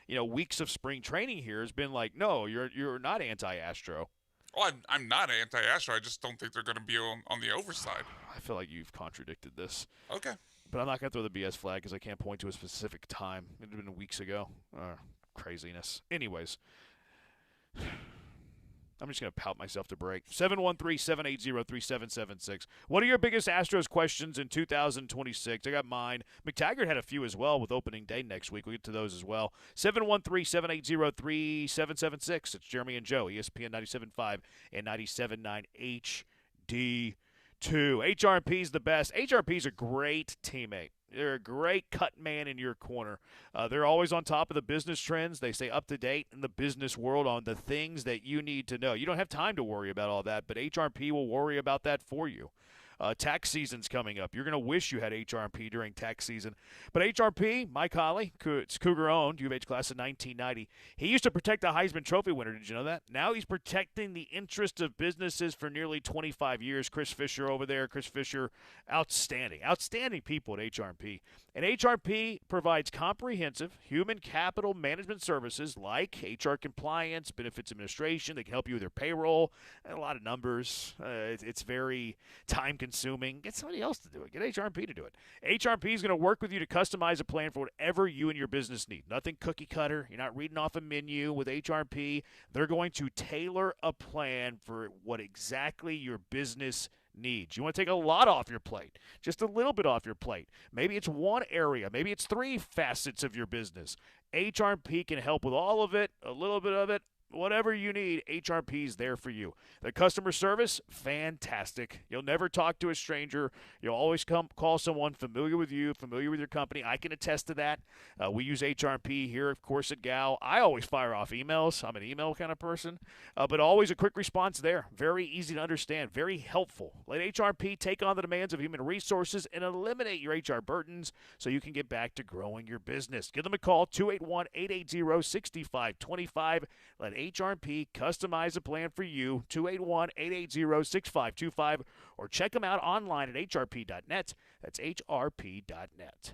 weeks of spring training here has been like, no, you're not anti-Astro. Well, I'm not anti-Astro. I just don't think they're going to be on the overside. I feel like you've contradicted this. Okay. But I'm not going to throw the BS flag because I can't point to a specific time. It had been weeks ago. Craziness. Anyways. I'm just going to pout myself to break. 713-780-3776. What are your biggest Astros questions in 2026? I got mine. McTaggart had a few as well with opening day next week. We'll get to those as well. 713-780-3776. It's Jeremy and Joe, ESPN 97.5 and 97.9 HD2. HRP's the best. HRP's a great teammate. They're a great cut man in your corner. They're always on top of the business trends. They stay up to date in the business world on the things that you need to know. You don't have time to worry about all that, but HRP will worry about that for you. Tax season's coming up. You're going to wish you had HRP during tax season. But HRP, Mike Holly, it's Cougar-owned, U of H class of 1990. He used to protect the Heisman Trophy winner. Did you know that? Now he's protecting the interest of businesses for nearly 25 years. Chris Fisher over there. Chris Fisher, outstanding. Outstanding people at HRP. And HRP provides comprehensive human capital management services like HR compliance, benefits administration. They can help you with your payroll, and a lot of numbers. It's very time-consuming. Get somebody else to do it. Get HRP to do it. HRP is going to work with you to customize a plan for whatever you and your business need. Nothing cookie-cutter. You're not reading off a menu with HRP. They're going to tailor a plan for what exactly your business needs. You want to take a lot off your plate, just a little bit off your plate. Maybe it's one area, maybe it's 3 facets of your business. HRP can help with all of it, a little bit of it, whatever you need. HRP is there for you. The customer service, fantastic. You'll never talk to a stranger. You'll always call someone familiar with you, familiar with your company. I can attest to that. We use HRP here, of course, at Gal. I always fire off emails. I'm an email kind of person, but always a quick response there. Very easy to understand, very helpful. Let HRP take on the demands of human resources and eliminate your HR burdens so you can get back to growing your business. Give them a call, 281-880-6525. Let HRP customize a plan for you, 281-880-6525, or check them out online at hrp.net. That's hrp.net.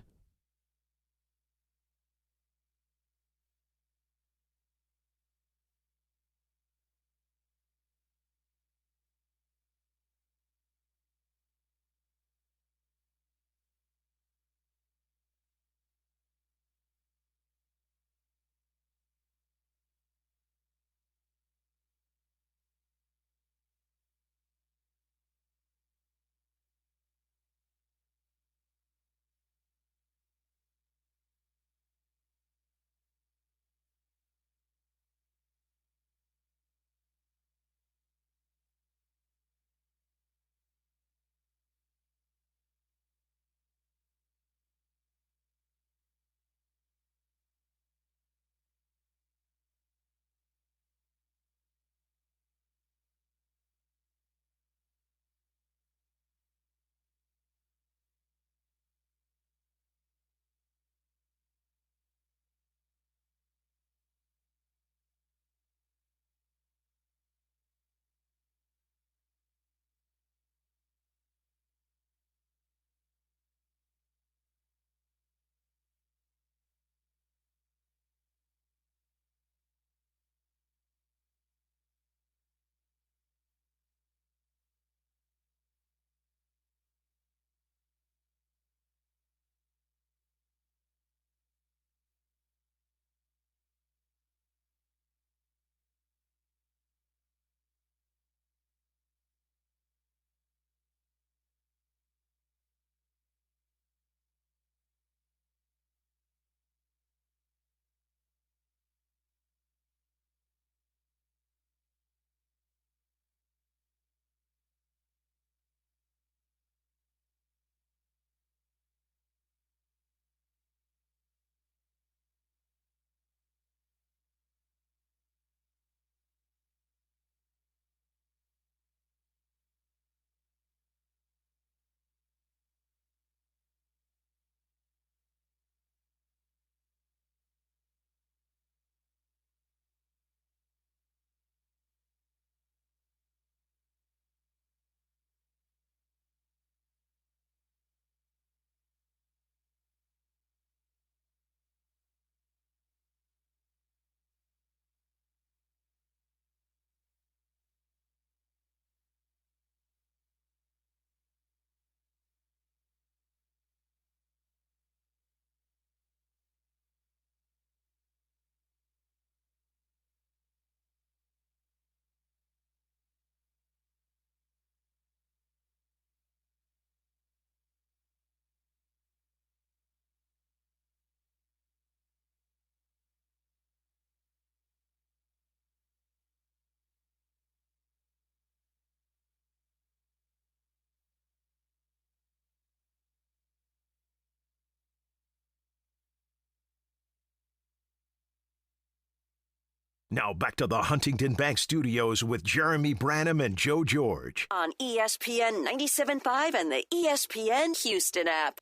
Now back to the Huntington Bank Studios with Jeremy Branham and Joe George. On ESPN 97.5 and the ESPN Houston app.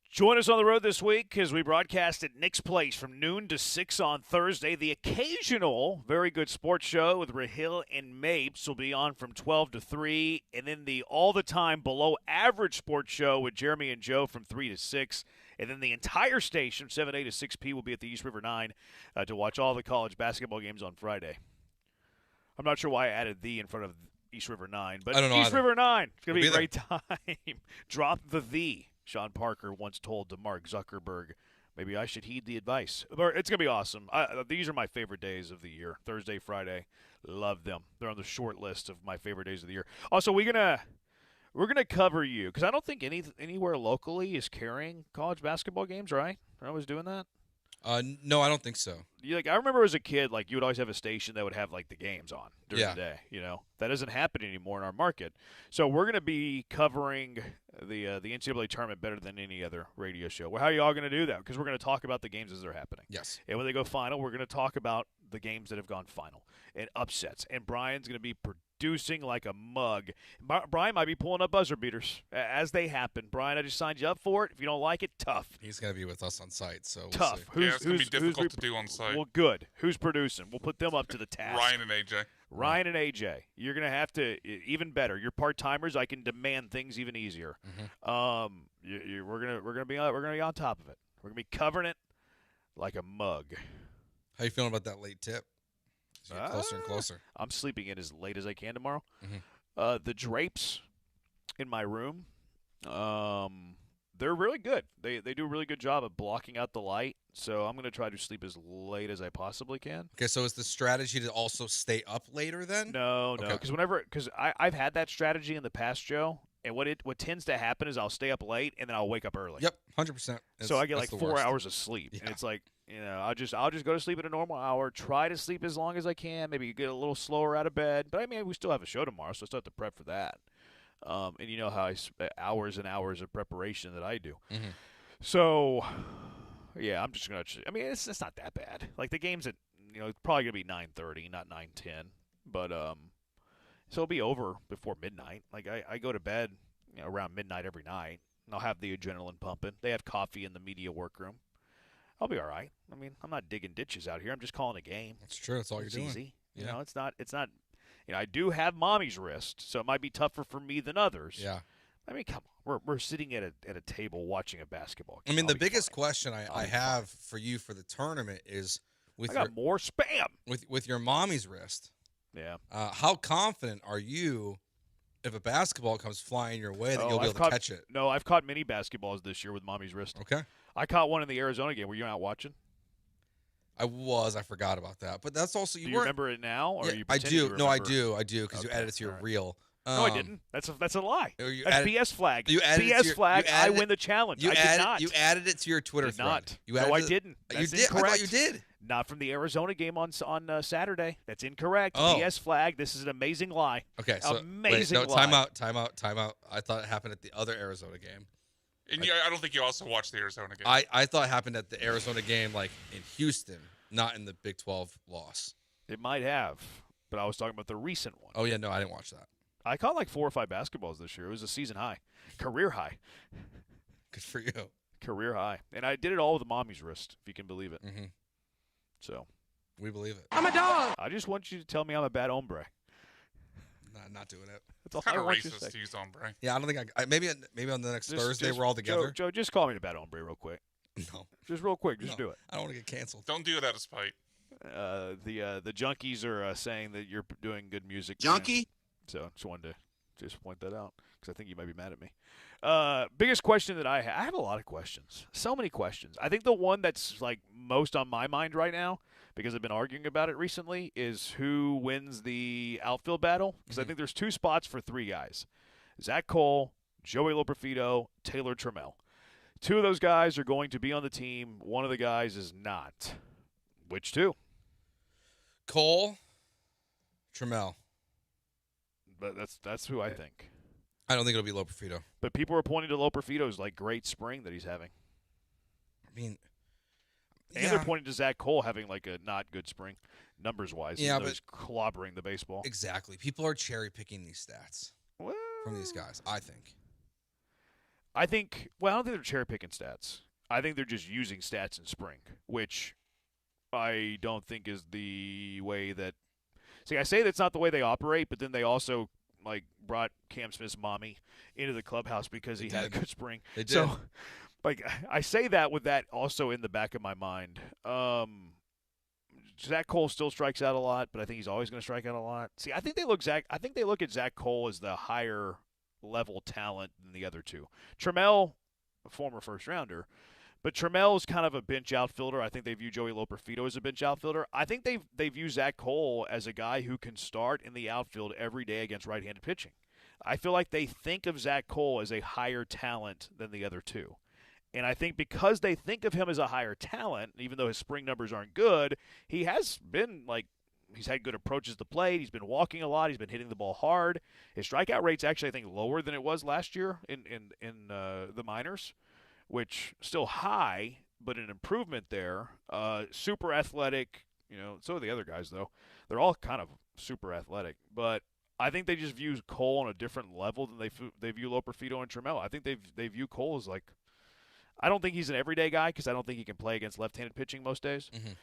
Join us on the road this week as we broadcast at Nick's Place from noon to 6 on Thursday. The occasional very good sports show with Rahil and Mapes will be on from 12 to 3. And then the all-the-time below-average sports show with Jeremy and Joe from 3 to 6. And then the entire station, 7A to 6P, will be at the East River 9 to watch all the college basketball games on Friday. I'm not sure why I added the in front of East River 9, but I don't know East either. River 9. It's going to be a We'll great time. Drop the. Sean Parker once told to Mark Zuckerberg, maybe I should heed the advice. But it's going to be awesome. These are my favorite days of the year, Thursday, Friday. Love them. They're on the short list of my favorite days of the year. Also, we're gonna cover you because I don't think anywhere locally is carrying college basketball games, right? They're always doing that. No, I don't think so. I remember as a kid, you would always have a station that would have the games on during Yeah. the day. That doesn't happen anymore in our market. So we're going to be covering the NCAA tournament better than any other radio show. Well, how are you all going to do that? Because we're going to talk about the games as they're happening. Yes. And when they go final, we're going to talk about the games that have gone final and upsets. And Brian's going to be producing like a mug. Brian might be pulling up buzzer beaters as they happen. Brian, I just signed you up for it. If you don't like it, tough. He's going to be with us on site, so we'll tough. see. It's going to be difficult to do on site. Well, good. Who's producing? We'll put them up to the task. Ryan and AJ. Ryan and AJ. You're going to have to even better. You're part-timers. I can demand things even easier. Mm-hmm. We're going to be on top of it. We're going to be covering it like a mug. How you feeling about that late tip? As you get closer and closer. I'm sleeping in as late as I can tomorrow. Mm-hmm. The drapes in my room, they're really good. They do a really good job of blocking out the light. So I'm going to try to sleep as late as I possibly can. Okay, so is the strategy to also stay up later then? No, because I've had that strategy in the past, Joe. And what tends to happen is I'll stay up late and then I'll wake up early. Yep, 100%. So I get 4 hours of sleep, and it's I'll just go to sleep at a normal hour. Try to sleep as long as I can. Maybe get a little slower out of bed. But I mean, we still have a show tomorrow, so I still have to prep for that. And you know how hours and hours of preparation that I do. Mm-hmm. So yeah, I'm just gonna. I mean, it's not that bad. The game's at it's probably gonna be 9:30, not 9:10. But so it'll be over before midnight. I go to bed around midnight every night, and I'll have the adrenaline pumping. They have coffee in the media workroom. I'll be all right. I mean, I'm not digging ditches out here. I'm just calling a game. That's true. That's all you're doing. Easy. Yeah. It's not. I do have mommy's wrist, so it might be tougher for me than others. Yeah. I mean, come on. We're sitting at a table watching a basketball game. I mean, the biggest question I have for you for the tournament is I got more spam with your mommy's wrist. Yeah. How confident are you if a basketball comes flying your way that you'll be able to catch it? No, I've caught many basketballs this year with mommy's wrist. Okay. I caught one in the Arizona game. Were you not watching? I forgot about that. But that's also Do you remember it now, or yeah, are you I pretending do. to No, I remember? do because you added it to your reel. No, I didn't. That's a lie. You That's added- BS flag. You added BS flag. I win the challenge. I did not. You added it to your Twitter Did thread. not. You No, added I it- didn't. You That's did. incorrect. I thought you did. Not from the Arizona game on Saturday. That's incorrect. Oh. BS flag. This is an amazing lie. Okay, so amazing wait, no, lie. time out. I thought it happened at the other Arizona game. And I don't think you also watched the Arizona game. I thought it happened at the Arizona game, in Houston, not in the Big 12 loss. It might have, but I was talking about the recent one. Oh yeah, no, I didn't watch that. I caught 4 or 5 basketballs this year. It was a season high, career high. Good for you. Career high, and I did it all with a mommy's wrist, if you can believe it. Mm-hmm. So we believe it. I'm a dog. I just want you to tell me I'm a bad hombre. Not doing it. That's all Kind I of want you to racist say. to use hombre. Yeah, I don't think maybe on the next Thursday we're all together. Joe, just call me a bad hombre real quick. No. Just real quick. Just do it. I don't want to get canceled. Don't do it out of spite. The junkies are saying that you're doing good music. Junkie? So just wanted to just point that out because I think you might be mad at me. Biggest question that I have a lot of questions. So many questions. I think the one that's most on my mind right now, because I've been arguing about it recently, is who wins the outfield battle. Because I think there's 2 spots for 3 guys. Zach Cole, Joey Loperfido, Taylor Trammell. 2 of those guys are going to be on the team. One of the guys is not. Which 2? Cole, Trammell. But that's who I think. I don't think it'll be Loperfido. But people are pointing to Loperfido's great spring that he's having. I mean, And they're pointing to Zach Cole having like a not good spring, numbers-wise. Yeah, but he's clobbering the baseball. Exactly. People are cherry-picking these stats from these guys, I think. Well, I don't think they're cherry-picking stats. I think they're just using stats in spring, which I don't think is the way that – see, I say that's not the way they operate, but then they also – like brought Cam Smith's mommy into the clubhouse because he had a good spring. They did. So, like, I say that with that also in the back of my mind. Zach Cole still strikes out a lot, but I think he's always going to strike out a lot. See, I think they look at Zach Cole as the higher level talent than the other two. Trammell, a former first rounder, but Trammell's kind of a bench outfielder. I think they view Joey Loperfido as a bench outfielder. I think they view Zach Cole as a guy who can start in the outfield every day against right-handed pitching. I feel like they think of Zach Cole as a higher talent than the other two. And I think because they think of him as a higher talent, even though his spring numbers aren't good, he has been he's had good approaches to the plate. He's been walking a lot. He's been hitting the ball hard. His strikeout rate's actually, I think, lower than it was last year in the minors, which still high, but an improvement there. Super athletic, so are the other guys, though. They're all kind of super athletic. But I think they just view Cole on a different level than they view Loperfido and Trammell. I think they view Cole as I don't think he's an everyday guy because I don't think he can play against left-handed pitching most days. Mm-hmm.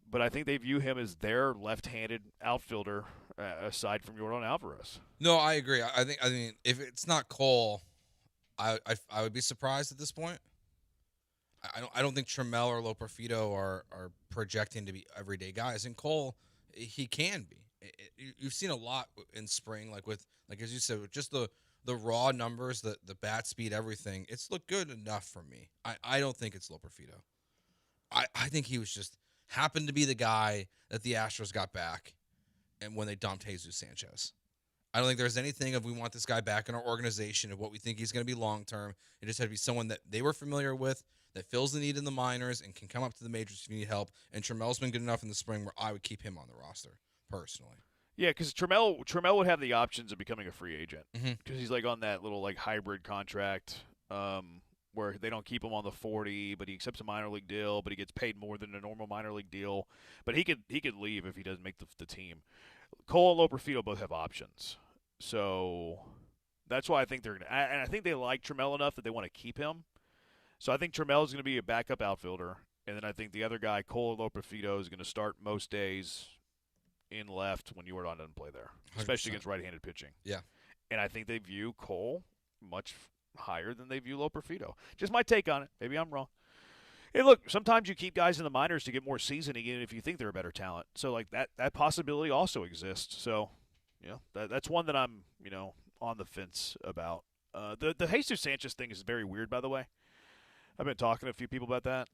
But I think they view him as their left-handed outfielder aside from Yordan Alvarez. No, I agree. I mean, if it's not Cole, I would be surprised at this point. I don't think Trammell or Loperfido are projecting to be everyday guys. And Cole, he can be. You've seen a lot in spring, as you said, with just the raw numbers, the bat speed, everything. It's looked good enough for me. I don't think it's Loperfido. I think he was just happened to be the guy that the Astros got back, and when they dumped Jesus Sanchez. I don't think there's anything of we want this guy back in our organization of what we think he's going to be long term. It just had to be someone that they were familiar with, that fills the need in the minors and can come up to the majors if you need help. And Trammell's been good enough in the spring where I would keep him on the roster personally. Yeah, because Trammell would have the options of becoming a free agent because he's on that little hybrid contract where they don't keep him on the 40, but he accepts a minor league deal, but he gets paid more than a normal minor league deal. But he could leave if he doesn't make the team. Cole and Loperfido both have options, so that's why I think they're going to. And I think they like Trammell enough that they want to keep him. So I think Trammell is going to be a backup outfielder, and then I think the other guy, Cole Loperfido, is going to start most days in left when Yordan doesn't play there, especially 100%. against right-handed pitching. Yeah, and I think they view Cole much higher than they view Loperfido. Just my take on it. Maybe I'm wrong. Hey, look, sometimes you keep guys in the minors to get more seasoning, even if you think they're a better talent. So, that possibility also exists. So, that's one that I'm, on the fence about. The Jesus Sanchez thing is very weird, by the way. I've been talking to a few people about that.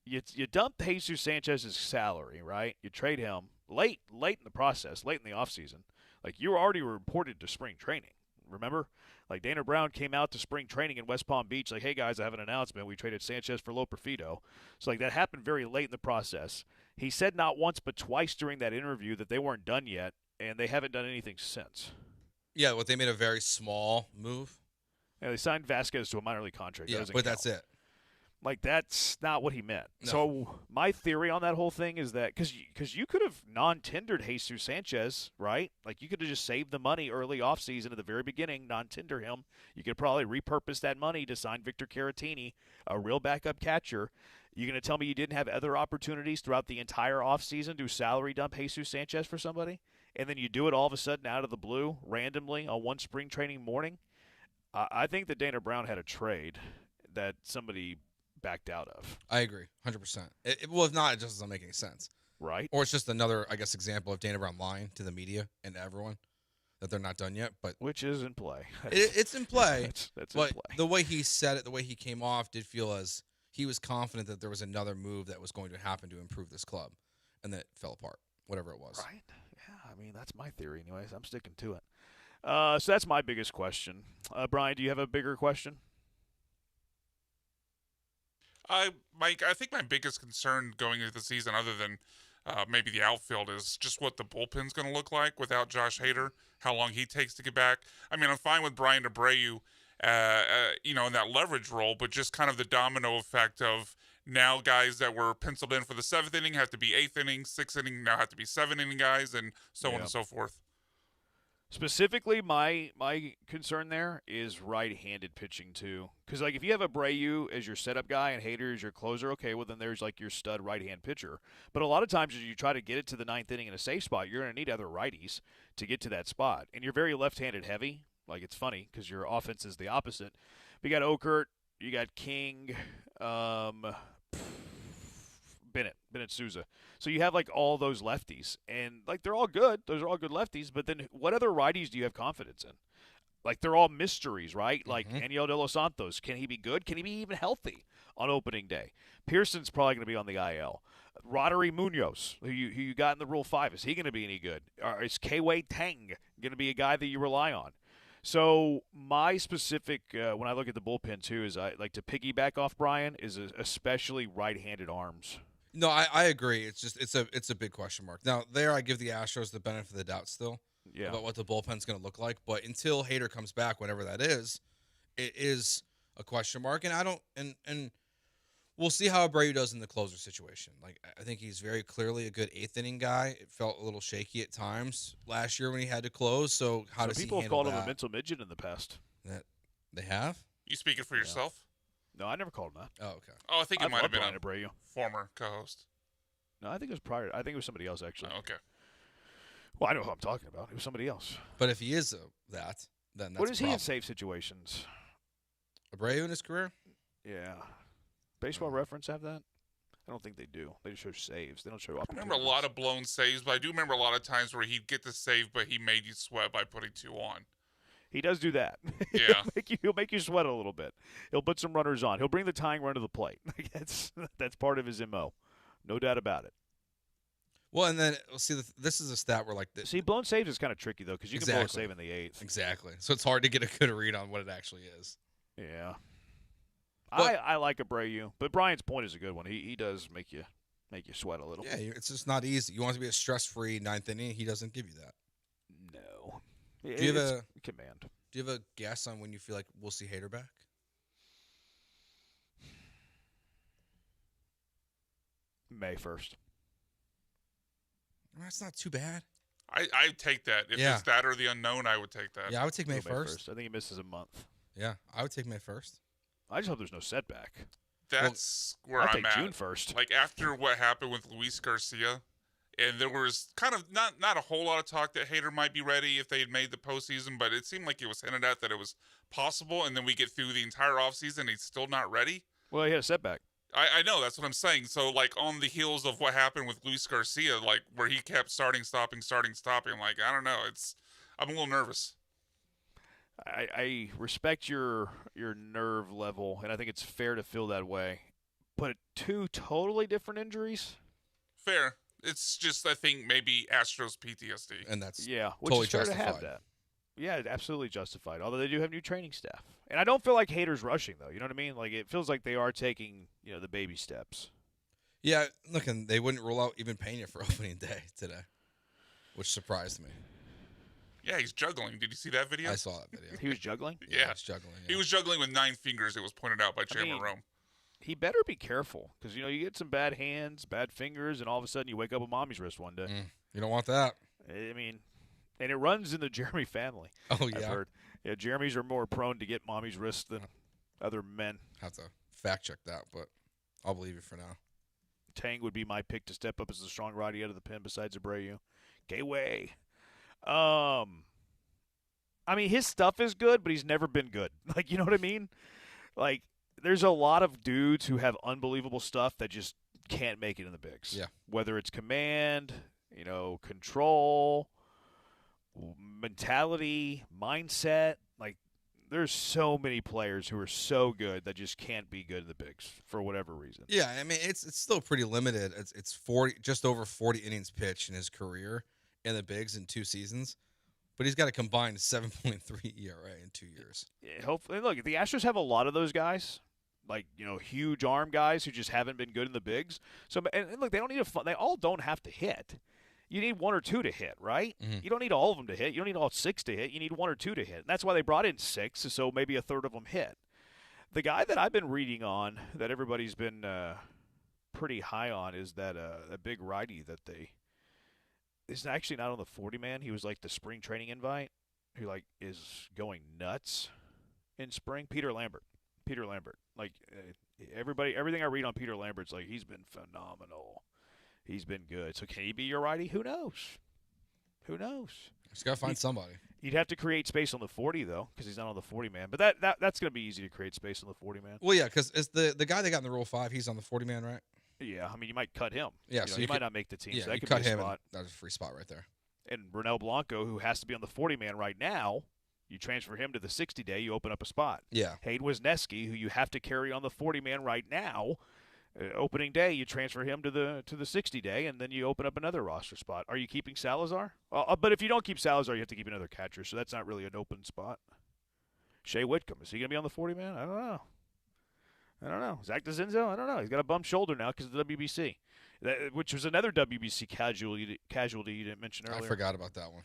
You dump Jesus Sanchez's salary, right? You trade him late in the process, late in the offseason. You were already reported to spring training. Remember? Dana Brown came out to spring training in West Palm Beach hey, guys, I have an announcement. We traded Sanchez for Loperfido. So, that happened very late in the process. He said not once but twice during that interview that they weren't done yet, and they haven't done anything since. Yeah, they made a very small move. Yeah, they signed Vasquez to a minor league contract. Yeah, but that's it. That's not what he meant. No. So my theory on that whole thing is that because you could have non-tendered Jesus Sanchez, right? You could have just saved the money early offseason at the very beginning, non-tender him. You could probably repurpose that money to sign Victor Caratini, a real backup catcher. You're going to tell me you didn't have other opportunities throughout the entire offseason to salary dump Jesus Sanchez for somebody? And then you do it all of a sudden out of the blue, randomly, on one spring training morning? I think that Dana Brown had a trade that somebody backed out of. I agree, 100%. Well, if not, it just doesn't make any sense. Right. Or it's just another, example of Dana Brown lying to the media and to everyone that they're not done yet. But which is in play. It's in play. That's but in play. The way he said it, the way he came off, did feel as he was confident that there was another move that was going to happen to improve this club, and that it fell apart, whatever it was. Right. Yeah, that's my theory anyways. I'm sticking to it. So that's my biggest question. Brian, do you have a bigger question? Mike, I think my biggest concern going into the season, other than maybe the outfield, is just what the bullpen's going to look like without Josh Hader, how long he takes to get back. I'm fine with Brian Abreu, in that leverage role, but just kind of the domino effect of now guys that were penciled in for the 7th inning have to be 8th inning, 6th inning now have to be 7th inning guys, and so on and so forth. Specifically, my concern there is right-handed pitching too. Because if you have Abreu as your setup guy and Hader as your closer, okay, well then there's your stud right-hand pitcher. But a lot of times as you try to get it to the 9th inning in a safe spot, you're going to need other righties to get to that spot. And you're very left-handed heavy. It's funny because your offense is the opposite. You got Okert, you got King, Bennett Souza. So you have all those lefties, and they're all good. Those are all good lefties. But then what other righties do you have confidence in? They're all mysteries, right? Aniel De Los Santos. Can he be good? Can he be even healthy on opening day? Pearson's probably going to be on the IL. Roddery Munoz, who you got in the Rule 5, is he going to be any good? Or is K-Wei Tang going to be a guy that you rely on? So my specific, when I look at the bullpen too, is I like to piggyback off Brian, is especially right-handed arms. No, I agree. It's just it's a big question mark. Now there, I give the Astros the benefit of the doubt still about what the bullpen's going to look like. But until Hader comes back, whenever that is, it is a question mark. And I don't and we'll see how Abreu does in the closer situation. I think he's very clearly a good 8th inning guy. It felt a little shaky at times last year when he had to close. So how does he handle that? People have called him a mental midget in the past. That they have? You speaking for yourself? No, I never called him that. Oh, okay. Oh, I think it might have been a Abreu. former co-host. No, I think it was prior. I think it was somebody else, actually. Oh, okay. Well, I know who I'm talking about. It was somebody else. But if he is that, then that's what is a he in problem. safe situations? Abreu in his career? Yeah. Baseball Reference have that? I don't think they do. They just show sasaves. They don't show I opportunities. remember a lot of blown saves, but I do remember a lot of times where he'd get the save, but he made you sweat by putting 2 on. He does do that. Yeah. he'll make you sweat a little bit. He'll put some runners on. He'll bring the tying run to the plate. That's part of his MO. No doubt about it. Well, and then see, this is a stat where see, blown saves is kind of tricky though because you can blow a save in the 8th. Exactly. So it's hard to get a good read on what it actually is. Yeah. I like Abreu, but Brian's point is a good one. He does make you sweat a little. Yeah, it's just not easy. You want to be a stress-free 9th inning. He doesn't give you that. No. Do you have a command? Do you have a guess on when you feel like we'll see Hader back? May 1st. That's not too bad. I take that. If it's that or the unknown, I would take that. Yeah, I would take May 1st. I think he misses a month. Yeah, I would take May 1st. I just hope there's no setback. That's where I'll I'm take at. June 1st. After what happened with Luis Garcia, and there was kind of not a whole lot of talk that Hader might be ready if they had made the postseason, but it seemed like it was hinted at that it was possible, and then we get through the entire offseason and he's still not ready. Well, he had a setback. I know, that's what I'm saying. So, on the heels of what happened with Luis Garcia, where he kept starting, stopping, I don't know. I'm a little nervous. I respect your nerve level, and I think it's fair to feel that way. But 2 totally different injuries? Fair. It's just, I think, maybe Astros PTSD. And that's which totally is fair justified. to have that. Yeah, absolutely justified. Although they do have new training staff. And I don't feel like Hader's rushing, though. You know what I mean? It feels like they are taking, the baby steps. Yeah, look, and they wouldn't rule out even Pena for opening day today, which surprised me. Yeah, he's juggling. Did you see that video? I saw that video. He was juggling? Yeah. He was juggling. Yeah. He was juggling with 9 fingers, it was pointed out by Chandler Rome. He better be careful because, you get some bad hands, bad fingers, and all of a sudden you wake up with mommy's wrist one day. You don't want that. I mean, and it runs in the Jeremy family. Oh, yeah. I've heard. Yeah, Jeremys are more prone to get mommy's wrist than other men. Have to fact check that, but I'll believe you for now. Tang would be my pick to step up as the strong righty out of the pen besides Abreu. Gateway. I mean, his stuff is good, but he's never been good. You know what I mean? There's a lot of dudes who have unbelievable stuff that just can't make it in the bigs. Yeah. Whether it's command, control, mentality, mindset. There's so many players who are so good that just can't be good in the bigs for whatever reason. Yeah, I mean, it's still pretty limited. It's 40, just over 40 innings pitched in his career in the bigs in 2 seasons. But he's got a combined 7.3 ERA in 2 years. Yeah, hopefully, look, the Astros have a lot of those guys, huge arm guys who just haven't been good in the bigs. So, and look, they don't need they all don't have to hit. You need 1 or 2 to hit, right? Mm-hmm. You don't need all of them to hit. You don't need all 6 to hit. You need 1 or 2 to hit. And that's why they brought in 6, so maybe a third of them hit. The guy that I've been reading on that everybody's been pretty high on is that a big righty that they is actually not on the 40-man. He was like the spring training invite who like is going nuts in spring. Peter Lambert. Like everything I read on Peter Lambert's like he's been phenomenal. He's been good. So can he be your righty? Who knows? Just got to find somebody. You'd have to create space on the 40 though, because he's not on the 40-man. But that's going to be easy to create space on the 40-man. Well, yeah, because it's the guy they got in the Rule 5. He's on the 40-man, right? Yeah, I mean you might cut him. Yeah, so you he could, might not make the team. Yeah, so that you could cut be a him. spot. That's a free spot right there. And Ronel Blanco, who has to be on the 40-man right now, you transfer him to the 60-day, you open up a spot. Yeah. Hayden Wisniewski, who you have to carry on the 40-man right now, opening day, you transfer him to the 60-day, and then you open up another roster spot. Are you keeping Salazar? But if you don't keep Salazar, you have to keep another catcher, so that's not really an open spot. Shea Whitcomb, is he going to be on the 40-man? I don't know. Zach DeZinzo? I don't know. He's got a bum shoulder now because of the WBC, which was another WBC casualty you didn't mention earlier. I forgot about that one.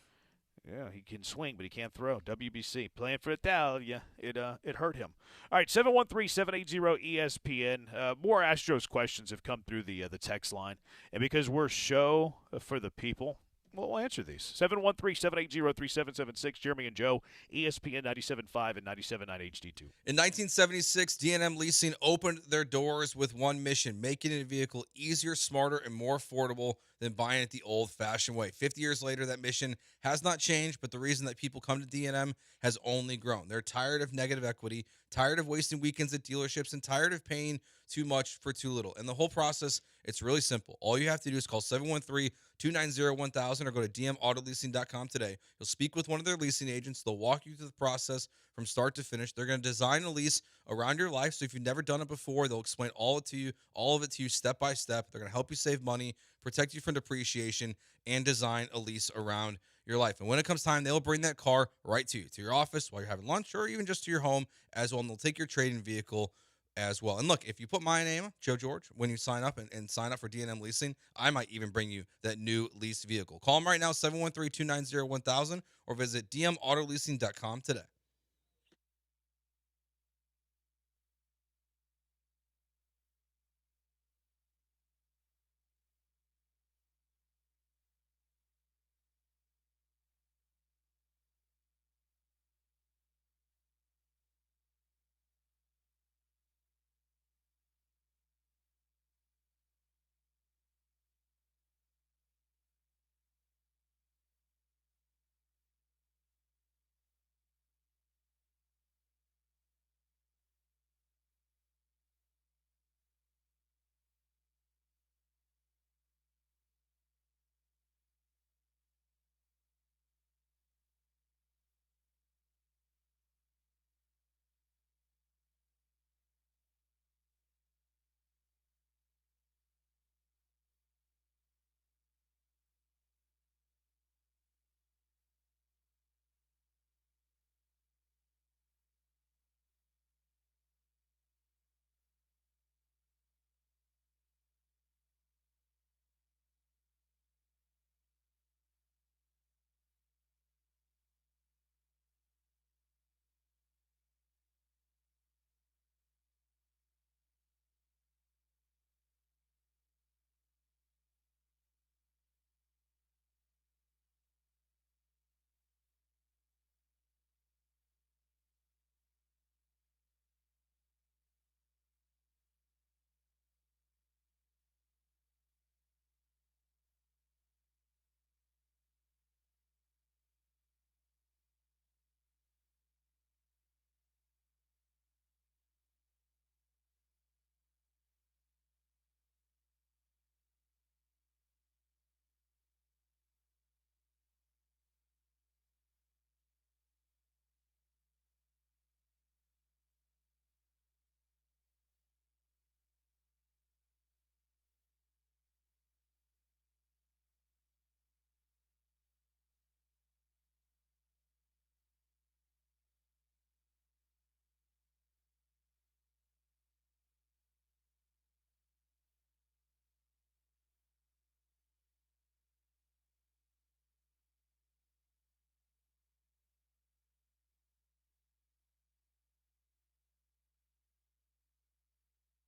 Yeah, he can swing, but he can't throw. WBC. Playing for Italia, it hurt him. All right, 713-780-ESPN. More Astros questions have come through the text line. And because we're show for the people, we'll answer these. 713-780-3776. Jeremy and Joe, ESPN 97.5 and 97.9 HD2. In 1976, D&M Leasing opened their doors with one mission, making a vehicle easier, smarter, and more affordable than buying it the old-fashioned way. 50 years later, that mission has not changed, but the reason that people come to D&M has only grown. They're tired of negative equity, tired of wasting weekends at dealerships, and tired of paying too much for too little. And the whole process, it's really simple. All you have to do is call 713-290-1000 or go to dmautoleasing.com today. You'll speak with one of their leasing agents. They'll walk you through the process from start to finish. They're going to design a lease around your life. So if you've never done it before, they'll explain all of it to you step by step. They're going to help you save money, protect you from depreciation, and design a lease around your life. And when it comes time, they'll bring that car right to you, to your office while you're having lunch, or even just to your home as well. And they'll take your trade-in vehicle as well. And look, if you put my name, Joe George, when you sign up and sign up for D&M Leasing, I might even bring you that new leased vehicle. Call them right now, 713-290-1000, or visit dmautoleasing.com today.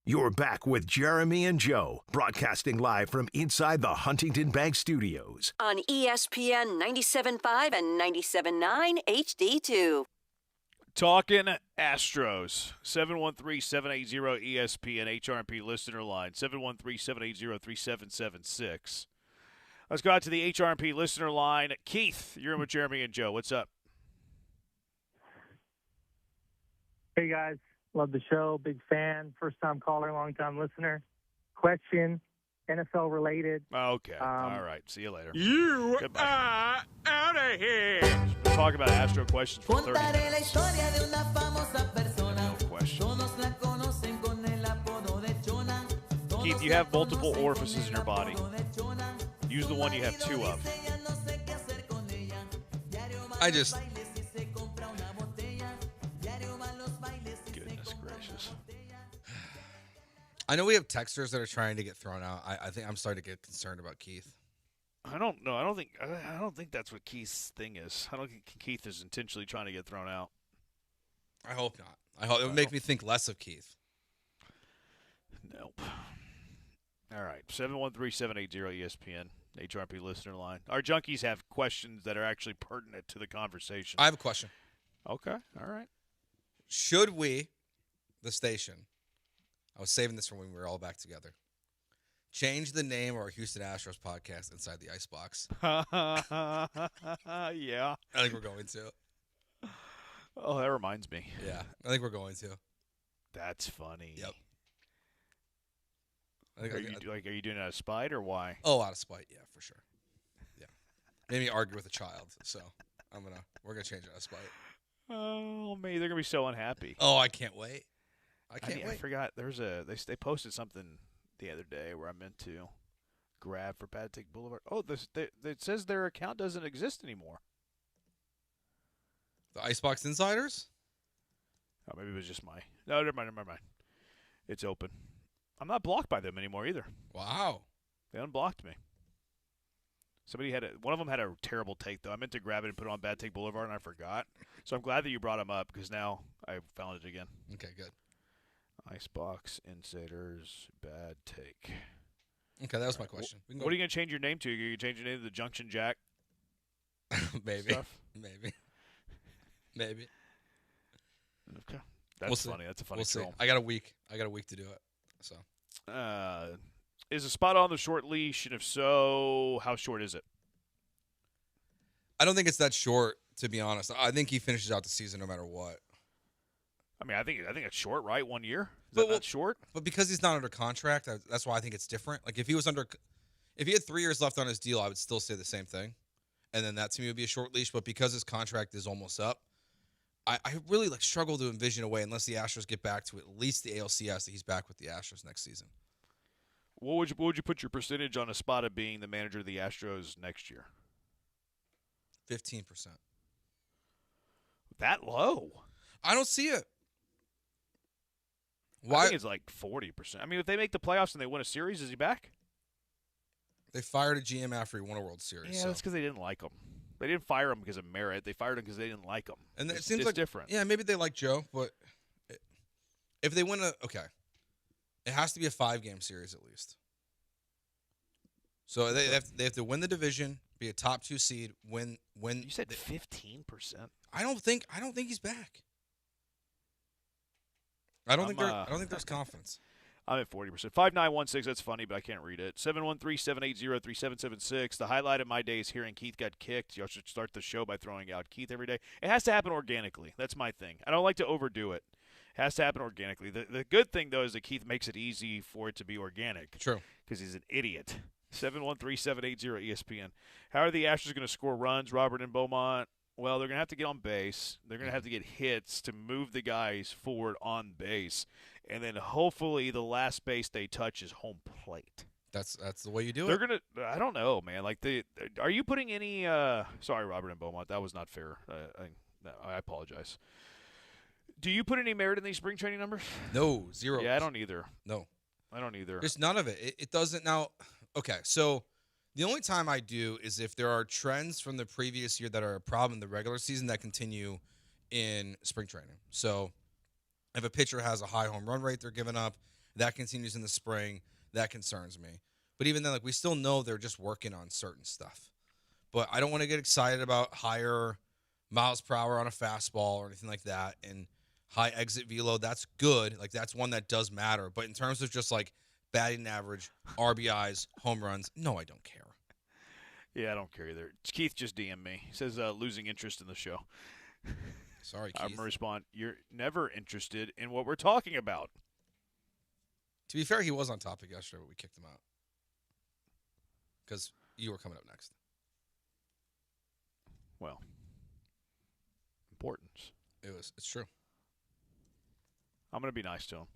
You're back with Jeremy and Joe, broadcasting live from inside the Huntington Bank Studios. On ESPN 97.5 and 97.9 HD2. Talking Astros. 713-780-ESPN HRP listener line. 713-780-3776. Let's go out to the HRP listener line. Keith, you're in with Jeremy and Joe. What's up? Hey, guys. Love the show. Big fan. First-time caller, long-time listener. Question, NFL related. Okay. All right. See you later. You Goodbye. are out of here. We'll talk about Astro questions for 30 minutes. Keith, you have multiple orifices in your body. Use the one you have two of. Goodness gracious. I know we have texters that are trying to get thrown out. I think I'm starting to get concerned about Keith. I don't know. I don't think that's what Keith's thing is. I don't think Keith is intentionally trying to get thrown out. I hope not. I hope it would make me think less of Keith. Nope. All right. 713-780-ESPN, HRP listener line. Our junkies have questions that are actually pertinent to the conversation. I have a question. Okay. All right. Should we, the station, I was saving this for when we were all back together, change the name of our Houston Astros podcast Inside the Icebox? Yeah. I think we're going to. Oh, that reminds me. Yeah, I think we're going to. That's funny. Yep. Are you doing it out of spite or why? Oh, out of spite, yeah, for sure. Yeah. Made me argue with a child, so we're gonna change it out of spite. Oh, man, they're gonna be so unhappy. Oh, I can't wait. I can't wait. I forgot they posted something the other day where I meant to grab for Bad Take Boulevard. Oh, it says their account doesn't exist anymore. The Icebox Insiders? Oh, maybe it was just no, never mind. It's open. I'm not blocked by them anymore either. Wow. They unblocked me. One of them had a terrible take, though. I meant to grab it and put it on Bad Take Boulevard, and I forgot. So I'm glad that you brought them up, because now I found it again. Okay, good. Icebox Insiders, Bad Take. Okay, that was my question. What are you going to change your name to? Are you going to change your name to the Junction Jack? Maybe. Stuff? Maybe. Okay. That's funny. That's a funny troll. I got a week to do it. So, is a spot on the short leash, and if so, how short is it? I don't think it's that short, to be honest. I think he finishes out the season no matter what. I mean, I think it's short, right? 1 year. Is that not short? But because he's not under contract, that's why I think it's different. Like if he had 3 years left on his deal, I would still say the same thing, and then that to me would be a short leash. But because his contract is almost up, I really struggle to envision a way, unless the Astros get back to at least the ALCS, that he's back with the Astros next season. What would you put your percentage on Espada being the manager of the Astros next year? 15%. That low? I don't see it. Why? I think it's like 40%. I mean, if they make the playoffs and they win a series, is he back? They fired a GM after he won a World Series. Yeah, that's because they didn't like him. They didn't fire him because of merit. They fired him because they didn't like him. And it seems like different. Yeah, maybe they like Joe, but if they win it has to be a 5-game series at least. So they have to win the division, be a top 2 seed, win. You said 15%. I don't think he's back. I don't think there's confidence. I'm at 40%. 5916, that's funny, but I can't read it. 713-780-3776. The highlight of my day is hearing Keith got kicked. Y'all should start the show by throwing out Keith every day. It has to happen organically. That's my thing. I don't like to overdo it. It has to happen organically. The good thing, though, is that Keith makes it easy for it to be organic. True. Because he's an idiot. 713-780-ESPN. How are the Astros going to score runs, Robert and Beaumont? Well, they're going to have to get on base. They're going to have to get hits to move the guys forward on base. And then hopefully the last base they touch is home plate. That's the way you do it. They're gonna. I don't know, man. Are you putting any? Sorry, Robert and Beaumont. That was not fair. I apologize. Do you put any merit in these spring training numbers? No, 0. Yeah, I don't either. No, I don't either. There's none of it. It doesn't now. Okay, so the only time I do is if there are trends from the previous year that are a problem in the regular season that continue in spring training. So if a pitcher has a high home run rate they're giving up, That continues in the spring. That concerns me. But even then, like, we still know they're just working on certain stuff. But I don't want to get excited about higher miles per hour on a fastball or anything like that. And high exit velo, that's good. Like, that's one that does matter. But in terms of just, like, batting average, RBIs, home runs, no, I don't care. Yeah, I don't care either. Keith just DM'd me. He says losing interest in the show. Sorry, Keith. I'm going to respond, you're never interested in what we're talking about. To be fair, he was on topic yesterday, but we kicked him out. Because you were coming up next. Well, importance. It's true. I'm going to be nice to him.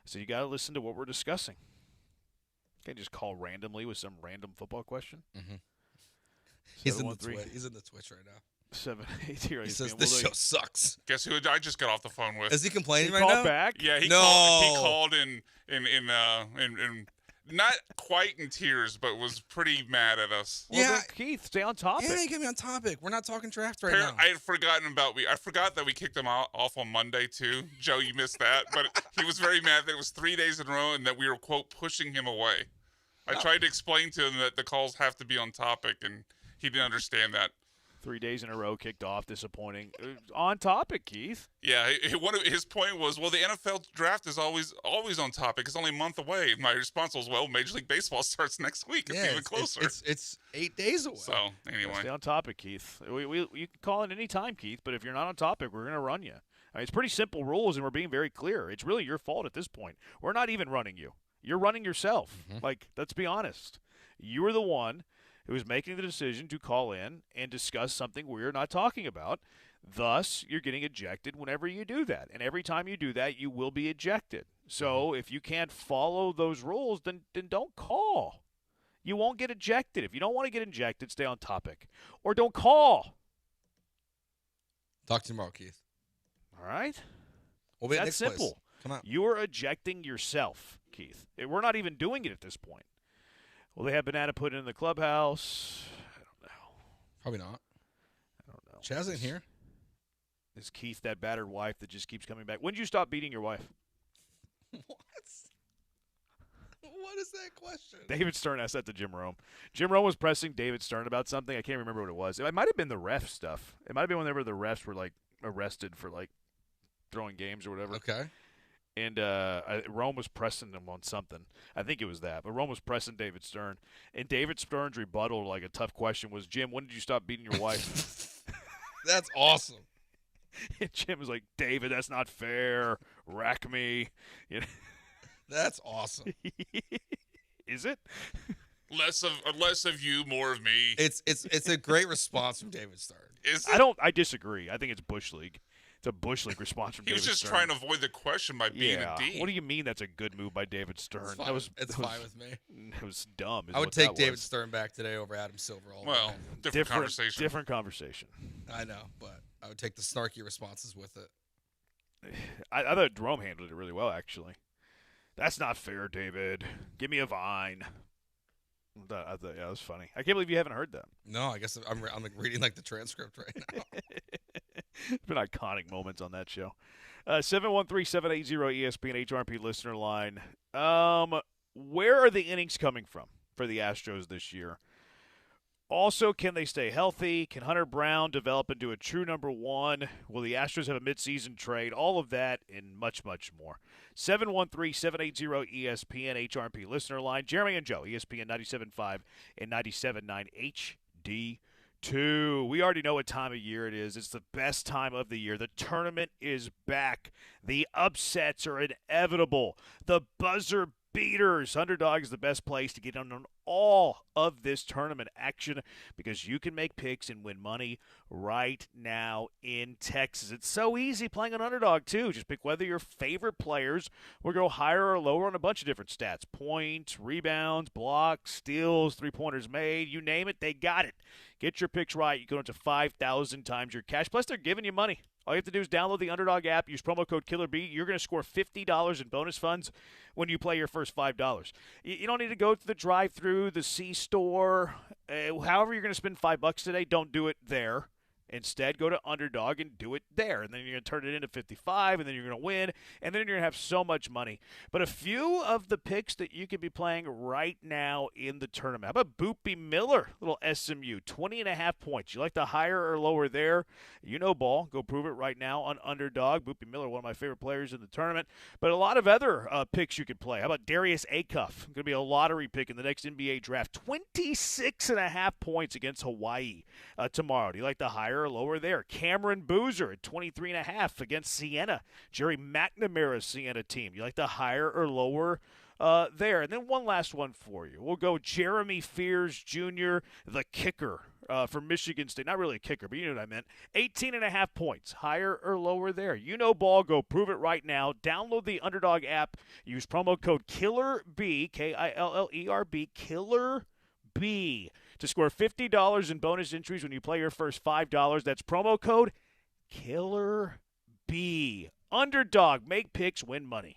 So you got to listen to what we're discussing. You can't just call randomly with some random football question. Mm-hmm. He's in the Twitch right now. 780. He says this show sucks. Guess who I just got off the phone with? Is he complaining He right called now? back? Yeah, he called in not quite in tears, but was pretty mad at us. Well, then, Keith, stay on topic. Yeah, get me on topic. We're not talking draft right now. I had forgotten I forgot that we kicked him off on Monday too. Joe, you missed that, but he was very mad that it was 3 days in a row and that we were, quote, pushing him away. I tried to explain to him that the calls have to be on topic, and he didn't understand that. 3 days in a row kicked off, disappointing. On topic, Keith. Yeah, one of his point was, well, the NFL draft is always on topic. It's only a month away. My response was, well, Major League Baseball starts next week. It's even closer. It's 8 days away. So, anyway. Stay on topic, Keith. You can call in any time, Keith, but if you're not on topic, we're going to run you. I mean, it's pretty simple rules, and we're being very clear. It's really your fault at this point. We're not even running you. You're running yourself. Mm-hmm. Like, let's be honest. You were the one who is making the decision to call in and discuss something we're not talking about. Thus, you're getting ejected whenever you do that. And every time you do that, you will be ejected. So if you can't follow those rules, then don't call. You won't get ejected. If you don't want to get ejected, stay on topic. Or don't call. Talk tomorrow, Keith. All right? We'll be at That's next place. simple. Come on. You are ejecting yourself, Keith. We're not even doing it at this point. Will they have Banana Pudding in the clubhouse? I don't know. Probably not. I don't know. Chaz ain't here. Is Keith that battered wife that just keeps coming back? When did you stop beating your wife? What? What is that question? David Stern asked that to Jim Rome. Jim Rome was pressing David Stern about something. I can't remember what it was. It might have been the ref stuff. It might have been whenever the refs were, like, arrested for, like, throwing games or whatever. Okay. And Rome was pressing him on something. I think it was that. But Rome was pressing David Stern. And David Stern's rebuttal, like a tough question, was, Jim, when did you stop beating your wife? That's awesome. And Jim was like, David, that's not fair. Rack me. You know? That's awesome. Is it? Less of you, more of me. It's a great response from David Stern. Is it? I disagree. I think it's Bush League. It's a Bush League response from David Stern. He was just trying to avoid the question by being a D. What do you mean that's a good move by David Stern? It's fine with me. It was dumb. I would take David Stern back today over Adam Silver all day. Different conversation. Different conversation. I know, but I would take the snarky responses with it. I thought Jerome handled it really well, actually. That's not fair, David. Give me a vine. I thought, yeah, that was funny. I can't believe you haven't heard that. No, I guess I'm like reading like the transcript right now. It's been iconic moments on that show. 713-780-ESPN HRP listener line. Where are the innings coming from for the Astros this year? Also, can they stay healthy? Can Hunter Brown develop into a true number one? Will the Astros have a midseason trade? All of that and much, much more. 713-780-ESPN HRP listener line. Jeremy and Joe, ESPN 97.5 and 97.9 HD2. We already know what time of year it is. It's the best time of the year. The tournament is back. The upsets are inevitable. The buzzer beaters. Underdog is the best place to get in on all of this tournament action because you can make picks and win money right now in Texas. It's so easy playing an underdog, too. Just pick whether your favorite players will go higher or lower on a bunch of different stats. Points, rebounds, blocks, steals, three-pointers made. You name it, they got it. Get your picks right. You go into 5,000 times your cash. Plus, they're giving you money. All you have to do is download the Underdog app, use promo code KillerB. You're going to score $50 in bonus funds when you play your first $5. You don't need to go to the drive-thru, the C-store. However you're going to spend $5 today, don't do it there. Instead, go to underdog and do it there. And then you're going to turn it into 55, and then you're going to win, and then you're going to have so much money. But a few of the picks that you could be playing right now in the tournament. How about Boopy Miller, little SMU, 20.5 points. You like the higher or lower there? You know ball. Go prove it right now on underdog. Boopy Miller, one of my favorite players in the tournament. But a lot of other picks you could play. How about Darius Acuff? Going to be a lottery pick in the next NBA draft. 26.5 points against Hawaii tomorrow. Do you like the higher or lower there? Cameron Boozer at 23.5 against Siena. Jerry McNamara's Siena team. You like the higher or lower there? And then one last one for you. We'll go Jeremy Fears Jr., the kicker for Michigan State. Not really a kicker, but you know what I meant. 18.5 points. Higher or lower there? You know ball. Go prove it right now. Download the Underdog app. Use promo code KILLERB, KILLERB, KILLERB, to score $50 in bonus entries when you play your first $5. That's promo code KILLERB. Underdog. Make picks, win money.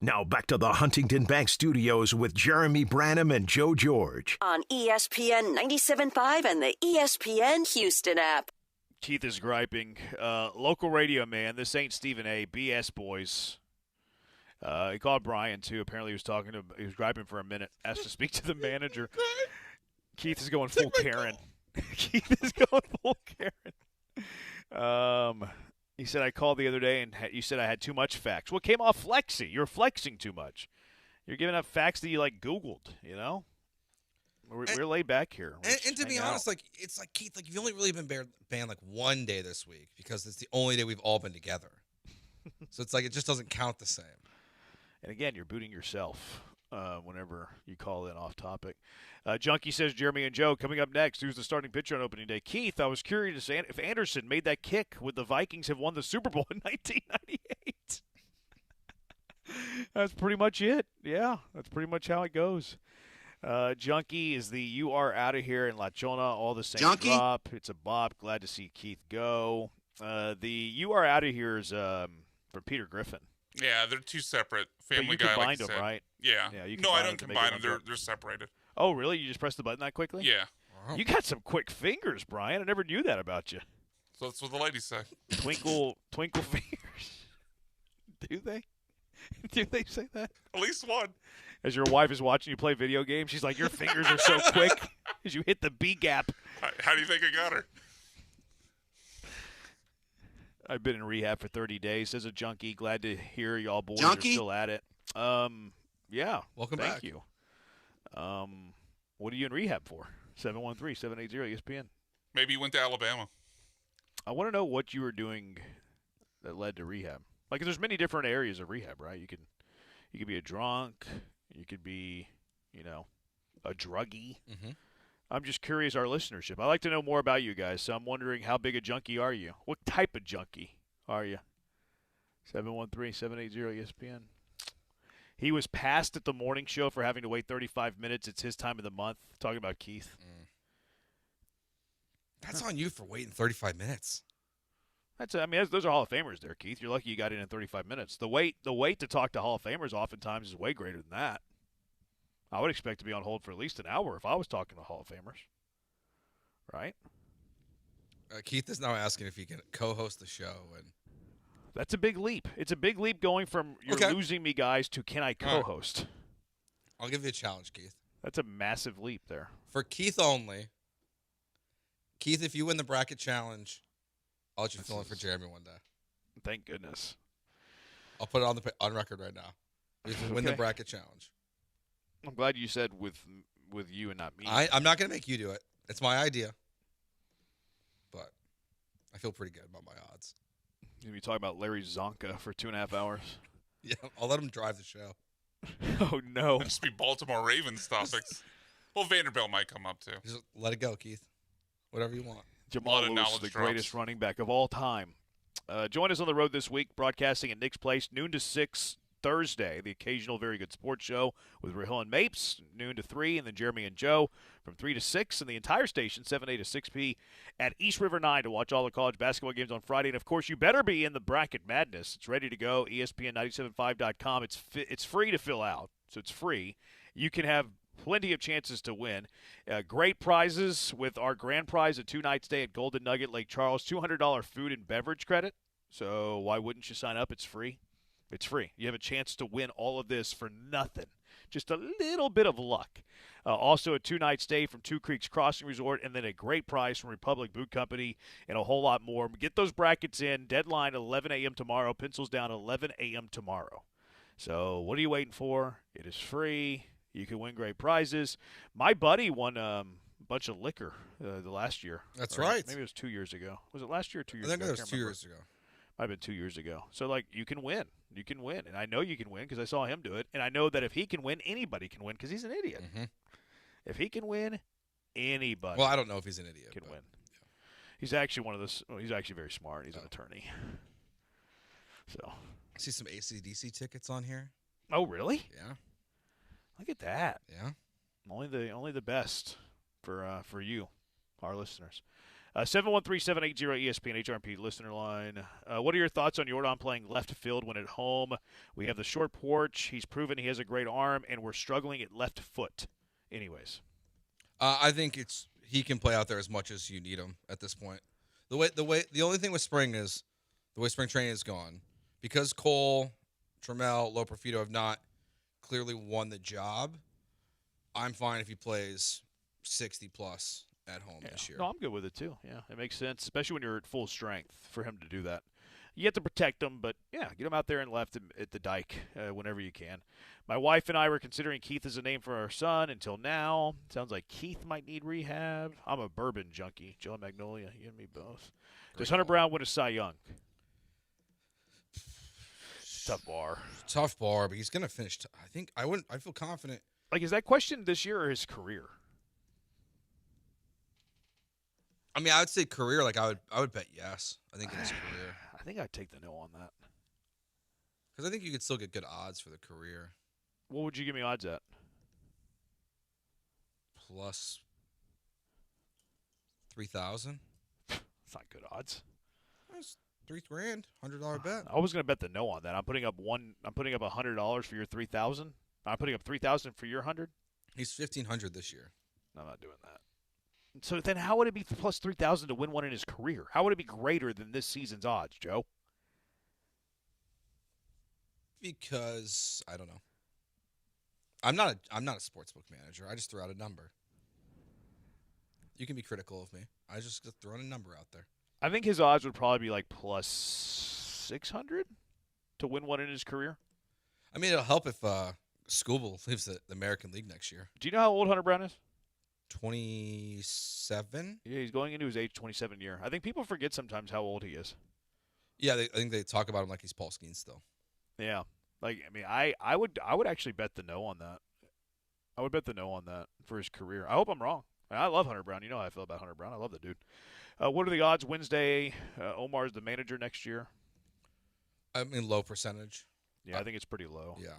Now back to the Huntington Bank Studios with Jeremy Branham and Joe George. On ESPN 97.5 and the ESPN Houston app. Keith is griping. Local radio man, this ain't Stephen A. BS boys. He called Brian, too. Apparently he was griping for a minute. Asked to speak to the manager. Keith is going full Karen. Keith is going full Karen. He said, I called the other day, and you said I had too much facts. Well, it came off flexy. You're flexing too much. You're giving up facts that you, Googled, you know? We're laid back here. And to be honest, it's like, Keith, you've only really been banned, one day this week because it's the only day we've all been together. So it's it just doesn't count the same. And again, you're booting yourself whenever you call in off topic. Junkie says, Jeremy and Joe, coming up next, who's the starting pitcher on opening day? Keith, I was curious if Anderson made that kick would the Vikings have won the Super Bowl in 1998? That's pretty much it. Yeah, that's pretty much how it goes. Junkie is the "You Are Out of Here" in La Chona. All the same Junkie? drop. It's a bop. Glad to see Keith go. The "You Are Out of Here" is from Peter Griffin. Yeah, they're two separate. Family you Guy, combined like you them, said. right? Yeah. Yeah, you no, I combine don't them to make combine it them. one They're separated. Oh, really? You just press the button that quickly? Yeah. You got some quick fingers, Brian. I never knew that about you. So that's what the ladies say. Twinkle fingers. Do they? Do they say that? At least one. As your wife is watching you play video games, she's like, your fingers are so quick as you hit the B gap. How do you think I got her? I've been in rehab for 30 days as a junkie. Glad to hear y'all boys Junkie? are still at it. Yeah. Welcome Thank back. you. What are you in rehab for? 713-780-ESPN. Maybe you went to Alabama. I want to know what you were doing that led to rehab. Like, there's many different areas of rehab, right? You could be a drunk. You could be, a druggie. Mm-hmm. I'm just curious, our listenership. I like to know more about you guys, so I'm wondering, how big a junkie are you? What type of junkie are you? 713-780-ESPN. He was passed at the morning show for having to wait 35 minutes. It's his time of the month. Talking about Keith. That's on you for waiting 35 minutes. Those are Hall of Famers there, Keith. You're lucky you got in 35 minutes. The wait to talk to Hall of Famers oftentimes is way greater than that. I would expect to be on hold for at least an hour if I was talking to Hall of Famers. Right? Keith is now asking if he can co-host the show. And that's a big leap. It's a big leap going from you're losing me, guys, to can I co-host? Right. I'll give you a challenge, Keith. That's a massive leap there. For Keith only. Keith, if you win the bracket challenge, I'll let you fill in for Jeremy one day. Thank goodness. I'll put it on record right now. You win the bracket challenge. I'm glad you said with you and not me. I'm not going to make you do it. It's my idea. But I feel pretty good about my odds. You're going to be talking about Larry Zonka for 2.5 hours? Yeah, I'll let him drive the show. Oh, no. It'll just be Baltimore Ravens topics. Well, Vanderbilt might come up, too. Just let it go, Keith. Whatever you want. Jamal Lewis, the greatest running back of all time. Join us on the road this week, broadcasting at Nick's Place, noon to 6 Thursday. The occasional Very Good Sports Show with Rahil and Mapes, noon to 3, and then Jeremy and Joe from 3 to 6, and the entire station, 7A to 6P, at East River 9 to watch all the college basketball games on Friday. And, of course, you better be in the Bracket Madness. It's ready to go, ESPN975.com. It's free to fill out, so it's free. You can have plenty of chances to win. Great prizes with our grand prize, a 2-night stay at Golden Nugget Lake Charles, $200 food and beverage credit. So why wouldn't you sign up? It's free. It's free. You have a chance to win all of this for nothing. Just a little bit of luck. Also a 2-night stay from Two Creeks Crossing Resort, and then a great prize from Republic Boot Company, and a whole lot more. Get those brackets in. Deadline 11 a.m. tomorrow. Pencils down 11 a.m. tomorrow. So what are you waiting for? It is free. You can win great prizes. My buddy won a bunch of liquor the last year. That's right. Maybe it was 2 years ago. Was it last year or 2 years I think ago? it was 2 years ago. Might have been 2 years ago. So, you can win. You can win. And I know you can win because I saw him do it. And I know that if he can win, anybody can win because he's an idiot. Mm-hmm. If he can win, anybody Well, I don't know if he's an idiot. Can win. Yeah. He's actually he's actually very smart. He's an attorney. So I see some AC/DC tickets on here. Oh, really? Yeah. Look at that. Yeah. Only the best for you, our listeners. 713-780-ESPN HRP listener line. What are your thoughts on Jordan playing left field when at home? We have the short porch. He's proven he has a great arm, and we're struggling at left foot. Anyways. I think he can play out there as much as you need him at this point. The only thing with spring is the way spring training is gone. Because Cole, Trammell, Loperfido have not clearly won the job, I'm fine if he plays 60+ at home this year. No, I'm good with it too. Yeah, it makes sense, especially when you're at full strength for him to do that. You have to protect him, but yeah, get him out there and left him at the dike whenever you can. My wife and I were considering Keith as a name for our son until now. Sounds like Keith might need rehab. I'm a bourbon junkie. Joe and Magnolia, you and me both. Does Hunter Brown win a Cy Young? Tough bar, but he's gonna finish. I feel confident. Is that question this year or his career? I mean, I would say career. I would bet yes. I think in his career. I think I'd take the no on that. Because I think you could still get good odds for the career. What would you give me odds at? plus 3,000. It's not good odds. That's $3,000, $100 bet. I was going to bet the no on that. I'm putting up $100 for your 3,000. I'm putting up 3,000 for your 100. He's 1,500 this year. I'm not doing that. So then, how would it be plus 3,000 to win one in his career? How would it be greater than this season's odds, Joe? Because I don't know. I'm not a sportsbook manager. I just throw out a number. You can be critical of me. I just throw a number out there. I think his odds would probably be like plus 600 to win one in his career. I mean, it'll help if Scooble leaves the American League next year. Do you know how old Hunter Brown is? 27. Yeah, he's going into his age 27 year. I think people forget sometimes how old he is. Yeah, I think they talk about him like he's Paul Skeens still. Yeah. Like, I mean, I would actually bet the no on that. I would bet the no on that for his career. I hope I'm wrong. I love Hunter Brown. You know how I feel about Hunter Brown. I love the dude. What are the odds Wednesday? Omar's the manager next year. I mean, low percentage. Yeah, I think it's pretty low. Yeah.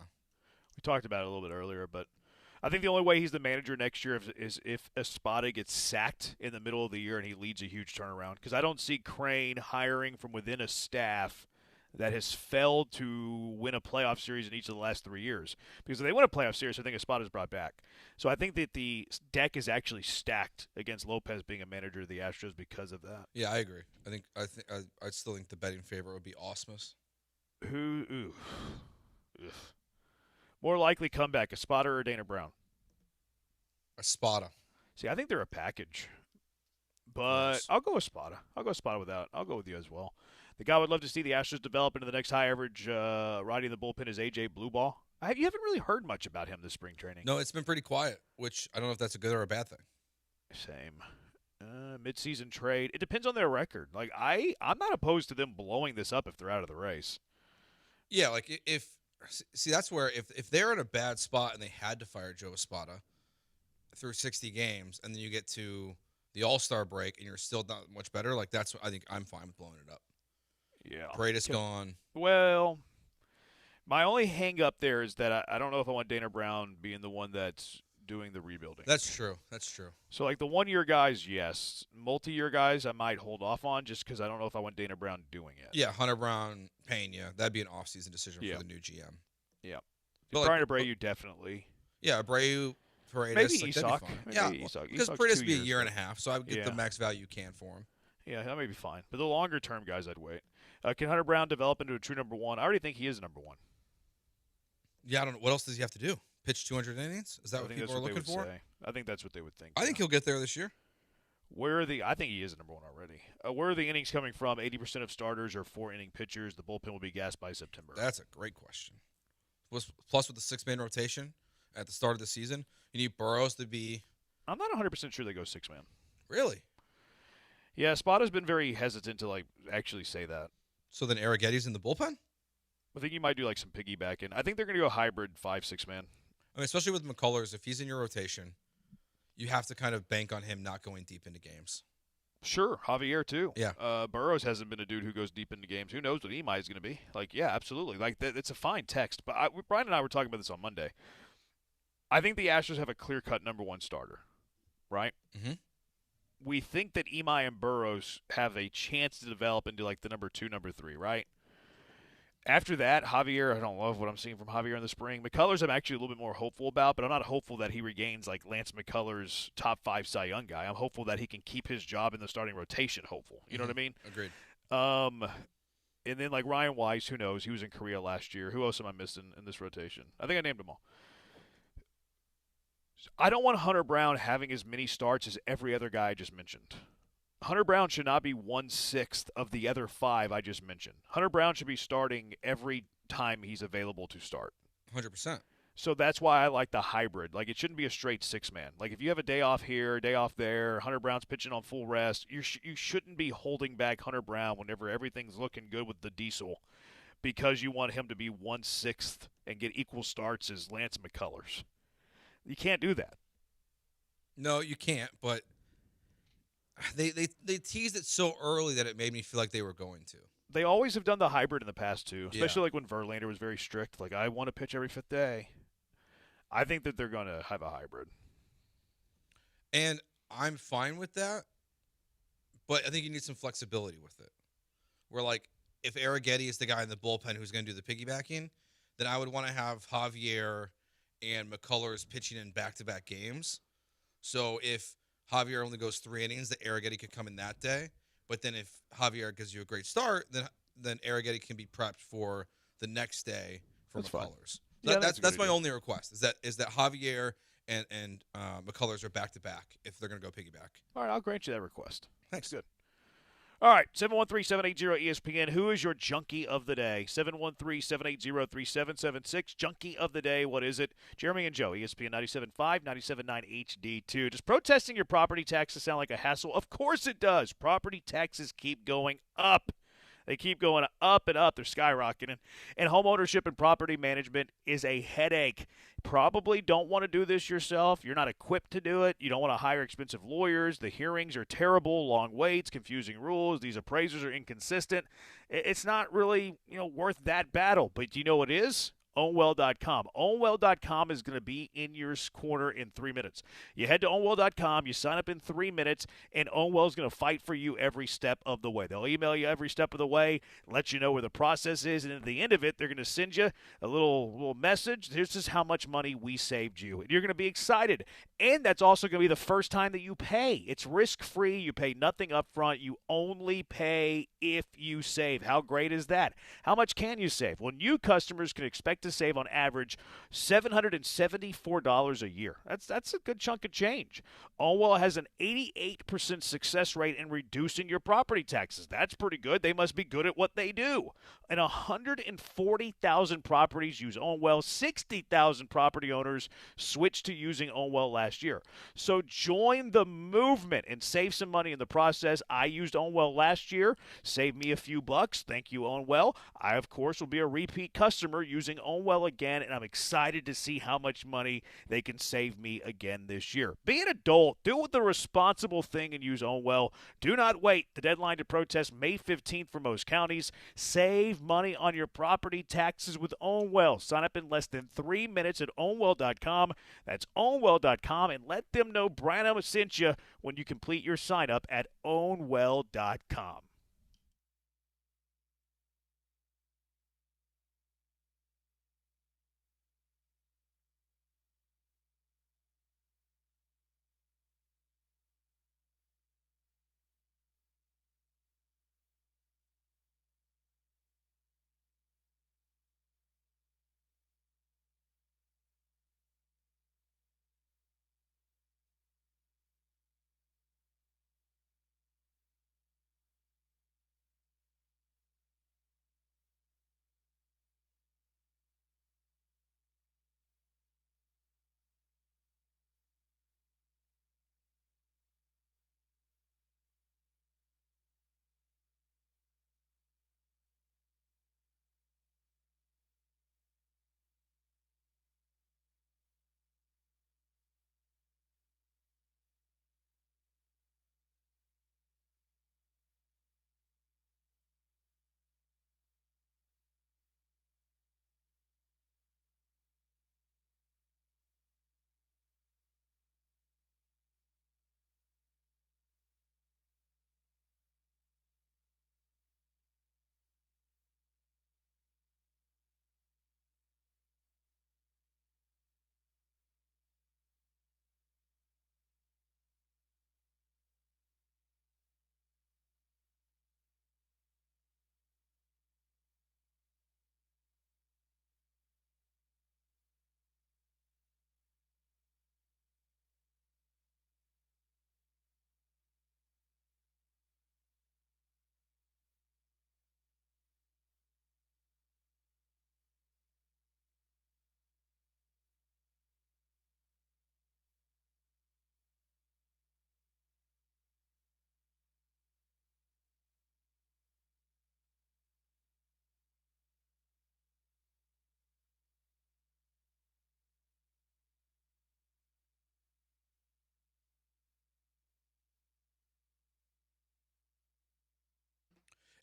We talked about it a little bit earlier, but I think the only way he's the manager next year is if Espada gets sacked in the middle of the year and he leads a huge turnaround. Because I don't see Crane hiring from within a staff that has failed to win a playoff series in each of the last 3 years. Because if they win a playoff series, I think Espada's brought back. So I think that the deck is actually stacked against Lopez being a manager of the Astros because of that. Yeah, I agree. I still think the betting favorite would be Ausmus. Ugh. More likely comeback, Espada or Dana Brown? Espada. See, I think they're a package. But yes. I'll go Espada. I'll go Espada with that. I'll go with you as well. The guy would love to see the Astros develop into the next high average riding the bullpen is A.J. Blueball. You haven't really heard much about him this spring training. No, it's been pretty quiet, which I don't know if that's a good or a bad thing. Same. Mid-season trade. It depends on their record. Like I'm not opposed to them blowing this up if they're out of the race. Yeah, like that's where if they're in a bad spot and they had to fire Joe Espada through 60 games, and then you get to the All-Star break and you're still not much better, like that's what I think I'm fine with blowing it up. Yeah. Greatest gone. Well, my only hang-up there is that I don't know if I want Dana Brown being the one that's doing the rebuilding. That's true. So, like, the one-year guys, yes. Multi-year guys, I might hold off on just because I don't know if I want Dana Brown doing it. Yeah, Hunter Brown, Pena. That'd be an off-season decision for the new GM. Yeah. Brian Abreu, definitely. Yeah, Abreu, Paredes. Maybe Isak. Because Paredes would be a year and a half, so I would get the max value you can for him. Yeah, that may be fine. But the longer-term guys, I'd wait. Can Hunter Brown develop into a true number one? I already think he is number one. Yeah, I don't know. What else does he have to do? Pitch 200 innings? Is that what people are looking for? Say. I think that's what they would think. I think he'll get there this year. I think he is number one already. Where are the innings coming from? 80% of starters are 4-inning pitchers. The bullpen will be gassed by September. That's a great question. Plus, with the 6-man rotation at the start of the season, you need Burrows to be... I'm not 100% sure they go 6-man. Really? Yeah, Spada's been very hesitant to actually say that. So then Arrigetti's in the bullpen? I think you might do some piggybacking. I think they're going to go hybrid 5-6-man. I mean, especially with McCullers, if he's in your rotation, you have to kind of bank on him not going deep into games. Sure, Javier too. Yeah. Burrows hasn't been a dude who goes deep into games. Who knows what Imai is going to be? Yeah, absolutely. It's a fine text. But Brian and I were talking about this on Monday. I think the Astros have a clear-cut number one starter, right? Mm-hmm. We think that Imai and Burrows have a chance to develop into the number 2, number 3, right? After that, Javier, I don't love what I'm seeing from Javier in the spring. McCullers I'm actually a little bit more hopeful about, but I'm not hopeful that he regains Lance McCullers' top 5 Cy Young guy. I'm hopeful that he can keep his job in the starting rotation, You know what I mean? Agreed. And then Ryan Weiss, who knows? He was in Korea last year. Who else am I missing in this rotation? I think I named them all. I don't want Hunter Brown having as many starts as every other guy I just mentioned. Hunter Brown should not be 1/6 of the other 5 I just mentioned. Hunter Brown should be starting every time he's available to start. 100%. So that's why I like the hybrid. It shouldn't be a straight 6-man. If you have a day off here, a day off there, Hunter Brown's pitching on full rest, you shouldn't be holding back Hunter Brown whenever everything's looking good with the diesel because you want him to be 1/6 and get equal starts as Lance McCullers. You can't do that. No, you can't, but they teased it so early that it made me feel like they were going to. They always have done the hybrid in the past, too, especially when Verlander was very strict. I want to pitch every 5th day. I think that they're going to have a hybrid. And I'm fine with that, but I think you need some flexibility with it. Where, like, if Arrighetti is the guy in the bullpen who's going to do the piggybacking, then I would want to have Javier and McCullers pitching in back-to-back games. So if Javier only goes 3 innings, that Arrighetti could come in that day. But then if Javier gives you a great start, then Arrighetti can be prepped for the next day for McCullers. So that's my only request is that Javier and McCullers are back-to-back if they're going to go piggyback. All right, I'll grant you that request. Thanks. Good. All right, 713-780-ESPN. Who is your junkie of the day? 713-780-3776. Junkie of the day, what is it? Jeremy and Joe, ESPN 97.5, 97.9 HD2. Does protesting your property taxes sound like a hassle? Of course it does. Property taxes keep going up. They keep going up and up. They're skyrocketing. And home ownership and property management is a headache. Probably don't want to do this yourself. You're not equipped to do it. You don't want to hire expensive lawyers. The hearings are terrible, long waits, confusing rules. These appraisers are inconsistent. It's not really, worth that battle. But do you know what it is? Ownwell.com. Ownwell.com is going to be in your corner in 3 minutes. You head to Ownwell.com, you sign up in 3 minutes, and Ownwell is going to fight for you every step of the way. They'll email you every step of the way, let you know where the process is, and at the end of it, they're going to send you a little message. This is how much money we saved you. And you're going to be excited. And that's also going to be the first time that you pay. It's risk-free. You pay nothing up front. You only pay if you save. How great is that? How much can you save? Well, new customers can expect to save on average $774 a year. That's a good chunk of change. Ownwell has an 88% success rate in reducing your property taxes. That's pretty good. They must be good at what they do. And 140,000 properties use Ownwell. 60,000 property owners switched to using Ownwell last year. So join the movement and save some money in the process. I used Ownwell last year. Saved me a few bucks. Thank you, Ownwell. I, of course, will be a repeat customer using Ownwell again, and I'm excited to see how much money they can save me again this year. Be an adult. Do the responsible thing and use Ownwell. Do not wait. The deadline to protest May 15th for most counties. Save money on your property taxes with Ownwell. Sign up in less than 3 minutes at Ownwell.com. That's Ownwell.com, and let them know Brano sent you when you complete your sign up at Ownwell.com.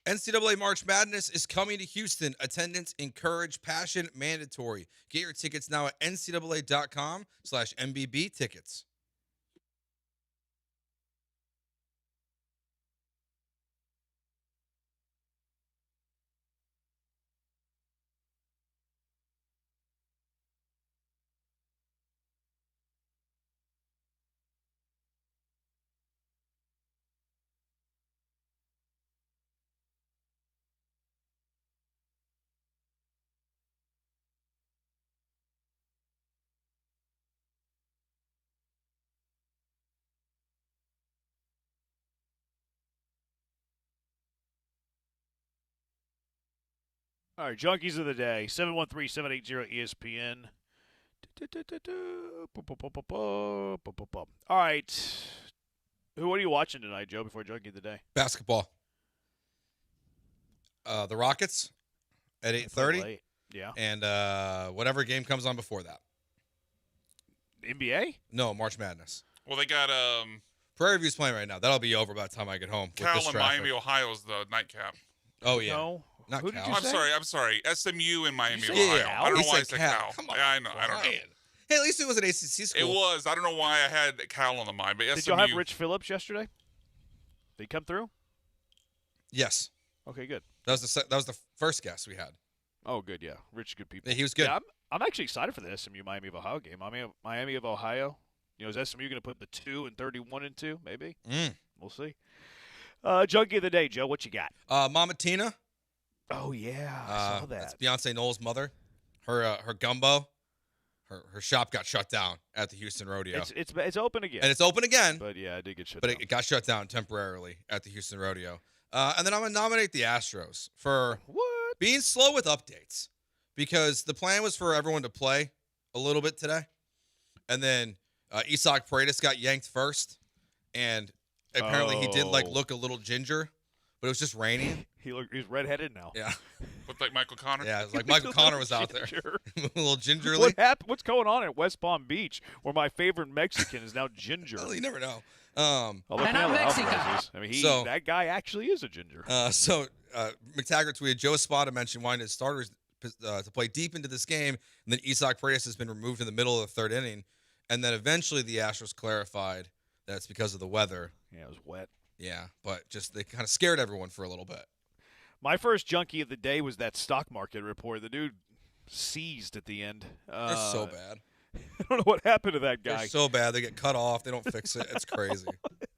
NCAA March Madness is coming to Houston. Attendance, encourage, passion, mandatory. Get your tickets now at ncaa.com/MBB tickets. All right, Junkies of the Day, 713-780-ESPN. All right. What are you watching tonight, Joe, before Junkie of the Day? Basketball. The Rockets at 8:30. Yeah. And whatever game comes on before that. NBA? No, March Madness. Well, they got Prairie View's playing right now. That'll be over by the time I get home. Cal and Miami, Ohio's the nightcap. Oh, yeah. No. Not Who Cal. did you say? I'm sorry. SMU and Miami, said Ohio. Cal? I don't know He why I said said Cal. Cal. Come on, yeah, I know. I don't know. Hey, at least it was an ACC school. It was. I don't know why I had Cal on the mind, but SMU. Did y'all have Rich Phillips yesterday? Did he come through? Yes. Okay, good. That was the first guest we had. Oh, good, yeah. Rich, good people. Yeah, he was good. Yeah, I'm actually excited for the SMU Miami of Ohio game. Miami of Ohio. Is SMU going to put the 2 and 31 in 2? Maybe. We'll see. Junkie of the Day, Joe. What you got? Mama Tina. Oh yeah, I saw that. That's Beyonce Knowles' mother. Her gumbo. Her shop got shut down at the Houston Rodeo. It's open again. And it's open again. But yeah, it did get shut down. down. But it got shut down temporarily at the Houston Rodeo. And then I'm going to nominate the Astros for being slow with updates. Because the plan was for everyone to play a little bit today. And then Isaac Paredes got yanked first. And apparently he did look a little ginger. But it was just raining. He's redheaded now. Yeah. Looked like Michael Connor. Yeah, it was like Michael Connor was out there. A little gingerly. What happened? What's going on at West Palm Beach, where my favorite Mexican is now ginger? Well, you never know. I'm Mexican. I mean, that guy actually is a ginger. So McTaggart tweeted, Joe Espada mentioned wanting his starters to play deep into this game, and then Isaac Paredes has been removed in the middle of the third inning. And then eventually the Astros clarified that it's because of the weather. Yeah, it was wet. Yeah, but just they kind of scared everyone for a little bit. My first junkie of the day was that stock market report. The dude seized at the end. They're so bad. I don't know what happened to that guy. They're so bad. They get cut off. They don't fix it. It's crazy.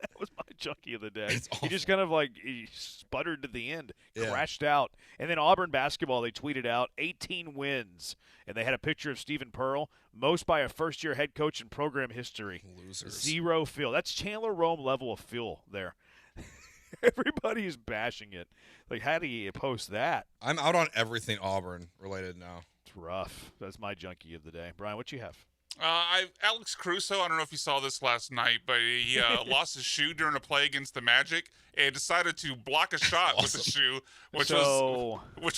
That was my junkie of the day. He just kind of he sputtered at the end, crashed out. And then Auburn basketball, they tweeted out 18 wins. And they had a picture of Stephen Pearl, most by a first-year head coach in program history. Losers. 0 fill. That's Chandler Rome level of fill there. Everybody is bashing it. Like, how do you post that? I'm out on everything Auburn related now. It's rough. That's my junkie of the day. Brian, what you have? Alex Caruso, I don't know if you saw this last night, but he lost his shoe during a play against the Magic and decided to block a shot with the shoe, which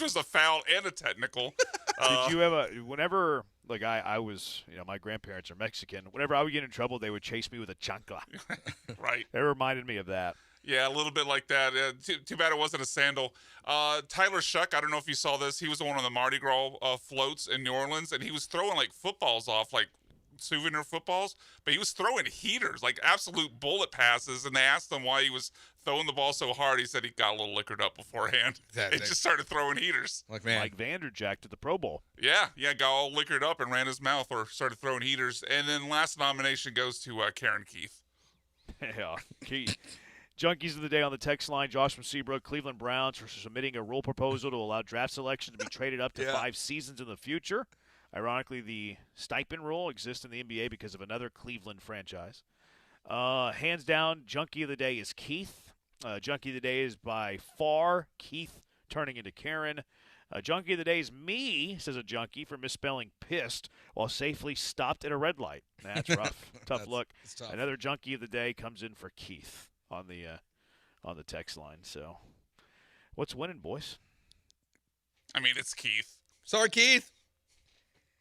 was a foul and a technical. Did you ever, whenever, I was, my grandparents are Mexican, whenever I would get in trouble, they would chase me with a chancla. Right. It reminded me of that. Yeah, a little bit like that. Too bad it wasn't a sandal. Tyler Shuck, I don't know if you saw this. He was on one of the Mardi Gras floats in New Orleans, and he was throwing footballs off, souvenir footballs, but he was throwing heaters, absolute bullet passes, and they asked him why he was throwing the ball so hard. He said he got a little liquored up beforehand. He just started throwing heaters. Like Vanderjack to the Pro Bowl. Yeah, got all liquored up and ran his mouth or started throwing heaters. And then last nomination goes to Karen Keith. Yeah, Keith. Junkies of the day on the text line, Josh from Seabrook, Cleveland Browns for submitting a rule proposal to allow draft selection to be traded up to 5 seasons in the future. Ironically, the stipend rule exists in the NBA because of another Cleveland franchise. Hands down, Junkie of the day is Keith. Junkie of the day is by far Keith turning into Karen. Junkie of the day is me, says a junkie, for misspelling pissed while safely stopped at a red light. That's rough. Tough look. Tough. Another junkie of the day comes in for Keith on the text line. So, what's winning, boys? I mean, it's Keith. Sorry, Keith.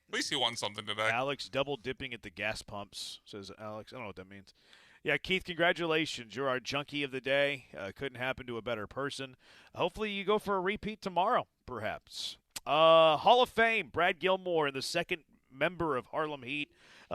At least he won something today. Alex double dipping at the gas pumps, says Alex. I don't know what that means. Yeah, Keith, congratulations. You're our junkie of the day. Couldn't happen to a better person. Hopefully you go for a repeat tomorrow, perhaps. Hall of Fame, Brad Gilmore, the second member of Harlem Heat.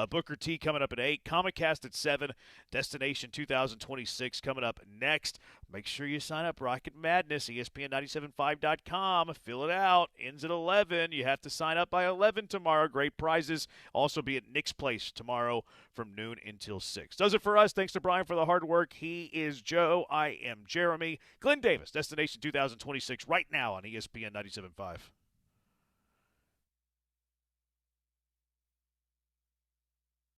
Booker T coming up at 8. Comicast at 7. Destination 2026 coming up next. Make sure you sign up. Rocket Madness, ESPN975.com. Fill it out. Ends at 11. You have to sign up by 11 tomorrow. Great prizes. Also be at Nick's Place tomorrow from noon until 6. Does it for us. Thanks to Brian for the hard work. He is Joe. I am Jeremy. Glenn Davis, Destination 2026 right now on ESPN 97.5.